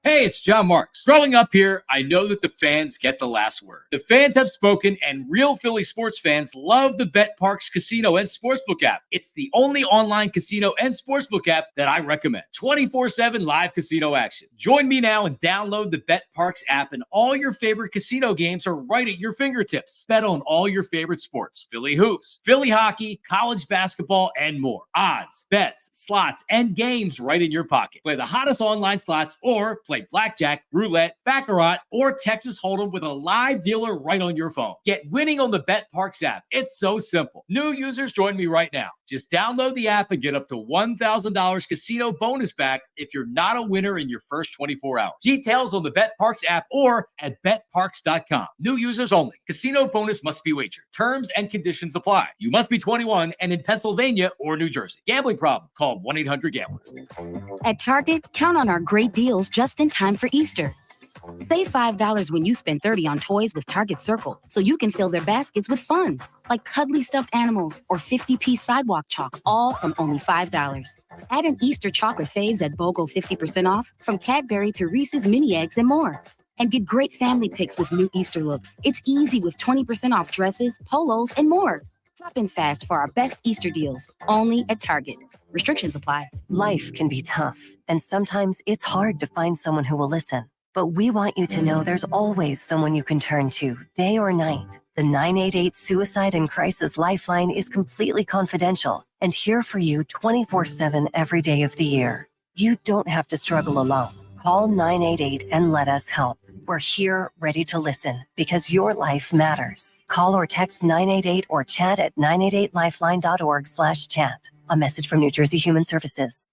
Hey, it's John Marks. Growing up here, I know that the fans get the last word. The fans have spoken, and real Philly sports fans love the BetParx Casino and Sportsbook app. It's the only online casino and sportsbook app that I recommend. 24/7 live casino action. Join me now and download the BetParx app, and all your favorite casino games are right at your fingertips. Bet on all your favorite sports. Philly hoops, Philly hockey, college basketball, and more. Odds, bets, slots, and games right in your pocket. Play the hottest online slots or Play blackjack, roulette, baccarat, or Texas Hold'em with a live dealer right on your phone. Get winning on the BetParks app. It's so simple. New users join me right now. Just download the app and get up to $1,000 casino bonus back if you're not a winner in your first 24 hours. Details on the BetParks app or at betparks.com. New users only. Casino bonus must be wagered. Terms and conditions apply. You must be 21 and in Pennsylvania or New Jersey. Gambling problem? Call 1-800-GAMBLER. At Target, count on our great deals just in time for Easter. Save $5 when you spend $30 on toys with Target Circle, so you can fill their baskets with fun, like cuddly stuffed animals or 50-piece sidewalk chalk, all from only $5. Add an Easter chocolate faves at BOGO 50% off, from Cadbury to Reese's Mini Eggs and more. And get great family picks with new Easter looks. It's easy with 20% off dresses, polos, and more. Shop in fast for our best Easter deals, only at Target. Restrictions apply. Life can be tough, and sometimes it's hard to find someone who will listen. But we want you to know there's always someone you can turn to, day or night. The 988 Suicide and Crisis Lifeline is completely confidential and here for you 24/7 every day of the year. You don't have to struggle alone. Call 988 and let us help. We're here ready to listen because your life matters. Call or text 988 or chat at 988lifeline.org/chat. A message from New Jersey Human Services.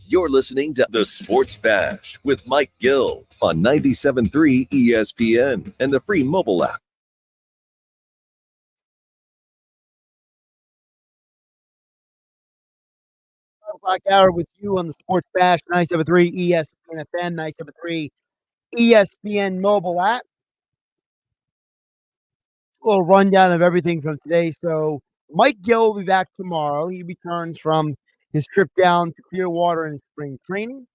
You're listening to The Sports Bash with Mike Gill on 97.3 ESPN and the free mobile app. O'clock hour with you on the Sports Bash, 97.3 ESPN FM, 97.3 ESPN mobile app. A little rundown of everything from today. So Mike Gill will be back tomorrow. He returns from his trip down to Clearwater in spring training.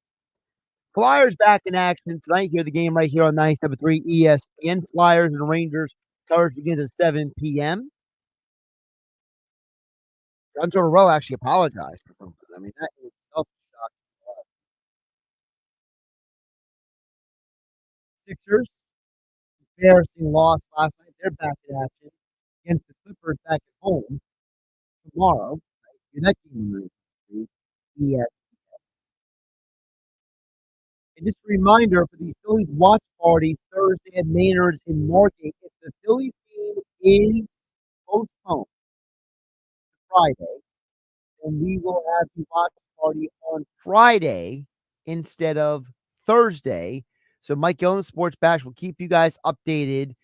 Flyers back in action tonight. Hear the game right here on 97.3 ESPN. Flyers and Rangers coverage begins at 7 p.m. John Tortorella actually apologized for something. I mean, that in itself is shocking. Sixers, embarrassing loss last night. They're back in action against the Clippers back at home tomorrow. Right? That game is ESPN. And just a reminder for the Phillies watch party Thursday at Maynard's in Margate. If the Phillies game is postponed to Friday, then we will have the watch party on Friday instead of Thursday. So Mike Gill and Sports Bash will keep you guys updated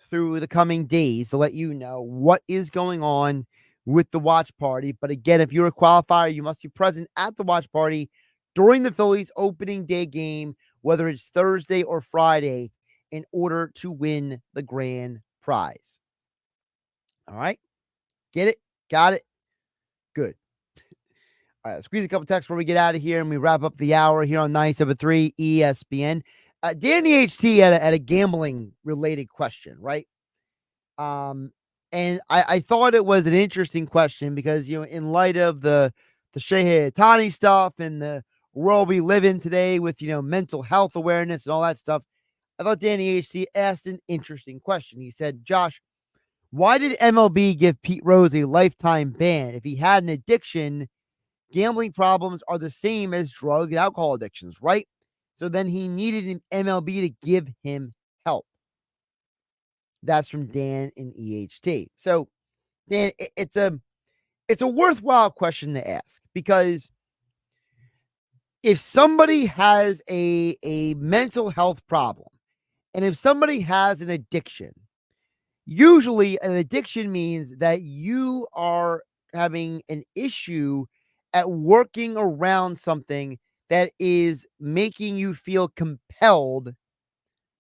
through the coming days to let you know what is going on with the watch party. But again, if you're a qualifier, you must be present at the watch party during the Phillies opening day game, whether it's Thursday or Friday, in order to win the grand prize. All right? Get it? Got it? Good. All right, let's squeeze a couple texts before we get out of here and we wrap up the hour here on 97.3 ESPN. Danny HT had a gambling-related question, right? And I thought it was an interesting question because, you know, in light of the Shohei Ohtani stuff and the world we live in today with, you know, mental health awareness and all that stuff, I thought Danny HT asked an interesting question. He said, Josh, why did MLB give Pete Rose a lifetime ban? If he had an addiction, gambling problems are the same as drug and alcohol addictions, right? So then he needed an MLB to give him help. That's from Dan in EHT. So, Dan, it's a worthwhile question to ask because if somebody has a mental health problem and if somebody has an addiction, usually an addiction means that you are having an issue at working around something that is making you feel compelled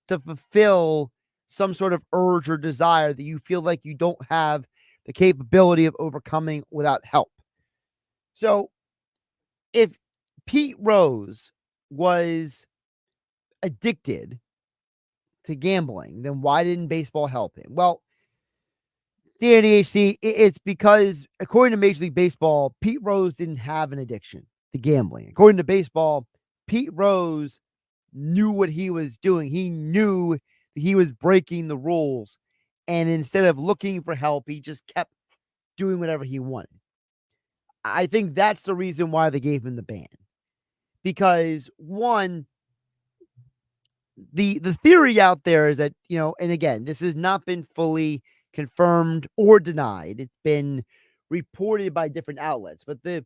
to fulfill some sort of urge or desire that you feel like you don't have the capability of overcoming without help. So if Pete Rose was addicted to gambling, then why didn't baseball help him? Well, DNHC, it's because according to Major League Baseball, Pete Rose didn't have an addiction to gambling. According to baseball, Pete Rose knew what he was doing. He knew that he was breaking the rules. And instead of looking for help, he just kept doing whatever he wanted. I think that's the reason why they gave him the ban. Because one, the theory out there is that, and again, this has not been fully confirmed or denied. It's been reported by different outlets, but the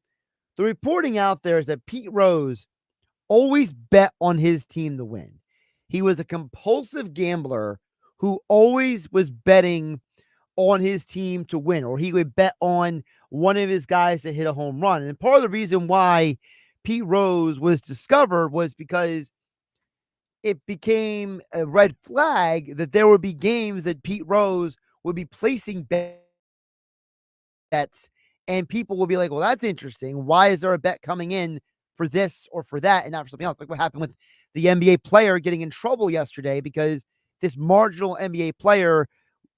reporting out there is that Pete Rose always bet on his team to win. He was a compulsive gambler who always was betting on his team to win, or he would bet on one of his guys to hit a home run. And part of the reason why Pete Rose was discovered was because it became a red flag that there would be games that Pete Rose would be placing bets, and people will be like, well, that's interesting. Why is there a bet coming in for this or for that and not for something else? Like what happened with the NBA player getting in trouble yesterday because this marginal NBA player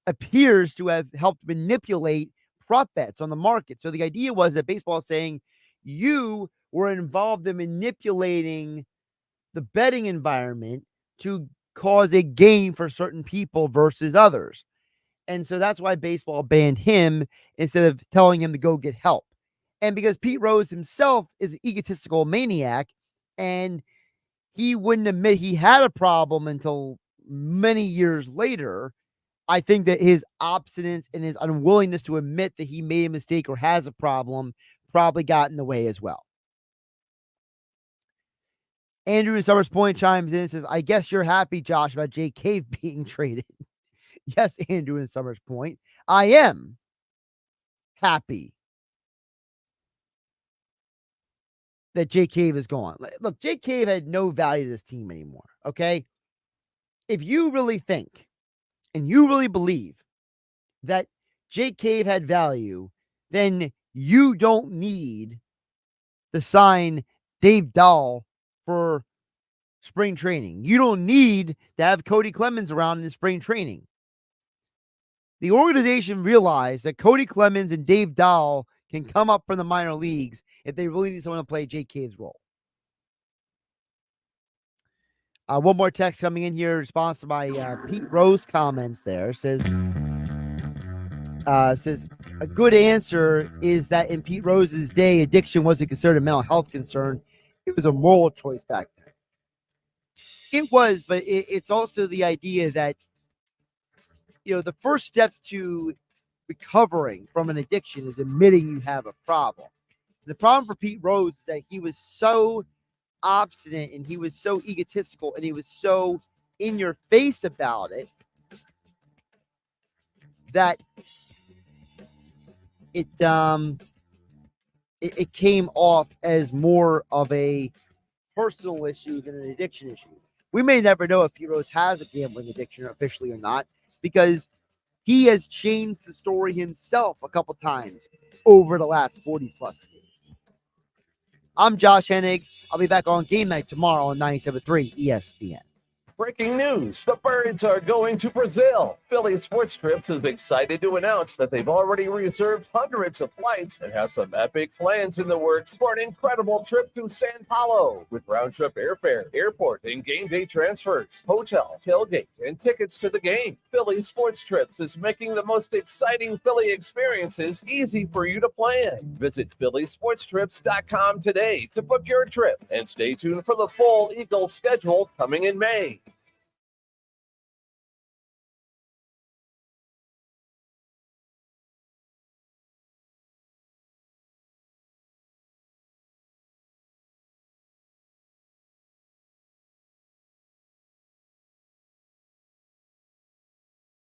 appears to have helped manipulate prop bets on the market. So the idea was that baseball is saying you were involved in manipulating the betting environment to cause a gain for certain people versus others. And so that's why baseball banned him instead of telling him to go get help. And because Pete Rose himself is an egotistical maniac and he wouldn't admit he had a problem until many years later, I think that his obstinance and his unwillingness to admit that he made a mistake or has a problem probably got in the way as well. Andrew in Summers Point chimes in and says, I guess you're happy, Josh, about Jay Cave being traded. Yes, Andrew in Summers Point. I am happy that Jay Cave is gone. Look, Jay Cave had no value to this team anymore, okay? If you really think and you really believe that Jay Cave had value, then you don't need to sign Dave Dahl for spring training. You don't need to have Cody Clemens around in spring training. The organization realized that Cody Clemens and Dave Dahl can come up from the minor leagues if they really need someone to play Jay Cave's role. One more text coming in here in response to my Pete Rose comments there. Says a good answer is that in Pete Rose's day, addiction wasn't considered a mental health concern. It was a moral choice back then. It was, but it's also the idea that, the first step to recovering from an addiction is admitting you have a problem. The problem for Pete Rose is that he was so obstinate and he was so egotistical and he was so in your face about it that it came off as more of a personal issue than an addiction issue. We may never know if Pete Rose has a gambling addiction officially or not, because he has changed the story himself a couple times over the last 40 plus years. I'm Josh Hennig. I'll be back on game night tomorrow on 97.3 ESPN. Breaking news, the Birds are going to Brazil. Phillies Sports Trips is excited to announce that they've already reserved hundreds of flights and have some epic plans in the works for an incredible trip to Sao Paulo with round-trip airfare, airport, and game day transfers, hotel, tailgate, and tickets to the game. Phillies Sports Trips is making the most exciting Philly experiences easy for you to plan. Visit PhilliesSportsTrips.com today to book your trip and stay tuned for the full Eagles schedule coming in May.